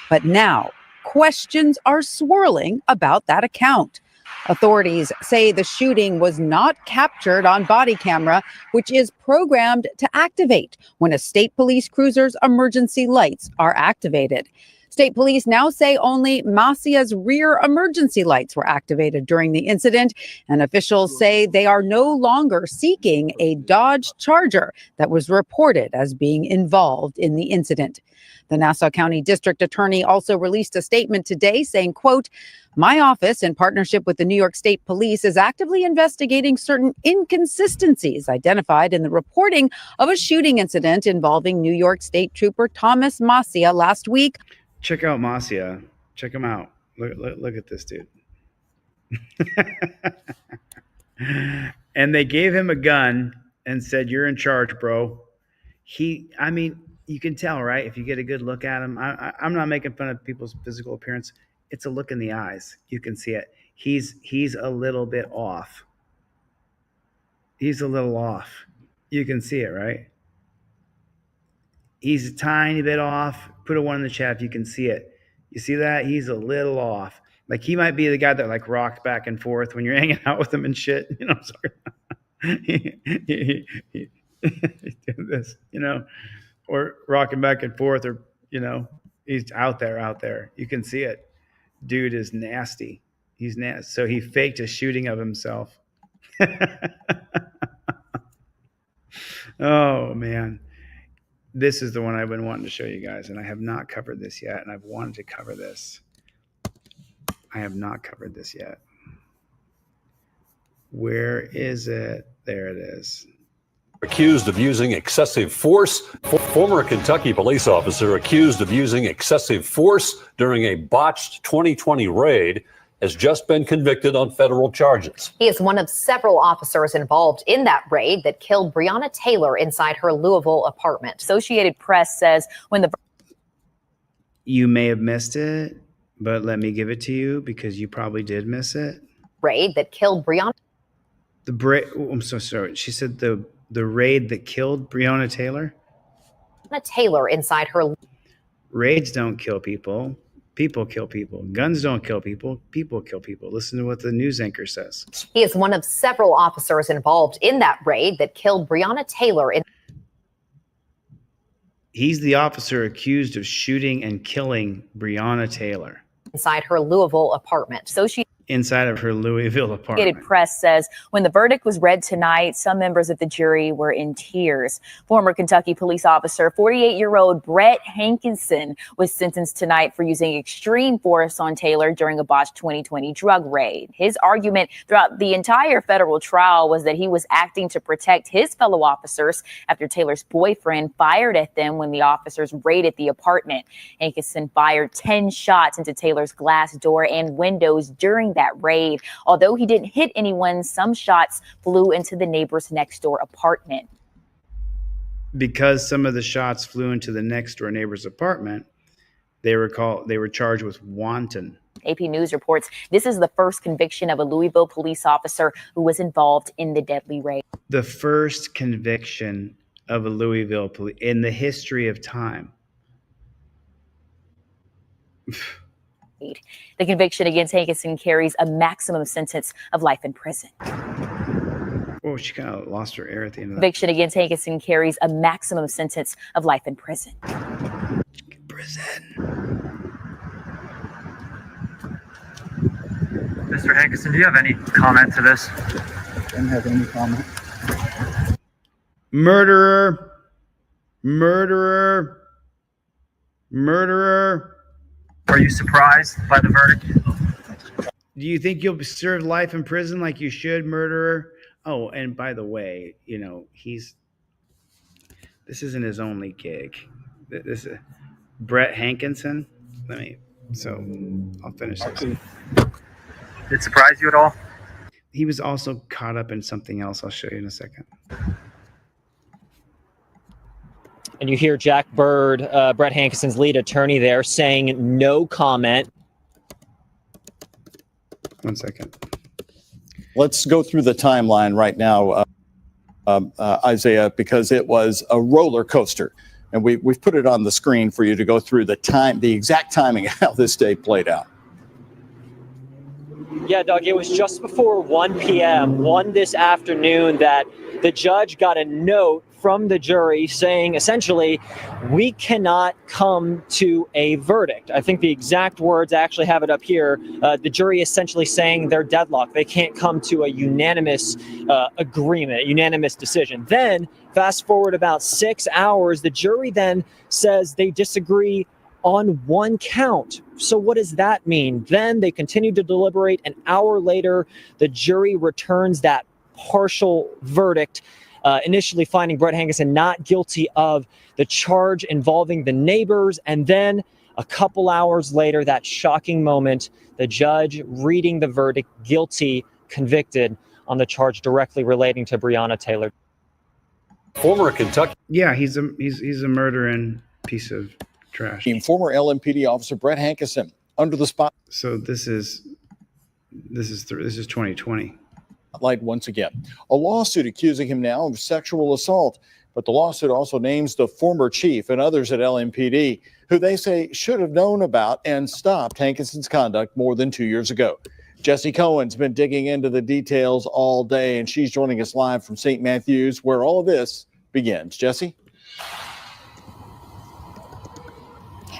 But now, questions are swirling about that account. Authorities say the shooting was not captured on body camera, which is programmed to activate when a state police cruiser's emergency lights are activated. State police now say only Macia's rear emergency lights were activated during the incident, and officials say they are no longer seeking a Dodge Charger that was reported as being involved in the incident. The Nassau County District Attorney also released a statement today saying, quote, My office, in partnership with the New York State Police, is actively investigating certain inconsistencies identified in the reporting of a shooting incident involving New York State Trooper Thomas Masia last week. Check out Masia. Check him out. Look at this dude. And they gave him a gun and said, "You're in charge, bro." I mean, you can tell, right? If you get a good look at him, I'm not making fun of people's physical appearance. It's a look in the eyes. You can see it. He's a little bit off. He's a little off. You can see it, right? He's a tiny bit off. Put a 1 in the chat if you can see it. You see that? He's a little off. Like, he might be the guy that like rocked back and forth when you're hanging out with him and shit. You know, I'm sorry. He's doing this, you know, or rocking back and forth, or, you know, he's out there. You can see it. Dude is nasty. He's nasty. So he faked a shooting of himself. Oh, man. This is the one I've been wanting to show you guys, and I have not covered this yet, and I've wanted to cover this. I have not covered this yet. Where is it? There it is. Accused of using excessive force. Former Kentucky police officer accused of using excessive force during a botched 2020 raid has just been convicted on federal charges. He is one of several officers involved in that raid that killed Breonna Taylor inside her Louisville apartment. Associated Press says when the... You may have missed it, but let me give it to you because you probably did miss it. Raid that killed Breonna... I'm so sorry. She said the raid that killed Breonna Taylor? Taylor inside her... Raids don't kill people. People kill people. Guns don't kill people. People kill people. Listen to what the news anchor says. He is one of several officers involved in that raid that killed Breonna Taylor. He's the officer accused of shooting and killing Breonna Taylor Inside her Louisville apartment. inside of her Louisville apartment. Associated Press says when the verdict was read tonight, some members of the jury were in tears. Former Kentucky police officer, 48-year-old Brett Hankinson, was sentenced tonight for using extreme force on Taylor during a botched 2020 drug raid. His argument throughout the entire federal trial was that he was acting to protect his fellow officers after Taylor's boyfriend fired at them when the officers raided the apartment. Hankinson fired 10 shots into Taylor's glass door and windows during that raid. Although he didn't hit anyone, some shots flew into the neighbor's next door apartment. Because some of the shots flew into the next door neighbor's apartment, they were charged with wanton. AP News reports this is the first conviction of a Louisville police officer who was involved in the deadly raid. The first conviction of a Louisville police in the history of time. The conviction against Hankinson carries a maximum sentence of life in prison. Oh, she kind of lost her air at the end of that. Conviction against Hankinson carries a maximum sentence of life in prison. Mr. Hankinson, do you have any comment to this? Don't have any comment. Murderer. Murderer. Murderer. Are you surprised by the verdict? Do you think you'll serve life in prison like you should, murderer? Oh, and by the way, you know, this isn't his only gig. This is Brett Hankinson. I'll finish this. Did it surprise you at all? He was also caught up in something else. I'll show you in a second. And you hear Jack Bird, Brett Hankinson's lead attorney there, saying no comment. 1 second. Let's go through the timeline right now, Isaiah, because it was a roller coaster. And we've put it on the screen for you to go through the exact timing of how this day played out. Yeah, Doug, it was just before 1 p.m., 1 this afternoon, that the judge got a note from the jury saying, essentially, we cannot come to a verdict. I think the exact words, I actually have it up here. The jury essentially saying they're deadlocked. They can't come to a unanimous agreement, a unanimous decision. Then, fast forward about 6 hours, the jury then says they disagree on one count. So what does that mean? Then they continue to deliberate. An hour later, the jury returns that partial verdict, initially finding Brett Hankison not guilty of the charge involving the neighbors. And then a couple hours later, that shocking moment, the judge reading the verdict, guilty, convicted on the charge directly relating to Breonna Taylor. Former Kentucky. Yeah, he's a murdering piece of trash. Former LMPD officer Brett Hankison under the So this is 2020. spotlight once again. A lawsuit accusing him now of sexual assault, but the lawsuit also names the former chief and others at LMPD who they say should have known about and stopped Hankison's conduct more than 2 years ago. Jessie Cohen's been digging into the details all day, and she's joining us live from St. Matthews, where all of this begins. Jessie?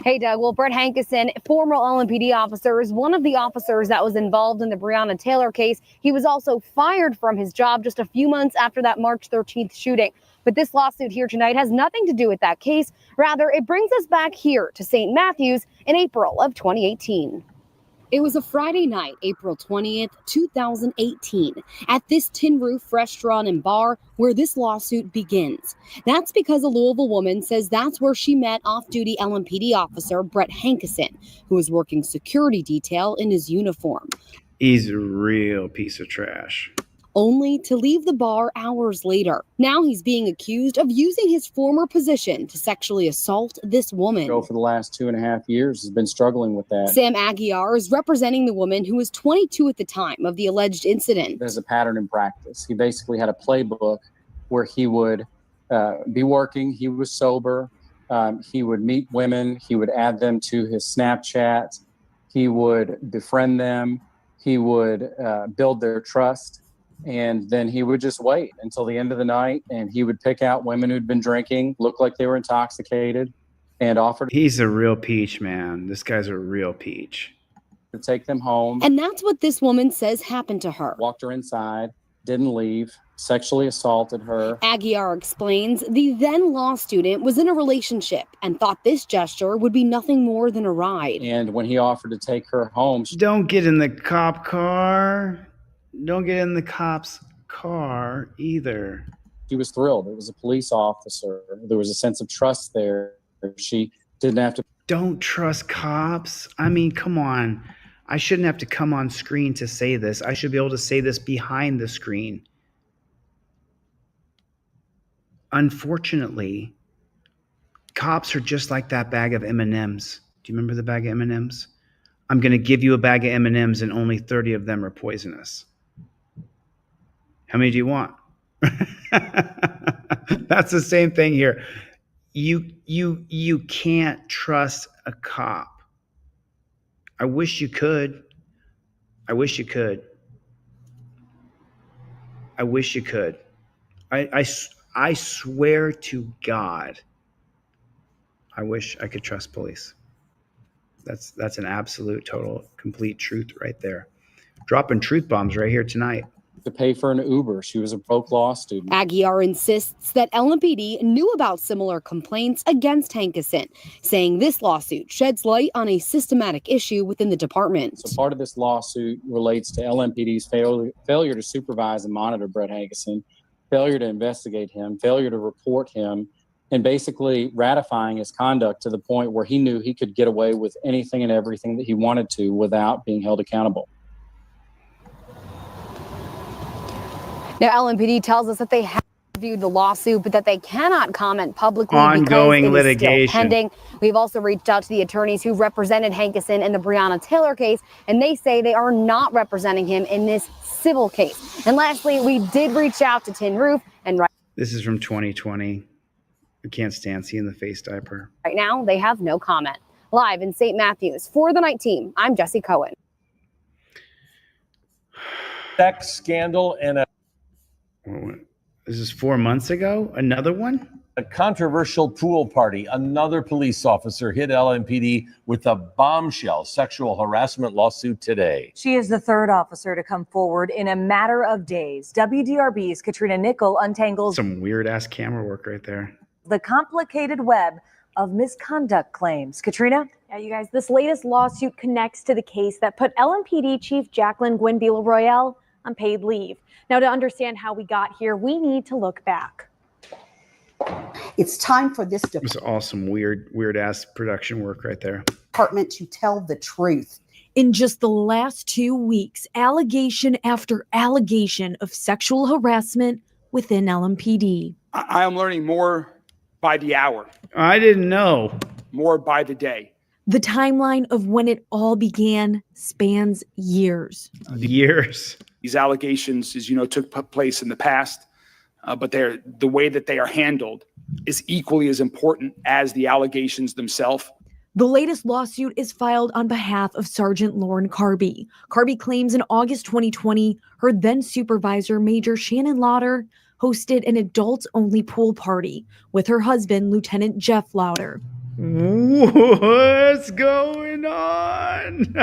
Hey, Doug. Well, Brett Hankison, former LMPD officer, is one of the officers that was involved in the Breonna Taylor case. He was also fired from his job just a few months after that March 13th shooting. But this lawsuit here tonight has nothing to do with that case. Rather, it brings us back here to St. Matthews in April of 2018. It was a Friday night, April 20th, 2018, at this Tin Roof restaurant and bar where this lawsuit begins. That's because a Louisville woman says that's where she met off-duty LMPD officer Brett Hankison, who was working security detail in his uniform. He's a real piece of trash. Only to leave the bar hours later. Now he's being accused of using his former position to sexually assault this woman. For the last 2.5 years has been struggling with that. Sam Aguiar is representing the woman who was 22 at the time of the alleged incident. There's a pattern in practice. He basically had a playbook where he would be working, he was sober, he would meet women, he would add them to his Snapchat, he would befriend them, he would build their trust. And then he would just wait until the end of the night, and he would pick out women who'd been drinking, looked like they were intoxicated, and offered. He's a real peach, man. This guy's a real peach. To take them home. And that's what this woman says happened to her. Walked her inside, didn't leave, sexually assaulted her. Aguiar explains the then law student was in a relationship and thought this gesture would be nothing more than a ride. And when he offered to take her home. Don't get in the cop car. Don't get in the cop's car either. She was thrilled. It was a police officer. There was a sense of trust there. She didn't have to. Don't trust cops. I mean, come on. I shouldn't have to come on screen to say this. I should be able to say this behind the screen. Unfortunately, cops are just like that bag of M&Ms. Do you remember the bag of M&Ms? I'm going to give you a bag of M&Ms and only 30 of them are poisonous. How many do you want? That's the same thing here. You can't trust a cop. I wish you could. I wish you could. I wish you could. I swear to God, I wish I could trust police. That's an absolute, total, complete truth right there. Dropping truth bombs right here tonight. To pay for an Uber. She was a broke law student. Aguiar insists that LMPD knew about similar complaints against Hankison, saying this lawsuit sheds light on a systematic issue within the department. So part of this lawsuit relates to LMPD's failure to supervise and monitor Brett Hankison, failure to investigate him, failure to report him, and basically ratifying his conduct to the point where he knew he could get away with anything and everything that he wanted to without being held accountable. Now, LMPD tells us that they have reviewed the lawsuit, but that they cannot comment publicly ongoing because it is litigation. still pending. We've also reached out to the attorneys who represented Hankison in the Breonna Taylor case, and they say they are not representing him in this civil case. And lastly, we did reach out to Tin Roof, and This is from 2020. I can't stand seeing the face diaper. right now they have no comment. Live in St. Matthews for the Night Team, I'm Jessie Cohen. Sex scandal and This is 4 months ago? Another one? a controversial pool party. Another police officer hit LMPD with a bombshell sexual harassment lawsuit today. She is the third officer to come forward in a matter of days. WDRB's Katrina Nickel untangles Some weird ass camera work right there. the complicated web of misconduct claims. Katrina? Yeah, you guys, this latest lawsuit connects to the case that put LMPD Chief Jacqueline Gwen Royale on paid leave. Now, to understand how we got here, we need to look back. It's time for this It was awesome, weird ass production work right there. department to tell the truth. In just the last 2 weeks, allegation after allegation of sexual harassment within LMPD. I am learning more by the hour, I didn't know. more by the day. The timeline of when it all began spans years. Years. These allegations, as you know, took place in the past, but the way that they are handled is equally as important as the allegations themselves. The latest lawsuit is filed on behalf of Sergeant Lauren Carby. Carby claims in August 2020, her then supervisor, Major Shannon Lauder, hosted an adults-only pool party with her husband, Lieutenant Jeff Lauder. What's going on?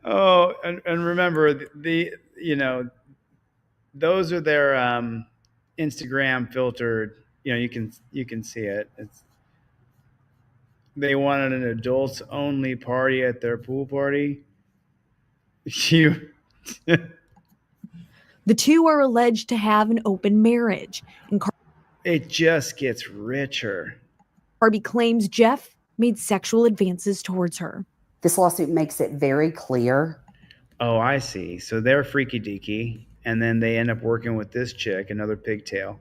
Oh, and remember those are their Instagram filtered. You can see it. They wanted an adults only party at their pool party. The two are alleged to have an open marriage, and It just gets richer. Carby claims Jeff made sexual advances towards her. This lawsuit makes it very clear. Oh, I see. So they're freaky deaky, and then they end up working with this chick, another pigtail.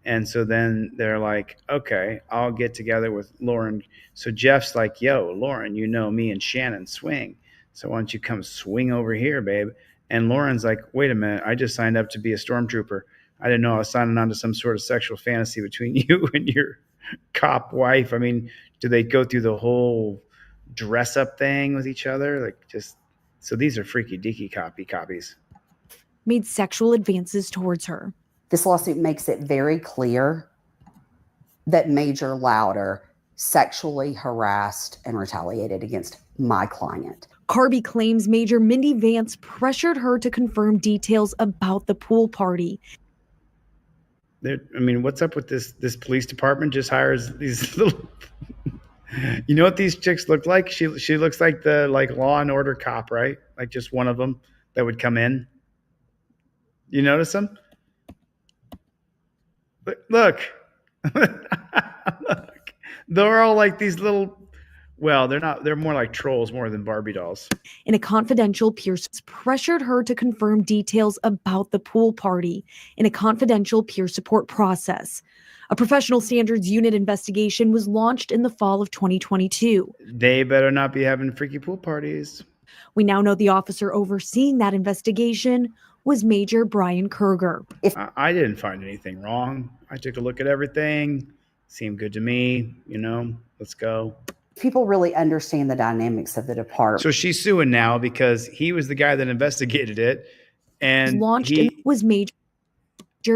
And so then they're like, okay, I'll get together with Lauren. So Jeff's like, yo, Lauren, me and Shannon swing. So why don't you come swing over here, babe? And Lauren's like, wait a minute, I just signed up to be a stormtrooper. I didn't know I was signing on to some sort of sexual fantasy between you and your cop wife. I mean, do they go through the whole dress up thing with each other? So these are freaky deaky copies. Made sexual advances towards her. This lawsuit makes it very clear that Major Lauder sexually harassed and retaliated against my client. Carby claims Major Mindy Vance pressured her to confirm details about the pool party. What's up with this police department? Just hires these little. You know what these chicks look like? She looks like the Law and Order cop, right? Like just one of them that would come in. You notice them? Look. Look. They're all like these little. Well, they're not. They're more like trolls more than Barbie dolls. In a confidential, Pierce pressured her to confirm details about the pool party in a confidential peer support process. A professional standards unit investigation was launched in the fall of 2022. They better not be having freaky pool parties. We now know the officer overseeing that investigation was Major Brian Kerger. I didn't find anything wrong. I took a look at everything. Seemed good to me. Let's go. People really understand the dynamics of the department. So she's suing now because he was the guy that investigated it. And was Major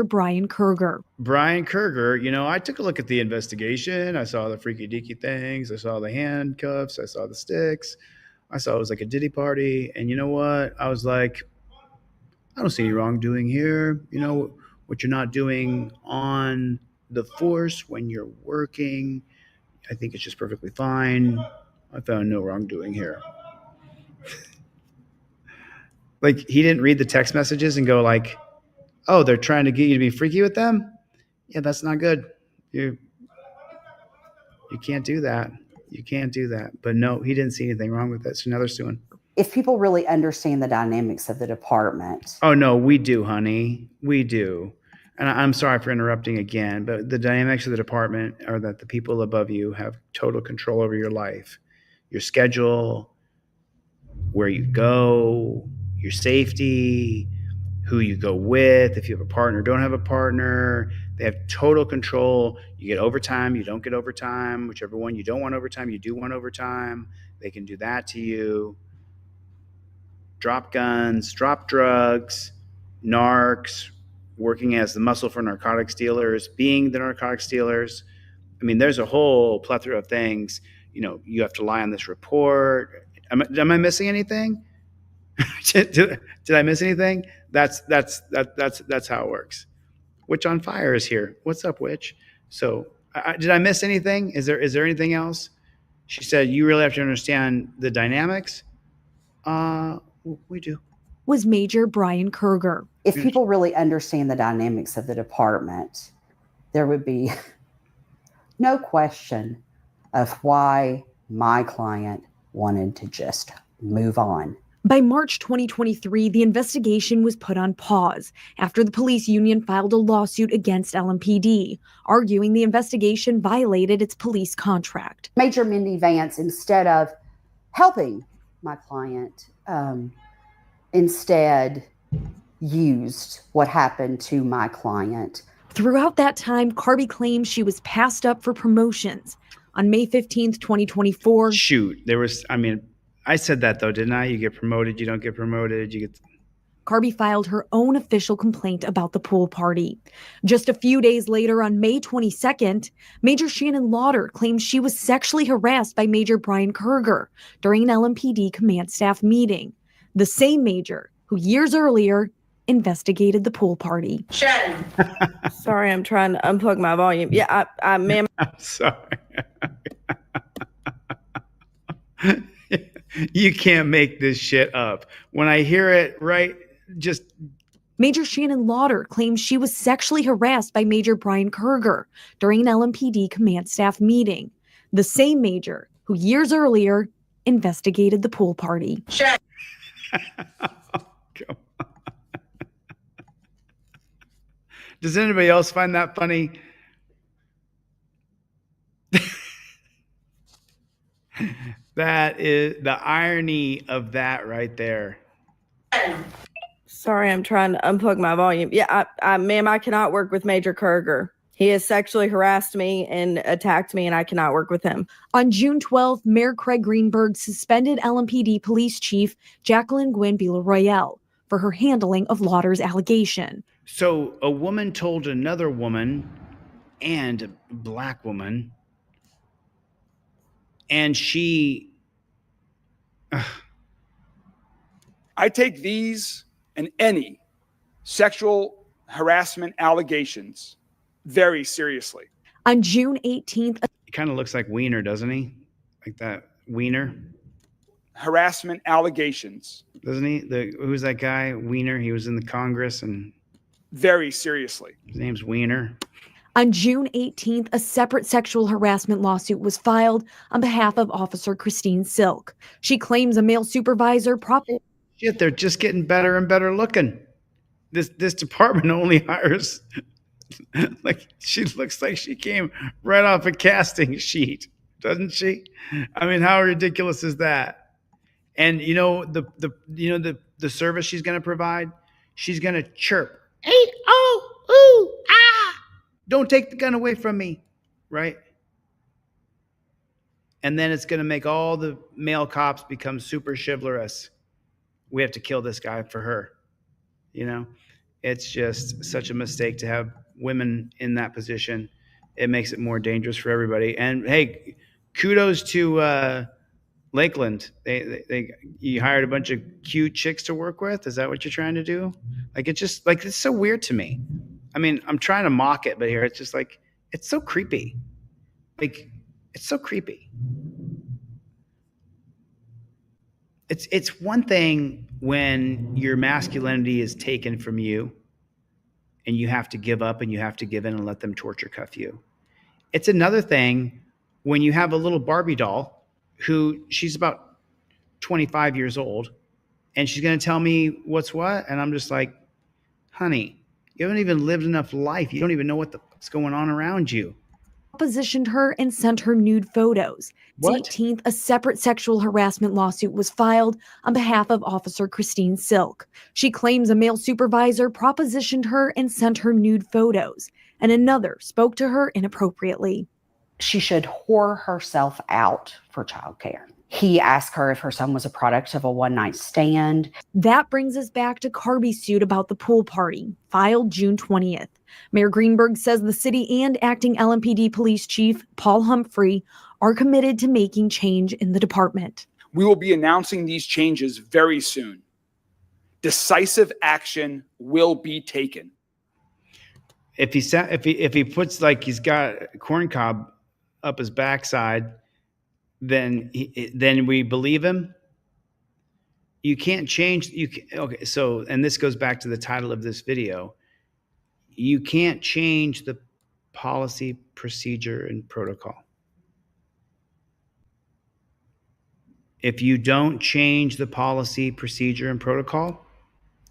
Brian Kerger. Brian Kerger, I took a look at the investigation. I saw the freaky deaky things. I saw the handcuffs. I saw the sticks. I saw it was like a Diddy party. And you know what? I was like, I don't see any wrongdoing here. What you're not doing on the force when you're working, I think it's just perfectly fine. I found no wrongdoing here. He didn't read the text messages and go like, oh, they're trying to get you to be freaky with them? Yeah, that's not good. You can't do that. You can't do that. But no, he didn't see anything wrong with it. So now they're suing. If people really understand the dynamics of the department. Oh, no, we do, honey. We do. And I'm sorry for interrupting again, but the dynamics of the department are that the people above you have total control over your life, your schedule, where you go, your safety, who you go with, if you have a partner, don't have a partner. They have total control. You get overtime, you don't get overtime. Whichever one you don't want overtime, you do want overtime. They can do that to you. Drop guns, drop drugs, narcs, working as the muscle for narcotics dealers, being the narcotics dealers. There's a whole plethora of things. You have to lie on this report. Am I missing anything? Did I miss anything? That's how it works. Witch on Fire is here. What's up, Witch? So Did I miss anything? Is there anything else? She said, you really have to understand the dynamics. We do. Was Major Brian Kerger. If people really understand the dynamics of the department, there would be no question of why my client wanted to just move on. By March 2023, the investigation was put on pause after the police union filed a lawsuit against LMPD, arguing the investigation violated its police contract. Major Mindy Vance, instead of helping my client, instead used what happened to my client. Throughout that time, Carby claims she was passed up for promotions. On May 15th, 2024. Shoot, I said that though, didn't I? You get promoted, you don't get promoted, you get. Carby filed her own official complaint about the pool party. Just a few days later, on May 22nd, Major Shannon Lauder claimed she was sexually harassed by Major Brian Kerger during an LMPD command staff meeting. The same major who years earlier investigated the pool party. Shannon. Sorry, I'm trying to unplug my volume. Yeah, ma'am. I'm sorry. You can't make this shit up. When I hear it, right, just. Major Shannon Lauder claims she was sexually harassed by Major Brian Kerger during an LMPD command staff meeting. The same major who years earlier investigated the pool party. Shannon. Does anybody else find that funny? That is the irony of that right there. Sorry, I'm trying to unplug my volume. Yeah, ma'am, I cannot work with Major Kerger. He has sexually harassed me and attacked me, and I cannot work with him. On June 12th, Mayor Craig Greenberg suspended LMPD Police Chief Jacqueline Gwen Royale for her handling of Lauder's allegation. So a woman told another woman and a black woman, and she. I take these and any sexual harassment allegations very seriously. On June 18th. He kind of looks like Wiener, doesn't he? Like that Wiener. Harassment allegations. Doesn't he? Who's that guy? Wiener. He was in the Congress and. Very seriously. His name's Wiener. On June 18th, a separate sexual harassment lawsuit was filed on behalf of Officer Christine Silk. She claims a male supervisor Shit, they're just getting better and better looking. This department only hires like she looks like she came right off a casting sheet, doesn't she? I mean, how ridiculous is that? And the service she's going to provide, she's going to chirp. Don't take the gun away from me, right? And then it's going to make all the male cops become super chivalrous. We have to kill this guy for her. It's just such a mistake to have women in that position. It makes it more dangerous for everybody. And hey, kudos to Lakeland. You hired a bunch of cute chicks to work with. Is that what you're trying to do? Like, it's so weird to me. I mean, I'm trying to mock it, but here it's just like, it's so creepy. Like, it's so creepy. It's one thing when your masculinity is taken from you and you have to give up and you have to give in and let them torture cuff you. It's another thing when you have a little Barbie doll who she's about 25 years old and she's going to tell me what's what. And I'm just like, honey, you haven't even lived enough life. You don't even know what's going on around you. Positioned her and sent her nude photos. What? 18th, a separate sexual harassment lawsuit was filed on behalf of Officer Christine Silk. She claims a male supervisor propositioned her and sent her nude photos, and another spoke to her inappropriately. She should whore herself out for childcare. He asked her if her son was a product of a one-night stand. That brings us back to Carby's suit about the pool party, filed June 20th. Mayor Greenberg says the city and acting LMPD Police Chief Paul Humphrey are committed to making change in the department. We will be announcing these changes very soon. Decisive action will be taken. if he puts like he's got a corn cob up his backside, then we believe him. You can't change. Okay. So, and this goes back to the title of this video. You can't change the policy, procedure, and protocol. If you don't change the policy, procedure, and protocol,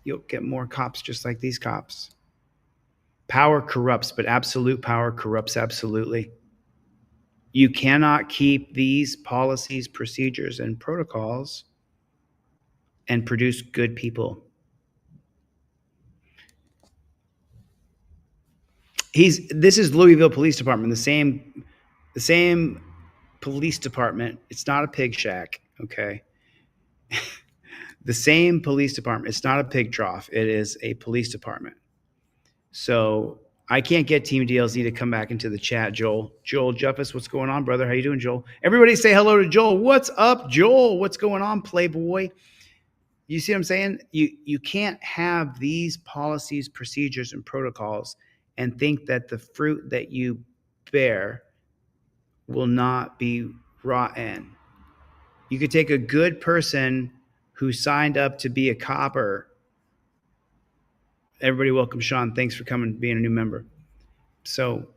you'll get more cops just like these cops. Power corrupts, but absolute power corrupts absolutely. You cannot keep these policies, procedures, and protocols and produce good people. This is Louisville Police Department, the same police department. It's not a pig shack, okay? The same police department. It's not a pig trough. It is a police department. So I can't get Team DLZ to come back into the chat, Joel. Joel Juffus, what's going on, brother? How you doing, Joel? Everybody say hello to Joel. What's up, Joel? What's going on, Playboy? You see what I'm saying? You can't have these policies, procedures, and protocols and think that the fruit that you bear will not be rotten. You could take a good person who signed up to be a copper. Everybody welcome Sean. Thanks for coming, being a new member. So,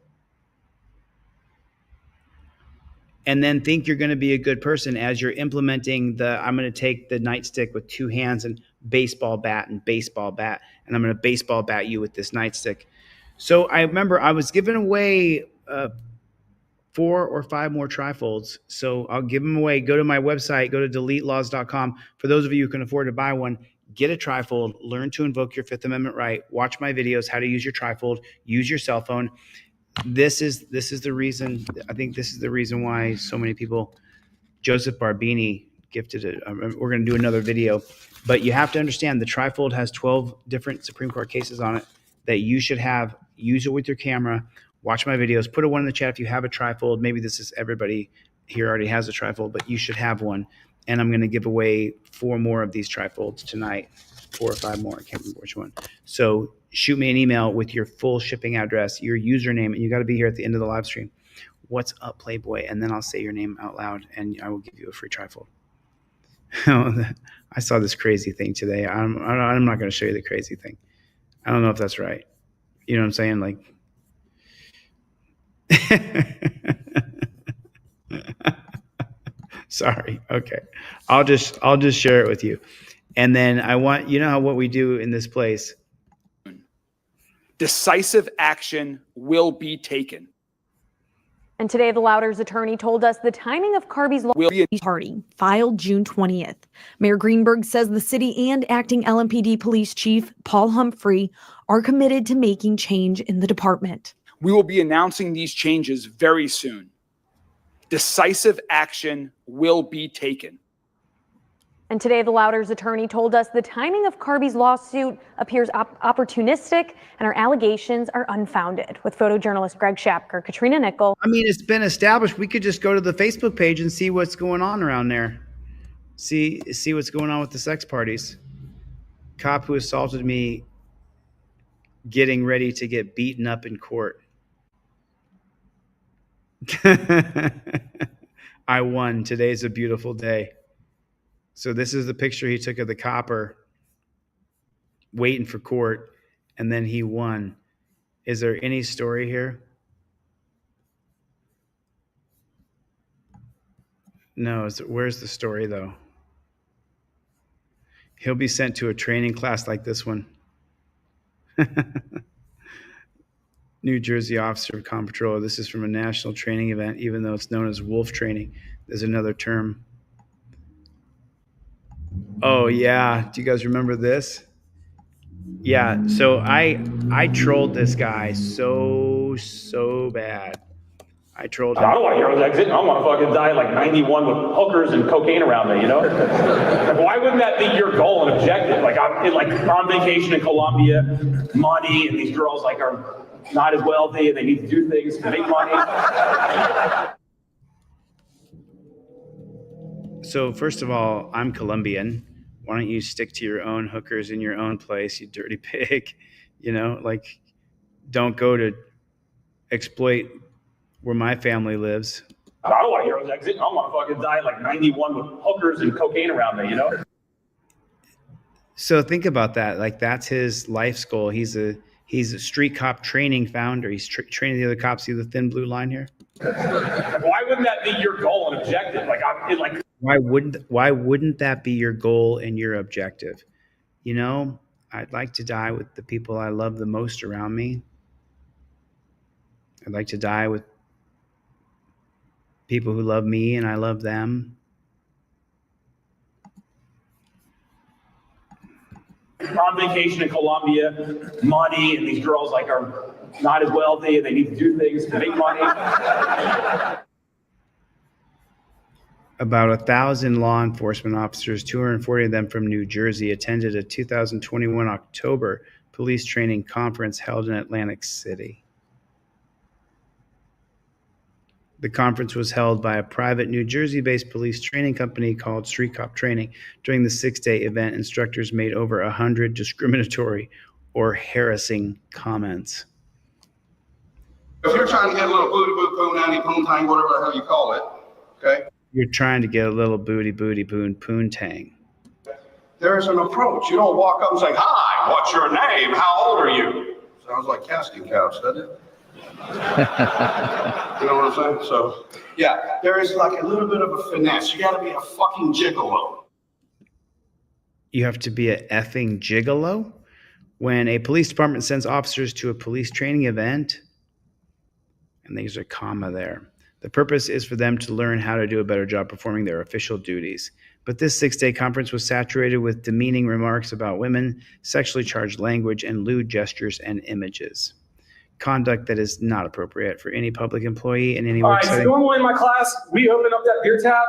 and then think you're going to be a good person as you're implementing I'm going to take the nightstick with two hands and baseball bat, and I'm going to baseball bat you with this nightstick. So I remember I was giving away 4 or 5 more trifolds. So I'll give them away. Go to my website, go to deletelaws.com. For those of you who can afford to buy one, get a trifold, learn to invoke your Fifth Amendment right, watch my videos, how to use your trifold, use your cell phone. This is the reason, I think this is the reason why so many people, Joseph Barbini gifted it. We're going to do another video, but you have to understand the trifold has 12 different Supreme Court cases on it that you should have. Use it with your camera, watch my videos, put a 1 in the chat if you have a trifold. Maybe this is everybody here already has a trifold, but you should have one. And I'm going to give away 4 more of these trifolds tonight, 4 or 5 more. I can't remember which one. So shoot me an email with your full shipping address, your username, and you got to be here at the end of the live stream. What's up, Playboy? And then I'll say your name out loud, and I will give you a free trifold. I saw this crazy thing today. I'm not going to show you the crazy thing. I don't know if that's right. You know what I'm saying? Like, sorry. Okay. I'll just share it with you. And then I want, you know what we do in this place. Decisive action will be taken. And today, the Louder's attorney told us the timing of Carby's party filed June 20th. Mayor Greenberg says the city and acting LMPD police chief Paul Humphrey are committed to making change in the department. We will be announcing these changes very soon. Decisive action will be taken. And today, the Louder's attorney told us the timing of Carby's lawsuit appears opportunistic and our allegations are unfounded. With photojournalist Greg Shapker, Katrina Nickel. I mean, it's been established. We could just go to the Facebook page and see what's going on around there. See what's going on with the sex parties. Cop who assaulted me getting ready to get beaten up in court. I won. Today's a beautiful day. So this is the picture he took of the copper waiting for court, and then he won. Is there any story here? No. Where's the story, though? He'll be sent to a training class like this one. New Jersey Officer of Comptroller. This is from a national training event, even though it's known as wolf training. There's another term. Oh, yeah. Do you guys remember this? Yeah. So I trolled this guy so bad. I trolled him. I don't want heroes exit. I want to fucking die like 91 with hookers and cocaine around me, you know? Like, why wouldn't that be your goal and objective? Like, I'm on vacation in Colombia, money, and these girls like are not as wealthy and they need to do things to make money. So first of all, I'm Colombian. Why don't you stick to your own hookers in your own place, you dirty pig? You know, like, don't go to exploit where my family lives. I don't want a hero's exit. I want to fucking die at like 91 with hookers and cocaine around me, you know? So think about that. Like, that's his life's goal. He's a street cop training founder. He's training the other cops. See the thin blue line here? Why wouldn't that be your goal and objective? Why wouldn't that be your goal and your objective? You know, I'd like to die with the people I love the most around me. I'd like to die with people who love me and I love them. On vacation in Colombia, money, and these girls like are not as wealthy and they need to do things to make money. About 1,000 law enforcement officers, 240 of them from New Jersey, attended a 2021 October police training conference held in Atlantic City. The conference was held by a private New Jersey-based police training company called Street Cop Training. During the 6-day event, instructors made over 100 discriminatory or harassing comments. If you're trying to get a little booty boot poon andy poon tang, whatever the hell you call it, okay? You're trying to get a little booty poon poontang. There's an approach. You don't walk up and say, "Hi, what's your name? How old are you?" Sounds like casting couch, doesn't it? You know what I'm saying? So, yeah, there is like a little bit of a finesse. You got to be a fucking gigolo. You have to be a effing gigolo? When a police department sends officers to a police training event, and there's a comma there, the purpose is for them to learn how to do a better job performing their official duties. But this 6-day conference was saturated with demeaning remarks about women, sexually charged language, and lewd gestures and images. Conduct that is not appropriate for any public employee in any work setting. All right, so normally in my class, we open up that beer tap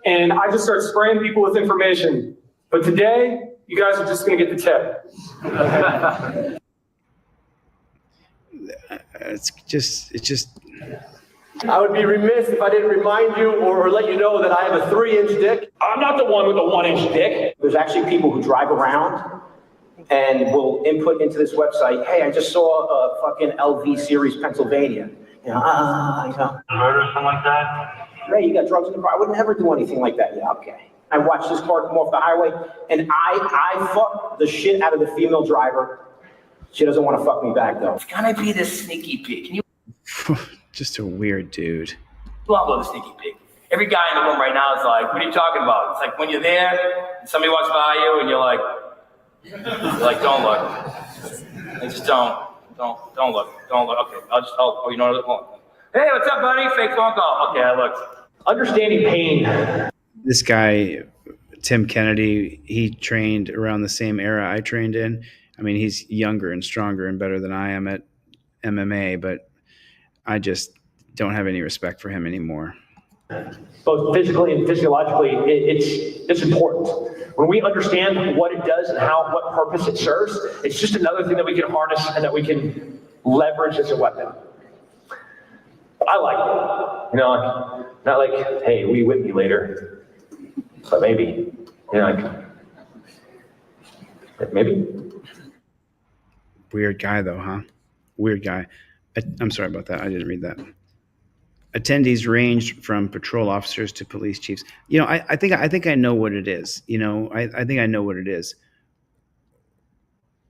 and I just start spraying people with information. But today, you guys are just gonna get the tip. It's just. I would be remiss if I didn't remind you or let you know that I have a 3-inch dick. I'm not the one with a 1-inch dick. There's actually people who drive around and will input into this website, "Hey, I just saw a fucking LV series, Pennsylvania." You know, Murder or something like that? Hey, you got drugs in the car? I would never do anything like that. Yeah, okay. I watched this car come off the highway, and I fucked the shit out of the female driver. She doesn't want to fuck me back, though. It's gonna be the sneaky pig. Can you? Just a weird dude. You all love the sneaky pig. Every guy in the room right now is like, "What are you talking about?" It's like when you're there, and somebody walks by you, and you're like, "Don't look." They just don't look. Okay, oh, you know what? Hey, what's up, buddy? Fake phone call. Okay, I looked. Understanding pain. This guy, Tim Kennedy, he trained around the same era I trained in. I mean, he's younger and stronger and better than I am at MMA, but I just don't have any respect for him anymore. Both physically and physiologically, it's important. When we understand what it does and what purpose it serves, it's just another thing that we can harness and that we can leverage as a weapon. I like it. You know, like, not like, "Hey, will you whip me later?" But maybe. You know, like, maybe. Weird guy, though, huh? Weird guy. I'm sorry about that. I didn't read that. Attendees ranged from patrol officers to police chiefs. You know, I think I know what it is. You know, I think I know what it is.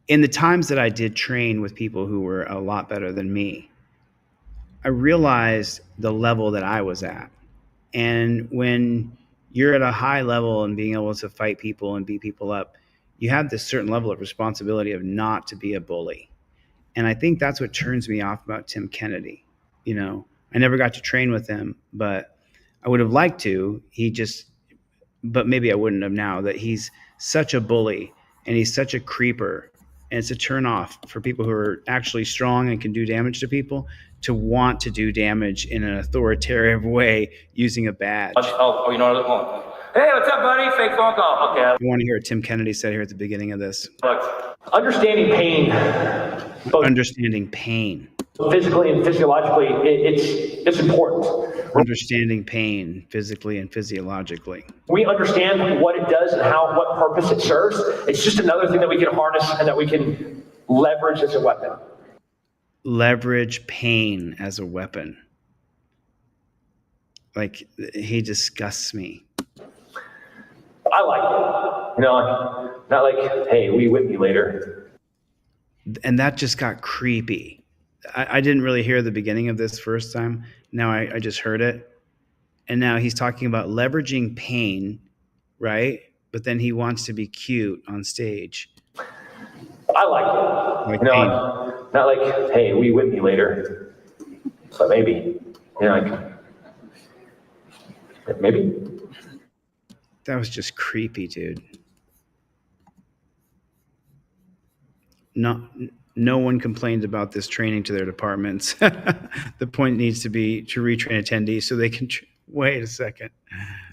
In the times that I did train with people who were a lot better than me, I realized the level that I was at. And when you're at a high level and being able to fight people and beat people up, you have this certain level of responsibility of not to be a bully. And I think that's what turns me off about Tim Kennedy. You know, I never got to train with him, but I would have liked to. But maybe I wouldn't have now, that he's such a bully and he's such a creeper. And it's a turn off for people who are actually strong and can do damage to people to want to do damage in an authoritative way using a badge. Oh, you know what? Hey, what's up, buddy? Fake phone call. Okay. You want to hear what Tim Kennedy said here at the beginning of this? Understanding pain. Understanding pain. Physically and physiologically, it's important. Understanding pain physically and physiologically. We understand what it does and what purpose it serves. It's just another thing that we can harness and that we can leverage as a weapon. leverage pain as a weapon. Like, he disgusts me. I like it. Like, not like, hey, will you whip me later? And that just got creepy. I didn't really hear the beginning of this first time. Now I just heard it. And now he's talking about leveraging pain, right? But then he wants to be cute on stage. I like it. Like like, not like, hey, will you whip me later? So maybe, like, maybe. That was just creepy, dude. No one complained about this training to their departments. The point needs to be to retrain attendees so they can. Wait a second.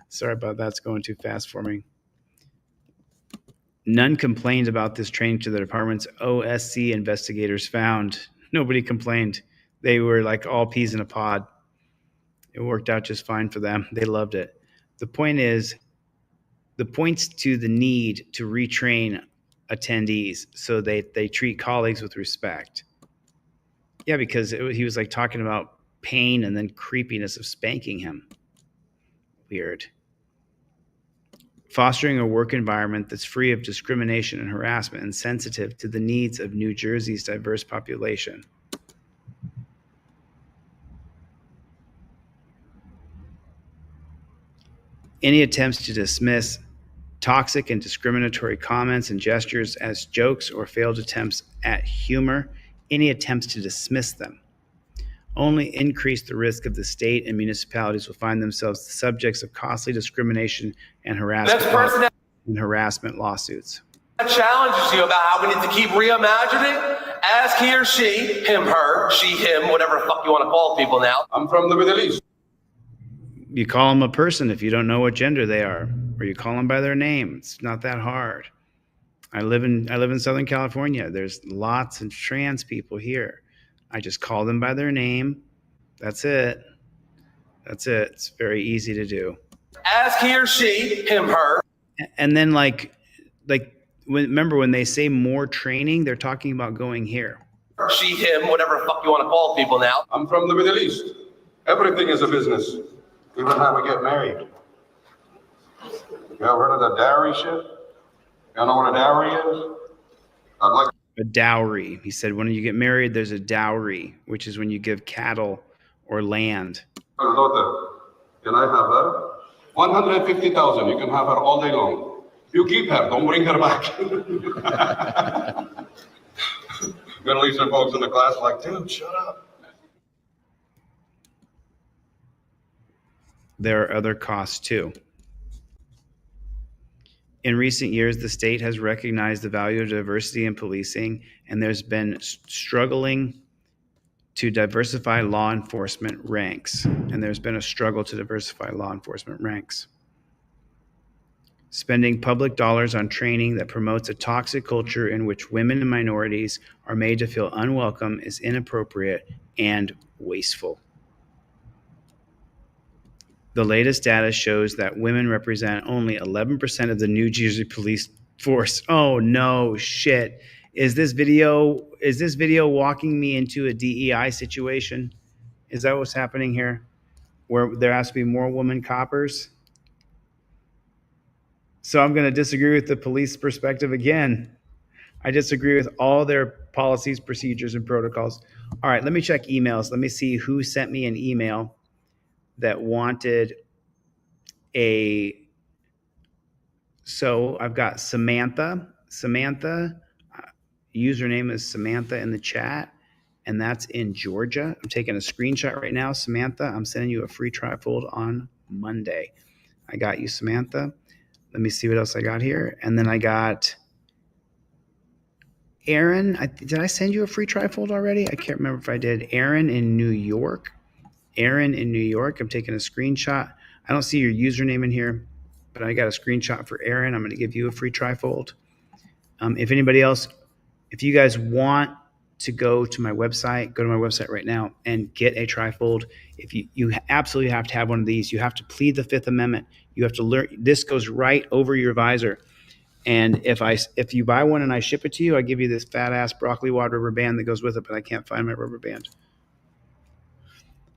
Sorry about that. It's going too fast for me. None complained about this training to the department's OSC investigators found. Nobody complained. They were like all peas in a pod. It worked out just fine for them. They loved it. The point points to the need to retrain attendees so they treat colleagues with respect. Yeah, because he was like talking about pain and then creepiness of spanking him. Weird. Fostering a work environment that's free of discrimination and harassment and sensitive to the needs of New Jersey's diverse population. Any attempts to dismiss toxic and discriminatory comments and gestures as jokes or failed attempts at humor, any attempts to dismiss them, only increase the risk of the state and municipalities will find themselves the subjects of costly discrimination and harassment lawsuits. That challenges you about how we need to keep reimagining. Ask he or she, him, her, she, him, whatever the fuck you want to call people now. I'm from the Middle East. You call them a person if you don't know what gender they are, or you call them by their name. It's not that hard. I live in Southern California. There's lots of trans people here. I just call them by their name. That's it. It's very easy to do. Ask he or she, him, her. And then remember when they say more training, they're talking about going here. She, him, whatever the fuck you want to call people now. I'm from the Middle East. Everything is a business. Even how we get married. You ever heard of the dowry shit? You know what a dowry is? A dowry. He said when you get married, there's a dowry, which is when you give cattle or land. Daughter, can I have her? 150,000. You can have her all day long. You keep her. Don't bring her back. Middle Eastern folks in the class are like, dude, shut up. There are other costs too. In recent years, the state has recognized the value of diversity in policing, and there's been struggling to diversify law enforcement ranks. Spending public dollars on training that promotes a toxic culture in which women and minorities are made to feel unwelcome is inappropriate and wasteful. The latest data shows that women represent only 11% of the New Jersey police force. Oh no, shit. Is this video walking me into a DEI situation? Is that what's happening here? Where there has to be more women coppers? So I'm going to disagree with the police perspective again. I disagree with all their policies, procedures, and protocols. All right, let me check emails. Let me see who sent me an email that wanted so I've got Samantha, username is Samantha in the chat, and that's in Georgia. I'm taking a screenshot right now. Samantha, I'm sending you a free trifold on Monday. I got you, Samantha. Let me see what else I got here. And then I got Aaron. Did I send you a free trifold already? I can't remember if I did. Aaron in New York. I'm taking a screenshot. I don't see your username in here, but I got a screenshot for Aaron. I'm going to give you a free trifold. If anybody else, if you guys want to go to my website right now and get a trifold. If you absolutely have to have one of these. You have to plead the Fifth Amendment. You have to learn. This goes right over your visor. And if you buy one and I ship it to you, I give you this fat ass broccoli wad rubber band that goes with it, but I can't find my rubber band.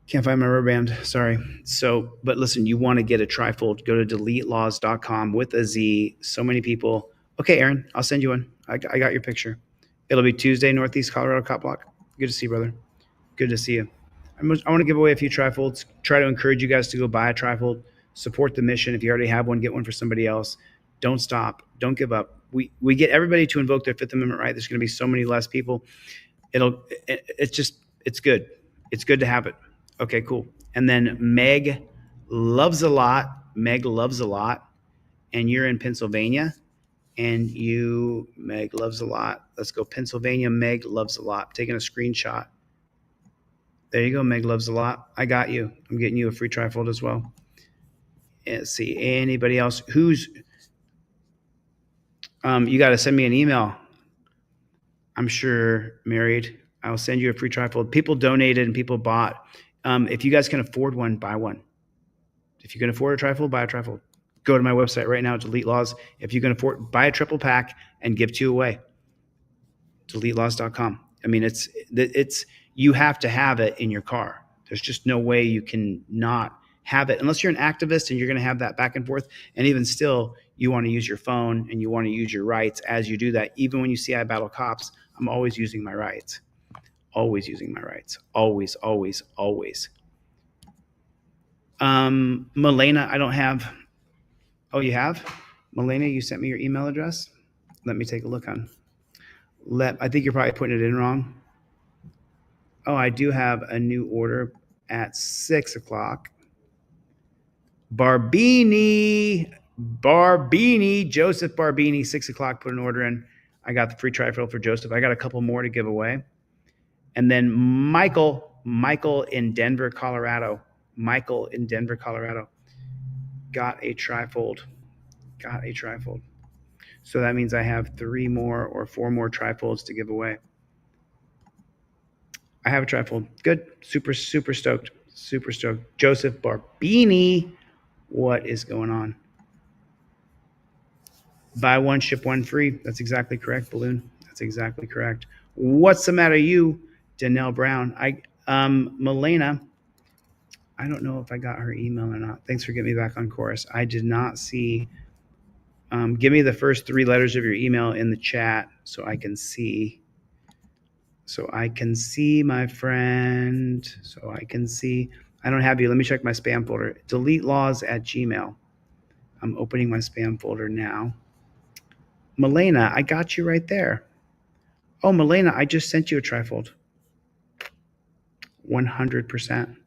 Can't find my rubber band. Sorry. So, but listen, you want to get a trifold, go to deletelaws.com with a Z. So many people. Okay, Aaron, I'll send you one. I got your picture. It'll be Tuesday, Northeast Colorado Cop Block. Good to see you, brother. Good to see you. I want to give away a few trifolds. Try to encourage you guys to go buy a trifold. Support the mission. If you already have one, get one for somebody else. Don't stop. Don't give up. We get everybody to invoke their Fifth Amendment right. There's going to be so many less people. It's good. It's good to have it. Okay, cool. And then Meg loves a lot. Meg loves a lot. And you're in Pennsylvania. And Meg loves a lot. Let's go Pennsylvania. Meg loves a lot. I'm taking a screenshot. There you go. Meg loves a lot. I got you. I'm getting you a free trifold as well. Let's see. Anybody else who's you got to send me an email. I'm sure married. I'll send you a free trifold. People donated and people bought. If you guys can afford one, buy one. If you can afford a trifold, buy a trifold. Go to my website right now, Delete Laws. If you can afford, buy a triple pack and give two away. DeleteLaws.com. I mean, it's you have to have it in your car. There's just no way you can not have it unless you're an activist and you're going to have that back and forth. And even still, you want to use your phone and you want to use your rights as you do that. Even when you see I battle cops, I'm always using my rights. Always using my rights. Always, always, always. Milena, I don't have. Oh, you have? Milena, you sent me your email address? Let me take a look on. I think you're probably putting it in wrong. Oh, I do have a new order at 6 o'clock. Barbini, Joseph Barbini, 6 o'clock, put an order in. I got the free trifold for Joseph. I got a couple more to give away. And then Michael in Denver, Colorado. Got a trifold. So that means I have 3 more or 4 more trifolds to give away. I have a trifold. Good. Super stoked. Super stoked. Joseph Barbini. What is going on? Buy one, ship one free. That's exactly correct, Balloon. That's exactly correct. What's the matter, you, Danelle Brown? Milena, I don't know if I got her email or not. Thanks for getting me back on course. I did not see. Give me the first 3 letters of your email in the chat so I can see. My friend. So I can see. I don't have you. Let me check my spam folder. DeleteLaws@gmail. I'm opening my spam folder now. Milena, I got you right there. Oh, Milena, I just sent you a trifold. 100%.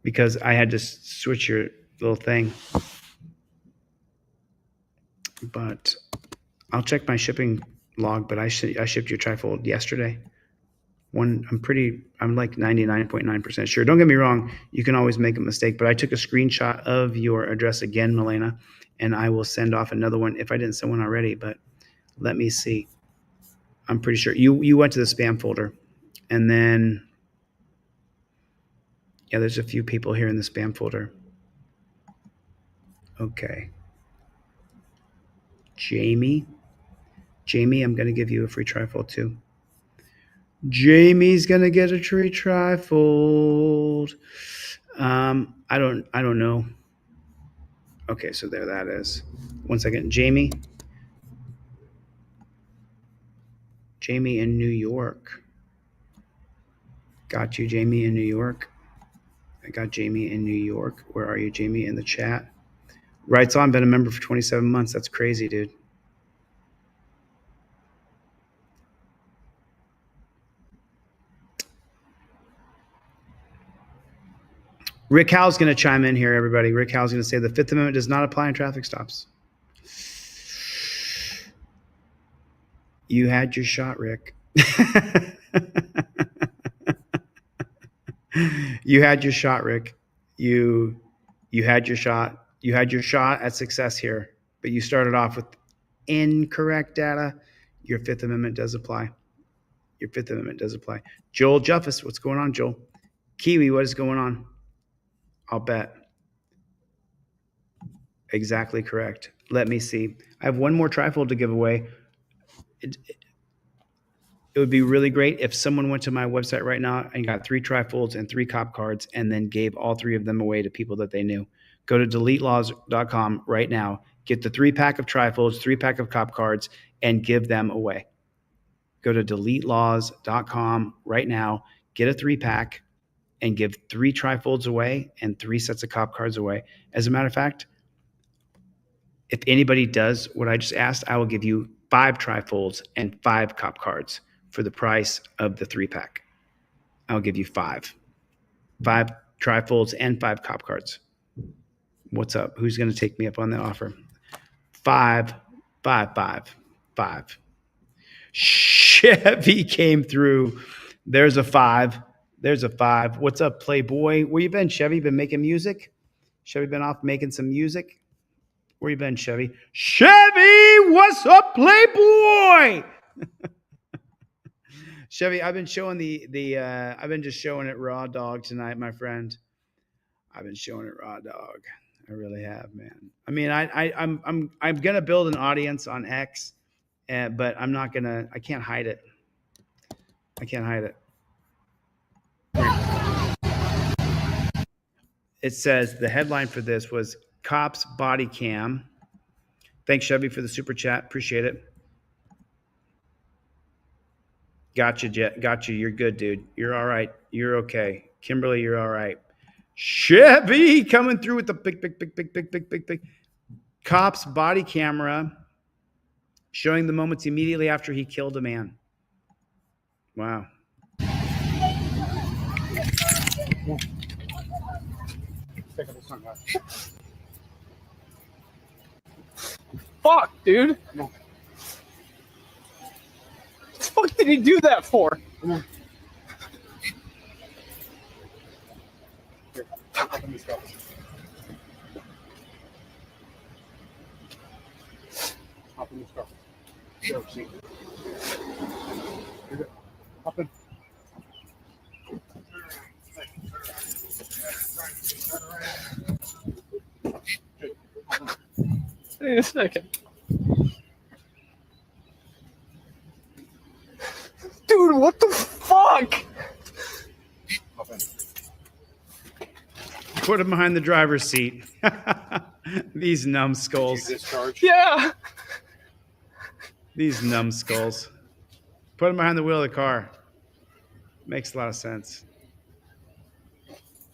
Because I had to switch your little thing. But I'll check my shipping log, but I shipped your trifold yesterday. I'm like 99.9% sure. Don't get me wrong, you can always make a mistake, but I took a screenshot of your address again, Milena, and I will send off another one if I didn't send one already, but let me see. I'm pretty sure you went to the spam folder, and then yeah, there's a few people here in the spam folder. Okay. Jamie, I'm going to give you a free trifold too. Jamie's going to get a free trifold. I don't know. Okay, so there that is. 1 second. Jamie in New York. Got you, Jamie in New York. I got Jamie in New York. Where are you, Jamie? In the chat. Rights On, been a member for 27 months. That's crazy, dude. Rick Howell's going to chime in here, everybody. Rick Howell's going to say the Fifth Amendment does not apply in traffic stops. You had your shot, Rick. You had your shot, Rick. You had your shot. You had your shot at success here, but you started off with incorrect data. Your Fifth Amendment does apply. Your Fifth Amendment does apply. Joel Juffus, what's going on, Joel? Kiwi, what is going on? I'll bet. Exactly correct. Let me see. I have one more trifold to give away. It would be really great if someone went to my website right now and got 3 trifolds and 3 cop cards and then gave all 3 of them away to people that they knew. Go to deletelaws.com right now. Get the 3-pack of trifolds, 3-pack of cop cards, and give them away. Go to deletelaws.com right now. Get a 3-pack and give 3 trifolds away and 3 sets of cop cards away. As a matter of fact, if anybody does what I just asked, I will give you 5 trifolds and 5 cop cards for the price of the 3-pack. I'll give you 5 trifolds and 5 cop cards. What's up? Who's going to take me up on that offer? 5. Chevy came through. There's a 5. What's up, Playboy? Where you been, Chevy? Been making music? Chevy been off making some music? Where you been, Chevy? Chevy, what's up, Playboy? Chevy, I've been showing I've been just showing it raw dog tonight, my friend. I've been showing it raw dog. I really have, man. I mean, I'm gonna build an audience on X, but I'm not gonna. I can't hide it. It says the headline for this was "Cops Body Cam." Thanks, Chevy, for the super chat. Appreciate it. Gotcha, Jet. Gotcha. You're good, dude. You're all right. You're okay. Kimberly, you're all right. Chevy coming through with the big. Cops body camera showing the moments immediately after he killed a man. Wow. Fuck, dude. What the fuck did he do that for? Come on. Here, hop in this car. Hop in this car. Go, see. Here, hop in. Wait a second. Dude, what the fuck? Put him behind the driver's seat. These numbskulls. Yeah. These numbskulls. Put him behind the wheel of the car. Makes a lot of sense.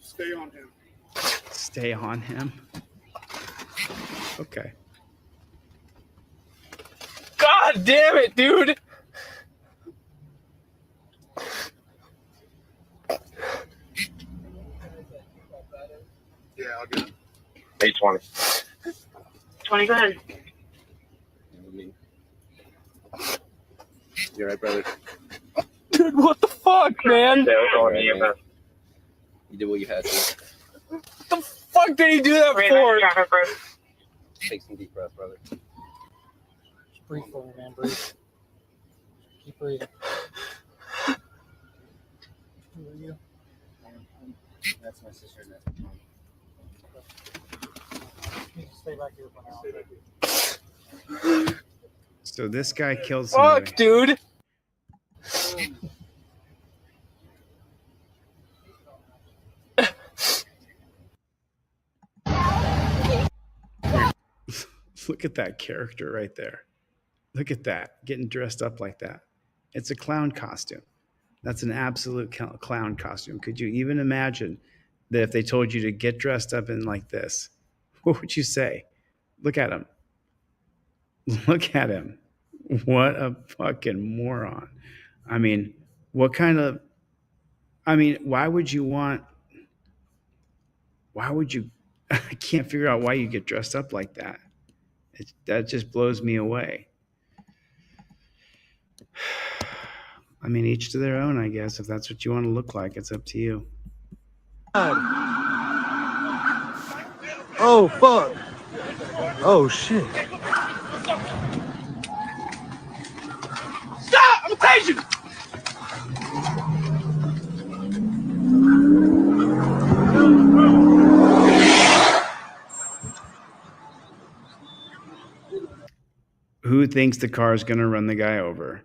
Stay on him. Stay on him. Okay. God damn it, dude. Yeah, I'll get it. 820. 20, go ahead. You're right, brother. Dude, what the fuck, man? You did what you had to. What the fuck did he do that for? Take some deep breaths, brother. Just breathe for me, man. Breathe. Keep breathing. Who are you? That's my sister. You just stay back here for now. So this guy killed somebody. Fuck, dude. Look at that character right there. Look at that, getting dressed up like that. It's a clown costume. That's an absolute clown costume. Could you even imagine that if they told you to get dressed up in like this? What would you say? Look at him. Look at him. What a fucking moron. I mean, why would you I can't figure out why you get dressed up like that. That just blows me away. I mean, each to their own, I guess. If that's what you want to look like, it's up to you. Oh, fuck. Oh, shit. Stop! I'm crazy! thinks the car is going to run the guy over?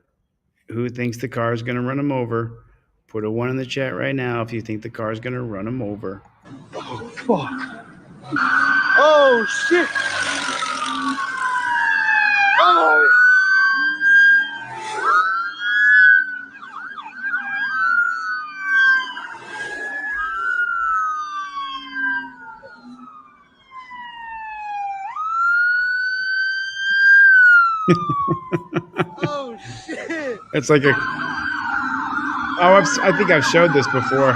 Who thinks the car is going to run him over? Put a 1 in the chat right now if you think the car is going to run him over. Oh, fuck. Oh, shit. Oh. Oh, shit. It's like a... Oh, I think I've showed this before.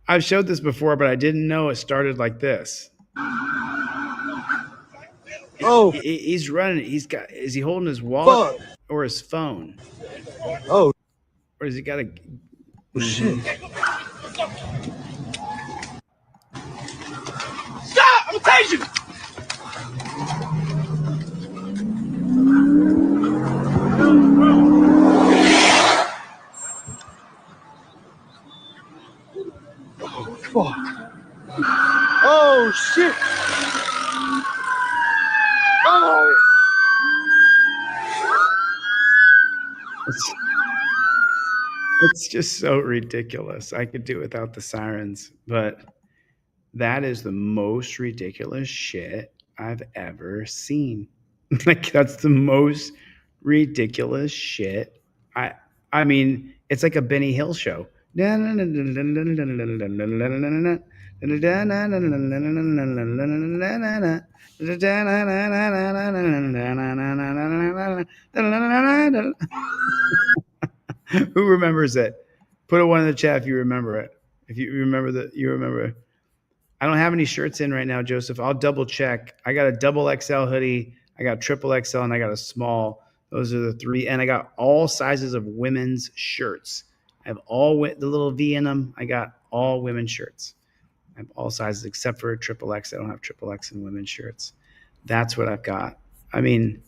I've showed this before, but I didn't know it started like this. Oh. He's running. Is he holding his wallet or his phone? Oh. Or has he got a... Oh, shit. Stop! I'm gonna tase you! Oh, fuck. Oh, shit. Oh. It's just so ridiculous. I could do without the sirens, but that is the most ridiculous shit I've ever seen. Like, that's the most ridiculous shit. I mean, it's like a Benny Hill show. Who remembers it? Put a 1 in the chat if you remember it. If you remember you remember. I don't have any shirts in right now, Joseph. I'll double check. I got a double XL hoodie, I got triple XL, and I got a small. Those are the 3. And I got all sizes of women's shirts. I have all the little V in them. I got all women's shirts. I have all sizes except for a triple X. I don't have triple X in women's shirts. That's what I've got. I mean,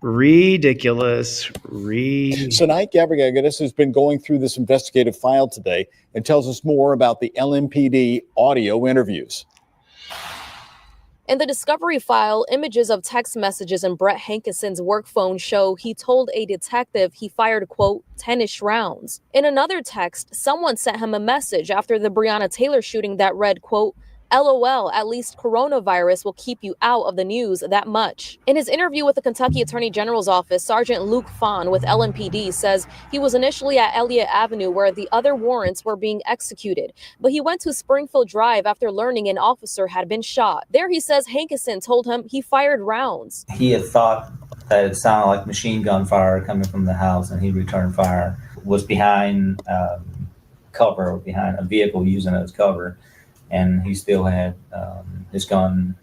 ridiculous. Tonight, Gabrielle Geddes has been going through this investigative file today and tells us more about the LMPD audio interviews. In the discovery file, images of text messages in Brett Hankison's work phone show he told a detective he fired, quote, 10-ish rounds. In another text, someone sent him a message after the Breonna Taylor shooting that read, quote, LOL, at least coronavirus will keep you out of the news that much. In his interview with the Kentucky Attorney General's office, Sergeant Luke Fawn with LMPD says he was initially at Elliott Avenue where the other warrants were being executed, but he went to Springfield Drive after learning an officer had been shot. There he says Hankison told him he fired rounds. He had thought that it sounded like machine gun fire coming from the house, and he returned fire. Was behind cover, behind a vehicle using it as cover. And he still had his gun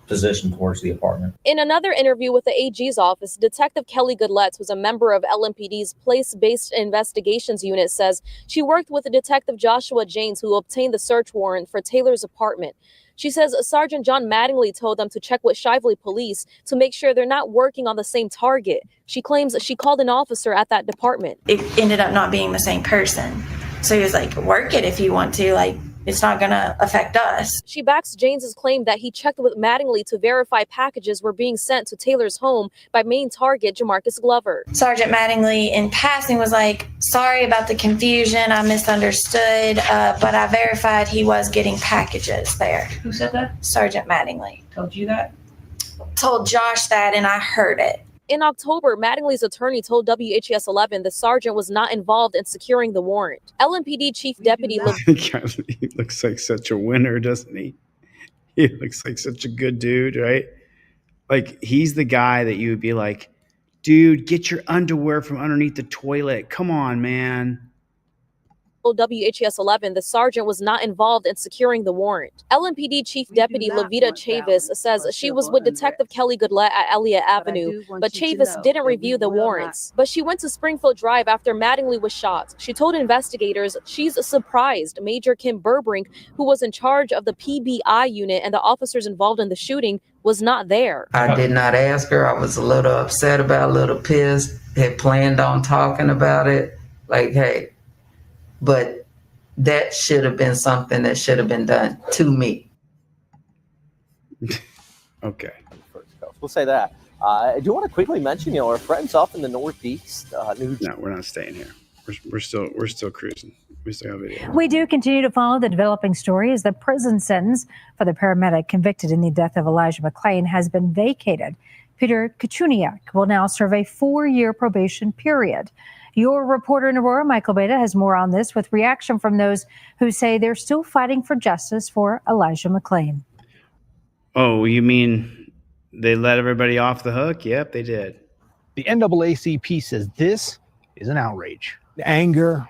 positioned towards the apartment. In another interview with the AG's office, Detective Kelly Goodletts, who's a member of LMPD's Place-Based Investigations Unit, says she worked with Detective Joshua James, who obtained the search warrant for Taylor's apartment. She says Sergeant John Mattingly told them to check with Shively Police to make sure they're not working on the same target. She claims she called an officer at that department. It ended up not being the same person. So he was like, work it if you want to, like, it's not going to affect us. She backs James's claim that he checked with Mattingly to verify packages were being sent to Taylor's home by main target Jamarcus Glover. Sergeant Mattingly in passing was like, sorry about the confusion, I misunderstood, but I verified he was getting packages there. Who said that? Sergeant Mattingly. Told you that? Told Josh that, and I heard it. In October, Mattingly's attorney told WHS 11 the sergeant was not involved in securing the warrant. LMPD Chief Deputy He looks like such a winner, doesn't he? He looks like such a good dude, right? Like, he's the guy that you would be like, dude, get your underwear from underneath the toilet. Come on, man. WHS 11, the sergeant was not involved in securing the warrant. LMPD Chief Deputy Levita Chavis says she was with Detective Kelly Goodlett at Elliott Avenue, but Chavis didn't review the warrants. But she went to Springfield Drive after Mattingly was shot. She told investigators she's surprised Major Kim Burbrink, who was in charge of the PBI unit and the officers involved in the shooting, was not there. I did not ask her. I was a little upset about it, a little pissed, had planned on talking about it. Like, hey, but that should have been something that should have been done to me. Okay. We'll say that. I do want to quickly mention, our friends off in the Northeast. No, we're not staying here. We're still cruising. We still have video. We do continue to follow the developing story as the prison sentence for the paramedic convicted in the death of Elijah McClain has been vacated. Peter Kachuniak will now serve a 4-year probation period. Your reporter in Aurora, Michael Beta, has more on this with reaction from those who say they're still fighting for justice for Elijah McClain. Oh, you mean they let everybody off the hook? Yep, they did. The NAACP says this is an outrage. Anger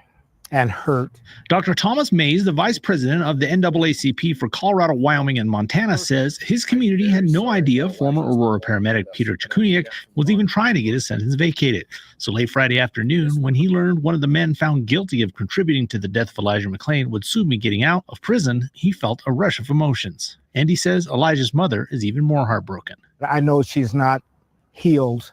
and hurt. Dr. Thomas Mays, the vice president of the NAACP for Colorado, Wyoming, and Montana, says his community had no idea former Aurora paramedic Peter Chikuniak was even trying to get his sentence vacated. So late Friday afternoon, when he learned one of the men found guilty of contributing to the death of Elijah McClain would soon be getting out of prison, he felt a rush of emotions. And he says Elijah's mother is even more heartbroken. I know she's not healed,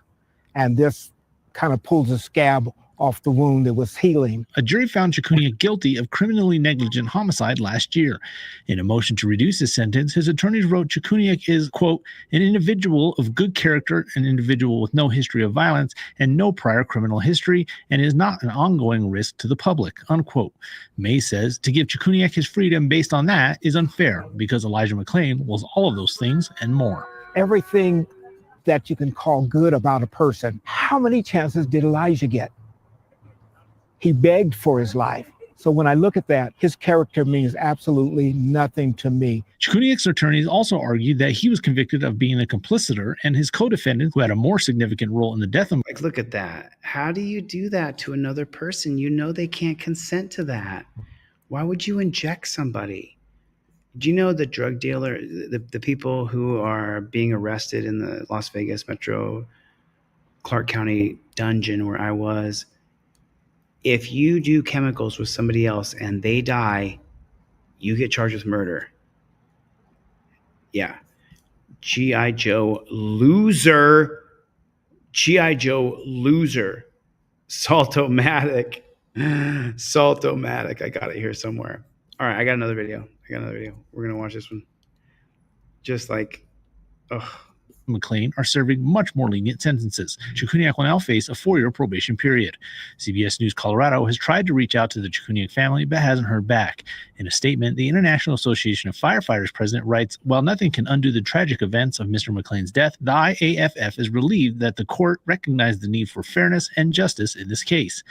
and this kind of pulls a scab off the wound that was healing. A jury found Chikuniak guilty of criminally negligent homicide last year. In a motion to reduce his sentence, his attorneys wrote Chikuniak is, quote, an individual of good character, an individual with no history of violence and no prior criminal history, and is not an ongoing risk to the public, unquote. May says to give Chikuniak his freedom based on that is unfair because Elijah McClain was all of those things and more. Everything that you can call good about a person, how many chances did Elijah get? He begged for his life. So when I look at that, his character means absolutely nothing to me. Chikuniak's attorneys also argued that he was convicted of being a complicitor, and his co-defendant, who had a more significant role in the death of... Like, look at that. How do you do that to another person? You know they can't consent to that. Why would you inject somebody? Do you know the drug dealer, the people who are being arrested in the Las Vegas Metro Clark County dungeon where I was? If you do chemicals with somebody else and they die, you get charged with murder. Yeah. G.I. Joe loser. G.I. Joe loser. Saltomatic. Saltomatic. I got it here somewhere. All right, I got another video. We're going to watch this one. Just like, ugh. McClain are serving much more lenient sentences. Chikuniak will now face a 4-year probation period. CBS News Colorado has tried to reach out to the Chikuniak family but hasn't heard back. In a statement, the International Association of Firefighters president writes, while nothing can undo the tragic events of Mr. McClain's death, the IAFF is relieved that the court recognized the need for fairness and justice in this case.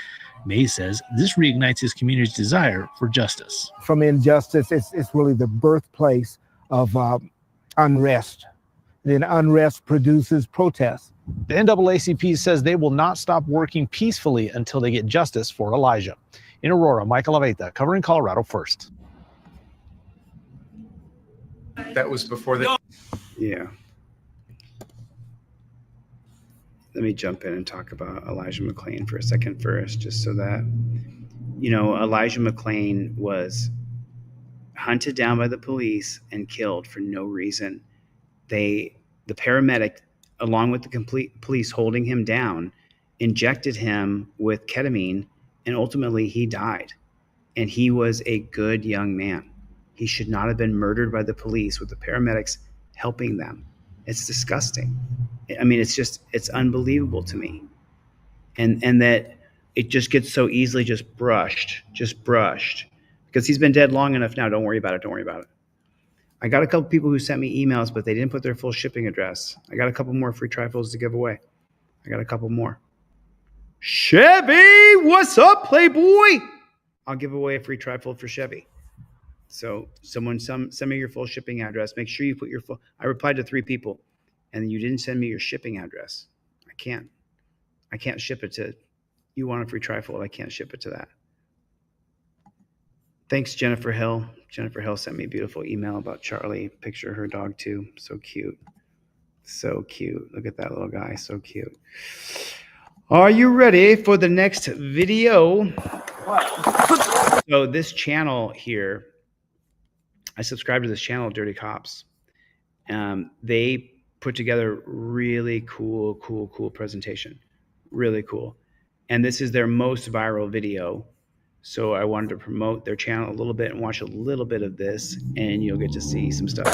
May says this reignites his community's desire for justice. From injustice, it's really the birthplace of unrest. Then unrest produces protest. The NAACP says they will not stop working peacefully until they get justice for Elijah. In Aurora, Michael Aveta, covering Colorado First. That was before the... Yeah. Let me jump in and talk about Elijah McClain for a second first, just so that, Elijah McClain was hunted down by the police and killed for no reason. The paramedic, along with the police holding him down, injected him with ketamine, and ultimately he died. And he was a good young man. He should not have been murdered by the police with the paramedics helping them. It's disgusting. I mean, it's unbelievable to me. And that it just gets so easily just brushed, because he's been dead long enough now. Don't worry about it. I got a couple people who sent me emails, but they didn't put their full shipping address. I got a couple more free trifles to give away. I got a couple more. Chevy, what's up, Playboy? I'll give away a free trifold for Chevy. So send me your full shipping address. Make sure you put your full. I replied to 3 people, and you didn't send me your shipping address. I can't ship it to. You want a free trifold? I can't ship it to that. Thanks, Jennifer Hill. Jennifer Hill sent me a beautiful email about Charlie. Picture of her dog too. So cute. Look at that little guy. So cute. Are you ready for the next video? So this channel here, I subscribe to this channel, Dirty Cops. They put together really cool presentation. Really cool. And this is their most viral video. So I wanted to promote their channel a little bit and watch a little bit of this, and you'll get to see some stuff.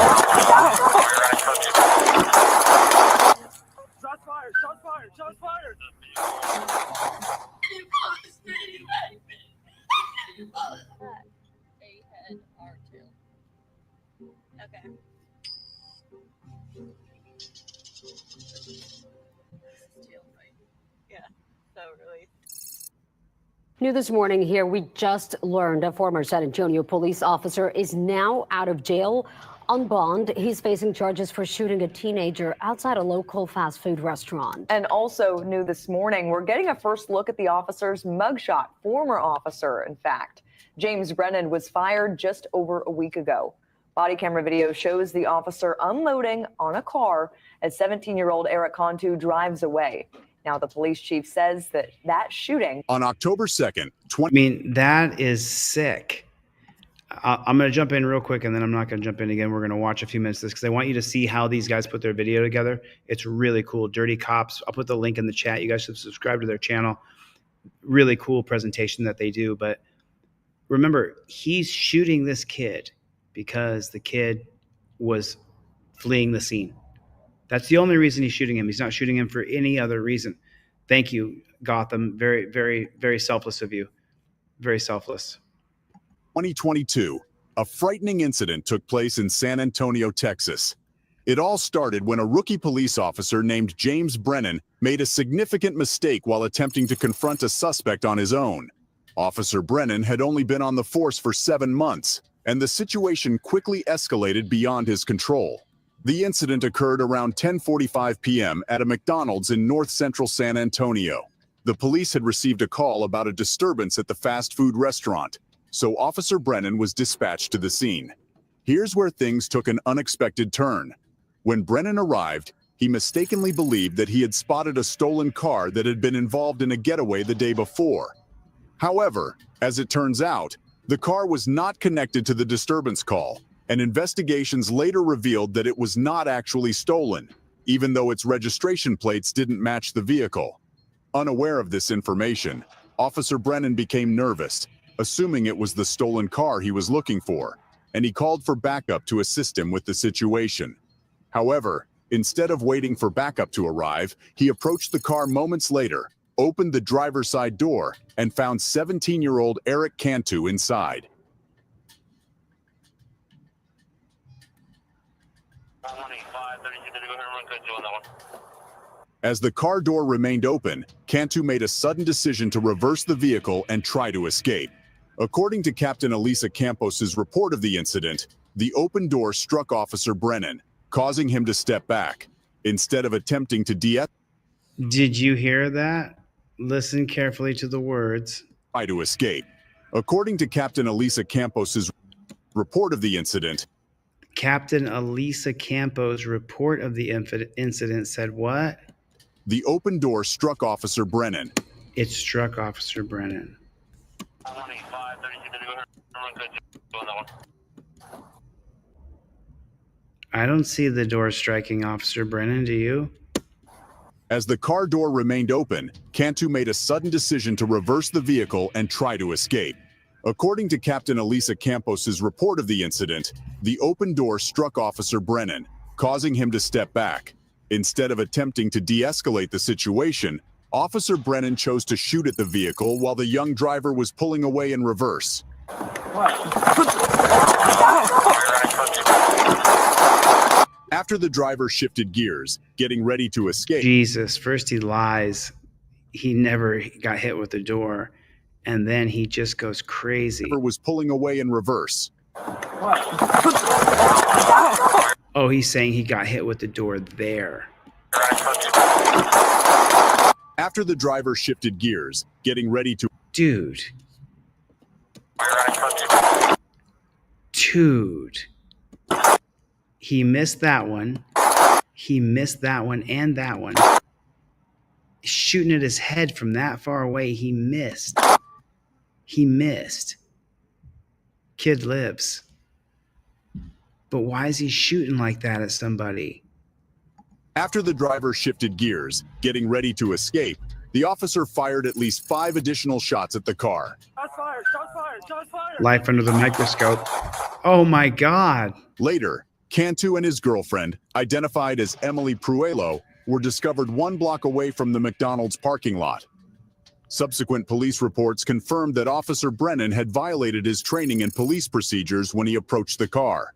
A head R2. Okay. Yeah. So really. New this morning here, we just learned a former San Antonio police officer is now out of jail on bond. He's facing charges for shooting a teenager outside a local fast food restaurant. And also new this morning, we're getting a first look at the officer's mugshot, former officer, in fact. James Brennan was fired just over a week ago. Body camera video shows the officer unloading on a car as 17-year-old Eric Cantu drives away. Now, the police chief says that shooting on October 2nd, I mean, that is sick. I'm going to jump in real quick, and then I'm not going to jump in again. We're going to watch a few minutes of this because I want you to see how these guys put their video together. It's really cool. Dirty Cops. I'll put the link in the chat. You guys should subscribe to their channel. Really cool presentation that they do. But remember, he's shooting this kid because the kid was fleeing the scene. That's the only reason he's shooting him. He's not shooting him for any other reason. Thank you, Gotham. Very, very, very selfless of you. Very selfless. 2022, a frightening incident took place in San Antonio, Texas. It all started when a rookie police officer named James Brennan made a significant mistake while attempting to confront a suspect on his own. Officer Brennan had only been on the force for 7 months, and the situation quickly escalated beyond his control. The incident occurred around 10:45 p.m. at a McDonald's in north central San Antonio. The police had received a call about a disturbance at the fast food restaurant, so Officer Brennan was dispatched to the scene. Here's where things took an unexpected turn. When Brennan arrived, he mistakenly believed that he had spotted a stolen car that had been involved in a getaway the day before. However, as it turns out, the car was not connected to the disturbance call, and investigations later revealed that it was not actually stolen, even though its registration plates didn't match the vehicle. Unaware of this information, Officer Brennan became nervous, assuming it was the stolen car he was looking for, and he called for backup to assist him with the situation. However, instead of waiting for backup to arrive, he approached the car moments later, opened the driver's side door, and found 17-year-old Eric Cantu inside. As the car door remained open, Cantu made a sudden decision to reverse the vehicle and try to escape. According to Captain Elisa Campos's report of the incident, the open door struck Officer Brennan, causing him to step back. Instead of attempting to Did you hear that? Listen carefully to the words. Try to escape. According to Captain Elisa Campos's report of the incident, Captain Elisa Campos' report of the incident said what? The open door struck Officer Brennan. It struck Officer Brennan. I don't see the door striking Officer Brennan, do you? As the car door remained open, Cantu made a sudden decision to reverse the vehicle and try to escape. According to Captain Elisa Campos's report of the incident, the open door struck Officer Brennan, causing him to step back. Instead of attempting to de-escalate the situation, Officer Brennan chose to shoot at the vehicle while the young driver was pulling away in reverse. After the driver shifted gears, getting ready to escape. Jesus, first he lies. He never got hit with the door. And then he just goes crazy. The driver was pulling away in reverse. Oh, he's saying he got hit with the door there. After the driver shifted gears, getting ready to... Dude. He missed that one. He missed that one and that one. Shooting at his head from that far away, he missed. He missed. Kid lives. But why is he shooting like that at somebody? After the driver shifted gears, getting ready to escape, the officer fired at least 5 additional shots at the car. Shots fired! Shots fired! Shots fired! Life under the microscope. Oh my God. Later, Cantu and his girlfriend, identified as Emily Pruello, were discovered 1 block away from the McDonald's parking lot. Subsequent police reports confirmed that Officer Brennan had violated his training and police procedures when he approached the car.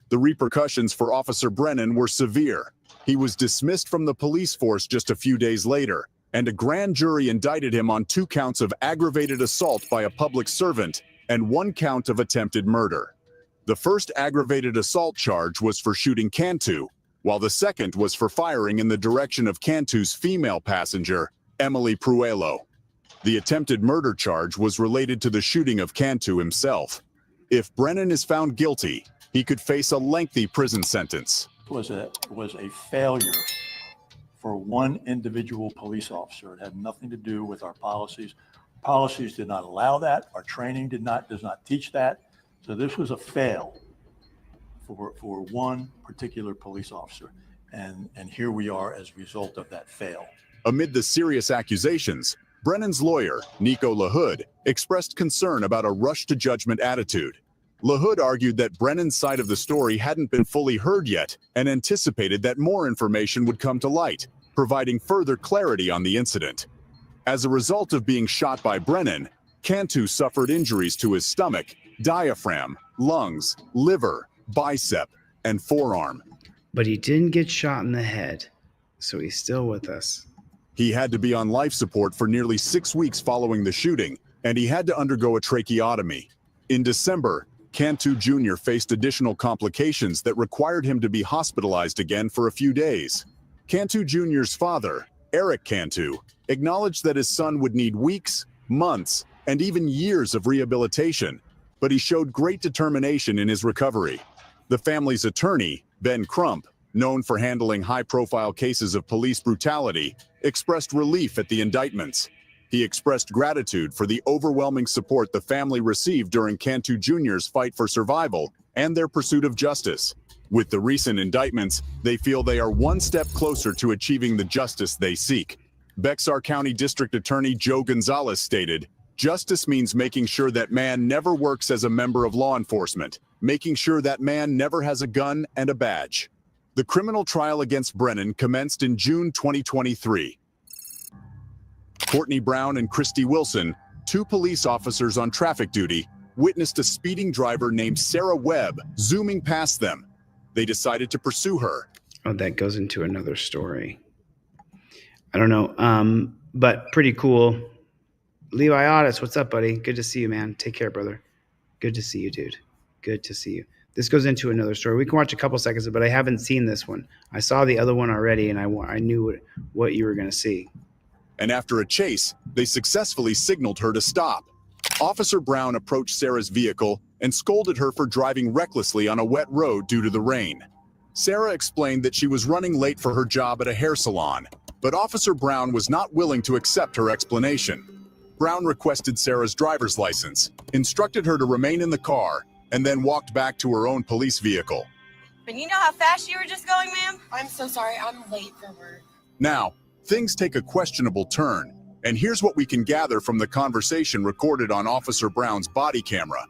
The repercussions for Officer Brennan were severe. He was dismissed from the police force just a few days later, and a grand jury indicted him on 2 counts of aggravated assault by a public servant and 1 count of attempted murder. The first aggravated assault charge was for shooting Cantu, while the second was for firing in the direction of Cantu's female passenger, Emily Pruello. The attempted murder charge was related to the shooting of Cantu himself. If Brennan is found guilty, he could face a lengthy prison sentence. Was a failure for one individual police officer. It had nothing to do with our policies. Policies did not allow that. Our training does not teach that. So this was a fail for one particular police officer. And here we are as a result of that fail. Amid the serious accusations, Brennan's lawyer, Nico LaHood, expressed concern about a rush-to-judgment attitude. LaHood argued that Brennan's side of the story hadn't been fully heard yet and anticipated that more information would come to light, providing further clarity on the incident. As a result of being shot by Brennan, Cantu suffered injuries to his stomach, diaphragm, lungs, liver, bicep, and forearm. But he didn't get shot in the head, so he's still with us. He had to be on life support for nearly 6 weeks following the shooting, and he had to undergo a tracheotomy. In December, Cantu Jr. faced additional complications that required him to be hospitalized again for a few days. Cantu Jr.'s father, Eric Cantu, acknowledged that his son would need weeks, months, and even years of rehabilitation, but he showed great determination in his recovery. The family's attorney, Ben Crump, known for handling high-profile cases of police brutality, expressed relief at the indictments. He expressed gratitude for the overwhelming support the family received during Cantu Jr.'s fight for survival and their pursuit of justice. With the recent indictments, they feel they are one step closer to achieving the justice they seek. Bexar County District Attorney Joe Gonzalez stated, "Justice means making sure that man never works as a member of law enforcement, making sure that man never has a gun and a badge." The criminal trial against Brennan commenced in June 2023. Courtney Brown and Christy Wilson, 2 police officers on traffic duty, witnessed a speeding driver named Sarah Webb zooming past them. They decided to pursue her. Oh, that goes into another story. I don't know, but pretty cool. Levi Otis, what's up, buddy? Good to see you, man. Take care, brother. Good to see you, dude. Good to see you. This goes into another story. We can watch a couple seconds, but I haven't seen this one. I saw the other one already, and I knew what you were going to see. And after a chase, they successfully signaled her to stop. Officer Brown approached Sarah's vehicle and scolded her for driving recklessly on a wet road due to the rain. Sarah explained that she was running late for her job at a hair salon, but Officer Brown was not willing to accept her explanation. Brown requested Sarah's driver's license, instructed her to remain in the car, and then walked back to her own police vehicle. But you know how fast you were just going, ma'am? I'm so sorry. I'm late for work. Now, things take a questionable turn, and here's what we can gather from the conversation recorded on Officer Brown's body camera.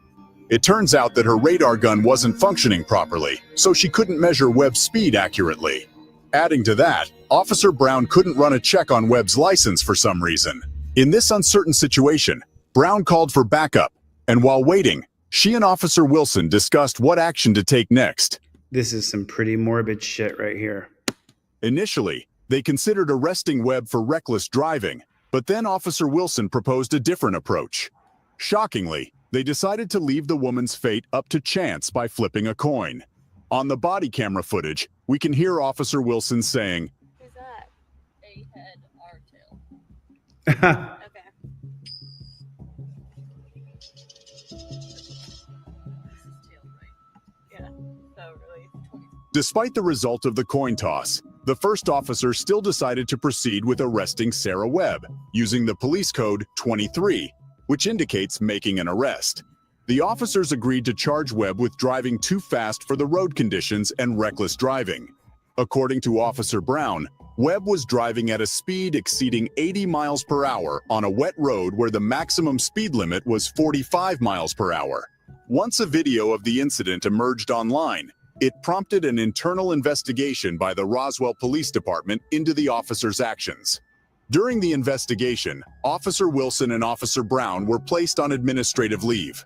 It turns out that her radar gun wasn't functioning properly, so she couldn't measure Webb's speed accurately. Adding to that, Officer Brown couldn't run a check on Webb's license for some reason. In this uncertain situation, Brown called for backup, and while waiting, she and Officer Wilson discussed what action to take next. This is some pretty morbid shit right here. Initially, they considered arresting Webb for reckless driving, but then Officer Wilson proposed a different approach. Shockingly, they decided to leave the woman's fate up to chance by flipping a coin. On the body camera footage, we can hear Officer Wilson saying, Who's that? A head or tail? Okay. Yeah, so really. Despite the result of the coin toss, the first officer still decided to proceed with arresting Sarah Webb, using the police code 23, which indicates making an arrest. The officers agreed to charge Webb with driving too fast for the road conditions and reckless driving. According to Officer Brown, Webb was driving at a speed exceeding 80 miles per hour on a wet road where the maximum speed limit was 45 miles per hour. Once a video of the incident emerged online, it prompted an internal investigation by the Roswell Police Department into the officer's actions. During the investigation, Officer Wilson and Officer Brown were placed on administrative leave.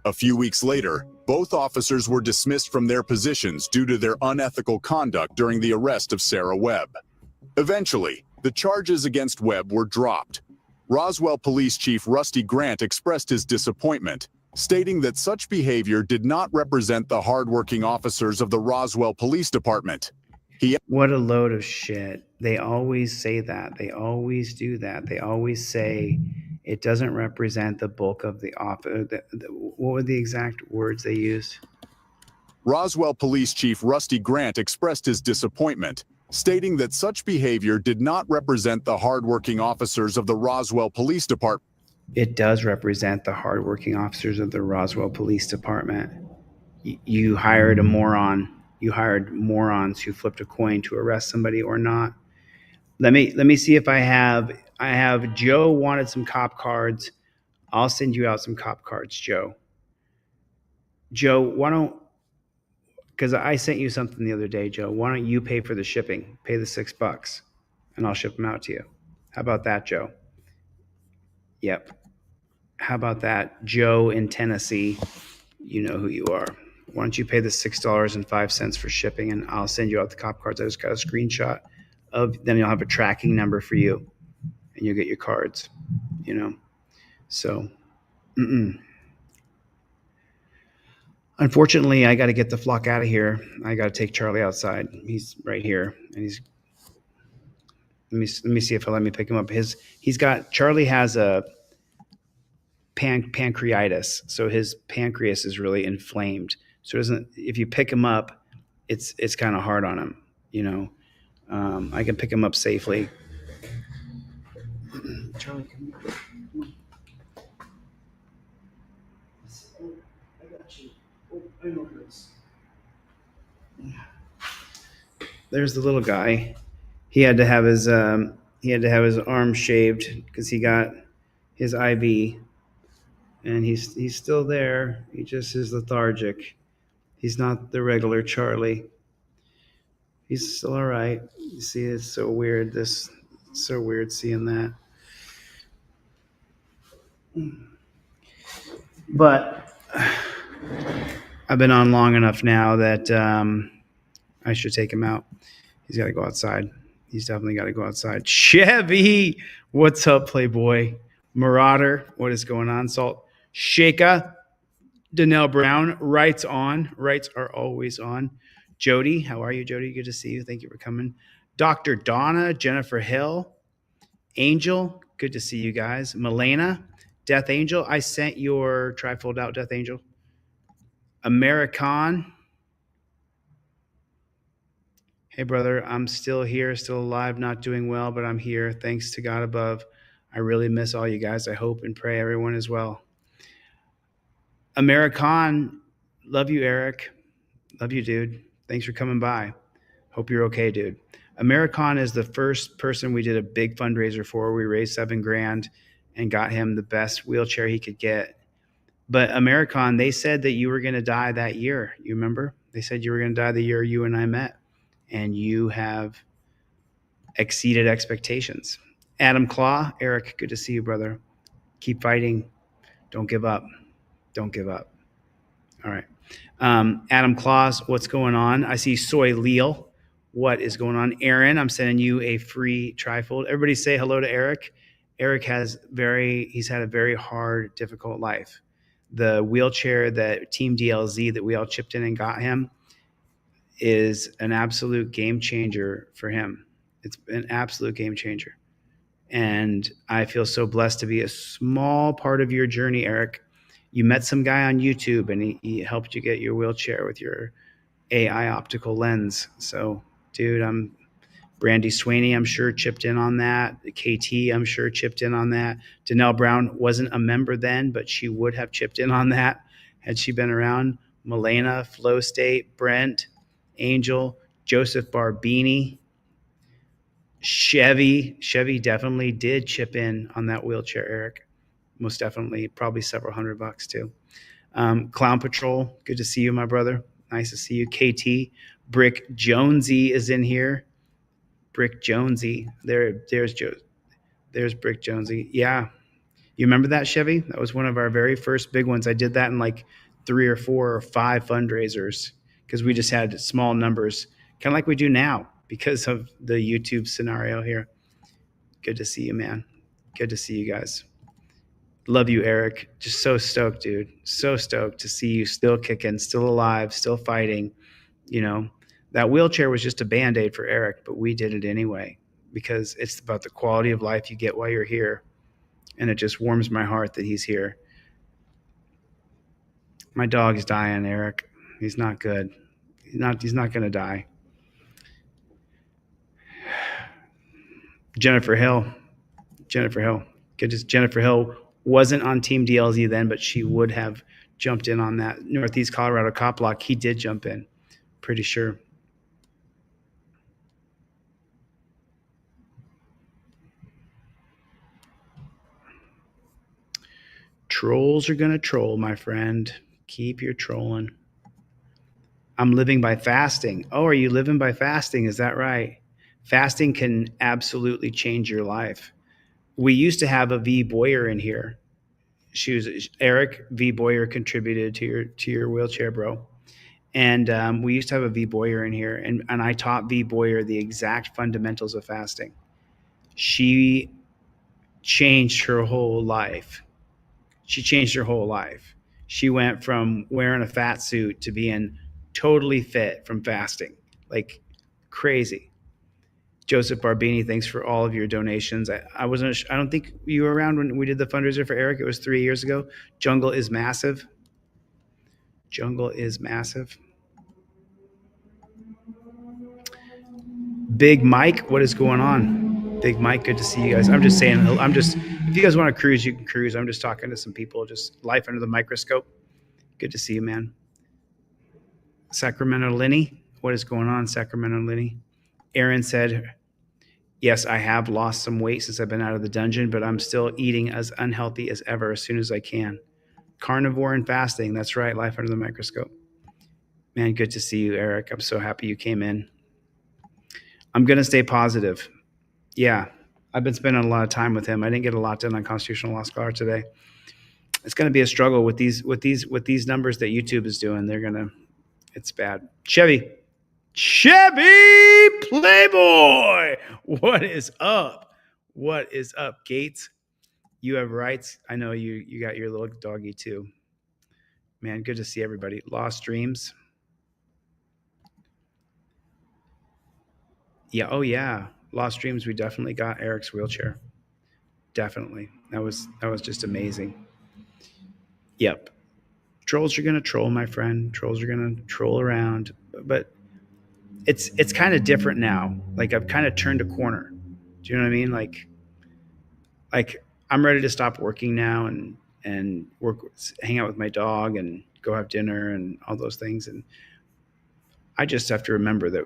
A few weeks later, both officers were dismissed from their positions due to their unethical conduct during the arrest of Sarah Webb. Eventually, the charges against Webb were dropped. Roswell Police Chief Rusty Grant expressed his disappointment, stating that such behavior did not represent the hardworking officers of the Roswell Police Department. What a load of shit. They always say that. They always do that. They always say it doesn't represent the bulk of the office. What were the exact words they used? Roswell Police Chief Rusty Grant expressed his disappointment, stating that such behavior did not represent the hardworking officers of the Roswell Police Department. It does represent the hardworking officers of the Roswell Police Department. You hired a moron. You hired morons who flipped a coin to arrest somebody or not. Let me see if I have Joe wanted some cop cards. I'll send you out some cop cards, Joe. Joe, why don't, because I sent you something the other day, Joe. Why don't you pay for the shipping? Pay the $6 and I'll ship them out to you. How about that, Joe? Yep. How about that, Joe in Tennessee? You know who you are. Why don't you pay the $6.05 for shipping and I'll send you out the cop cards. I just got a screenshot of, then you'll have a tracking number for you and you'll get your cards, you know? So, Unfortunately, I got to get the flock out of here. I got to take Charlie outside. He's right here and he's, let me see if he'll let me pick him up. Charlie has a pancreatitis. So his pancreas is really inflamed. So if you pick him up, it's kind of hard on him, you know. I can pick him up safely. Charlie, come here. I got you. Oh, I know this. There's the little guy. He had to have his arm shaved because he got his IV, and he's still there. He just is lethargic. He's not the regular Charlie. He's still all right. You see, it's so weird. It's so weird seeing that. But I've been on long enough now that I should take him out. He's got to go outside. He's definitely got to go outside. Chevy, what's up, Playboy? Marauder, what is going on? Salt Shaka. Danelle Brown, rights on. Rights are always on. Jody, how are you, Jody? Good to see you. Thank you for coming. Dr. Donna, Jennifer Hill, Angel, good to see you guys. Milena, Death Angel, I sent your trifold out, Death Angel. American. Hey, brother, I'm still here, still alive, not doing well, but I'm here. Thanks to God above. I really miss all you guys. I hope and pray everyone is well. American, love you, Eric. Love you, dude. Thanks for coming by. Hope you're okay, dude. American is the first person we did a big fundraiser for. We raised $7,000 and got him the best wheelchair he could get. But American, they said that you were going to die that year. You remember? They said you were going to die the year you and I met. And you have exceeded expectations. Adam Claw, Eric, good to see you, brother. Keep fighting. Don't give up. Don't give up. All right. Adam Claus, what's going on? I see Soy Leal. What is going on? Aaron, I'm sending you a free trifold. Everybody say hello to Eric. Eric he's had a very hard, difficult life. The wheelchair that Team DLZ that we all chipped in and got him is an absolute game changer for him. It's an absolute game changer. And I feel so blessed to be a small part of your journey, Eric. You met some guy on YouTube and he helped you get your wheelchair with your AI optical lens. So, dude, Brandy Sweeney, I'm sure, chipped in on that. KT, I'm sure, chipped in on that. Danelle Brown wasn't a member then, but she would have chipped in on that had she been around. Milena, Flow State, Brent, Angel, Joseph Barbini, Chevy. Chevy definitely did chip in on that wheelchair, Eric. Most definitely, probably several $100 too. Clown Patrol, good to see you, my brother. Nice to see you. KT, Brick Jonesy is in here. Brick Jonesy, there's Joe. There's Brick Jonesy. Yeah. You remember that, Chevy? That was one of our very first big ones. I did that in like 3 or 4 or 5 fundraisers because we just had small numbers, kind of like we do now because of the YouTube scenario here. Good to see you, man. Good to see you guys. Love you, Eric. Just so stoked, dude. So stoked to see you still kicking, still alive, still fighting. You know, that wheelchair was just a Band-Aid for Eric, but we did it anyway because it's about the quality of life you get while you're here. And it just warms my heart that he's here. My dog's dying, Eric. He's not good. He's not going to die. Jennifer Hill. Jennifer Hill wasn't on Team DLZ then, but she would have jumped in on that Northeast Colorado cop block. He did jump in, pretty sure. Trolls are going to troll, my friend. Keep your trolling. I'm living by fasting. Oh, are you living by fasting? Is that right? Fasting can absolutely change your life. We used to have a V Boyer in here. Eric V Boyer contributed to your wheelchair, bro. And we used to have a V Boyer in here, and I taught V Boyer the exact fundamentals of fasting. She changed her whole life. She went from wearing a fat suit to being totally fit from fasting, like crazy. Joseph Barbini, thanks for all of your donations. I don't think you were around when we did the fundraiser for Eric. It was 3 years ago. Jungle is massive. Big Mike, what is going on? Big Mike, good to see you guys. I'm just saying, if you guys want to cruise, you can cruise. I'm just talking to some people, just life under the microscope. Good to see you, man. Sacramento Lenny, what is going on, Sacramento Lenny? Aaron said, yes, I have lost some weight since I've been out of the dungeon, but I'm still eating as unhealthy as ever as soon as I can. Carnivore and fasting, that's right, life under the microscope. Man, good to see you, Eric. I'm so happy you came in. I'm going to stay positive. Yeah, I've been spending a lot of time with him. I didn't get a lot done on Constitutional Law Scholar today. It's going to be a struggle with these numbers that YouTube is doing. It's bad. Chevy Playboy, what is up? Gates? You have rights. I know you got your little doggy too. Man, good to see everybody. Lost Dreams. Yeah, oh yeah. Lost Dreams, we definitely got Eric's wheelchair. Definitely. That was just amazing. Yep. Trolls are going to troll, my friend. Trolls are going to troll around, but it's kind of different now. Like I've kind of turned a corner. Do you know what I mean? Like I'm ready to stop working now and hang out with my dog and go have dinner and all those things. And I just have to remember that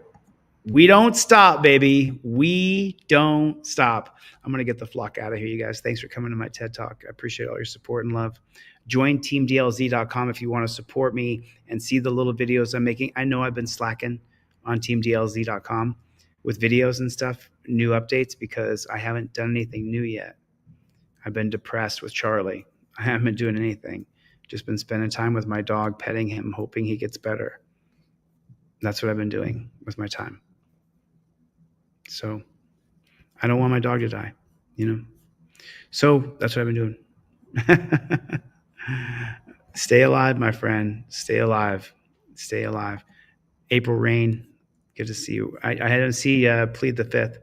we don't stop, baby. We don't stop. I'm going to get the flock out of here, you guys. Thanks for coming to my TED Talk. I appreciate all your support and love. Join teamdlz.com if you want to support me and see the little videos I'm making. I know I've been slacking on teamdlz.com with videos and stuff, new updates, because I haven't done anything new yet. I've been depressed with Charlie. I haven't been doing anything. Just been spending time with my dog, petting him, hoping he gets better. That's what I've been doing with my time. So I don't want my dog to die, you know? So that's what I've been doing. Stay alive, my friend. Stay alive. Stay alive. April Rain, good to see you. I had to see Plead the Fifth.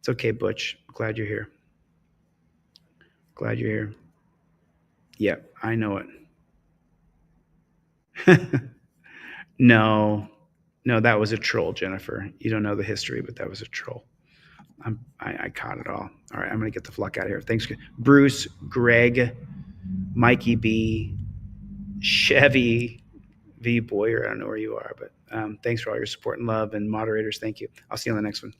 It's okay, Butch. Glad you're here. Glad you're here. Yep, I know it. No, that was a troll, Jennifer. You don't know the history, but that was a troll. I caught it all. All right, I'm going to get the fuck out of here. Thanks, Bruce, Greg, Mikey B, Chevy, V Boyer. I don't know where you are, but thanks for all your support and love. And moderators, thank you. I'll see you on the next one.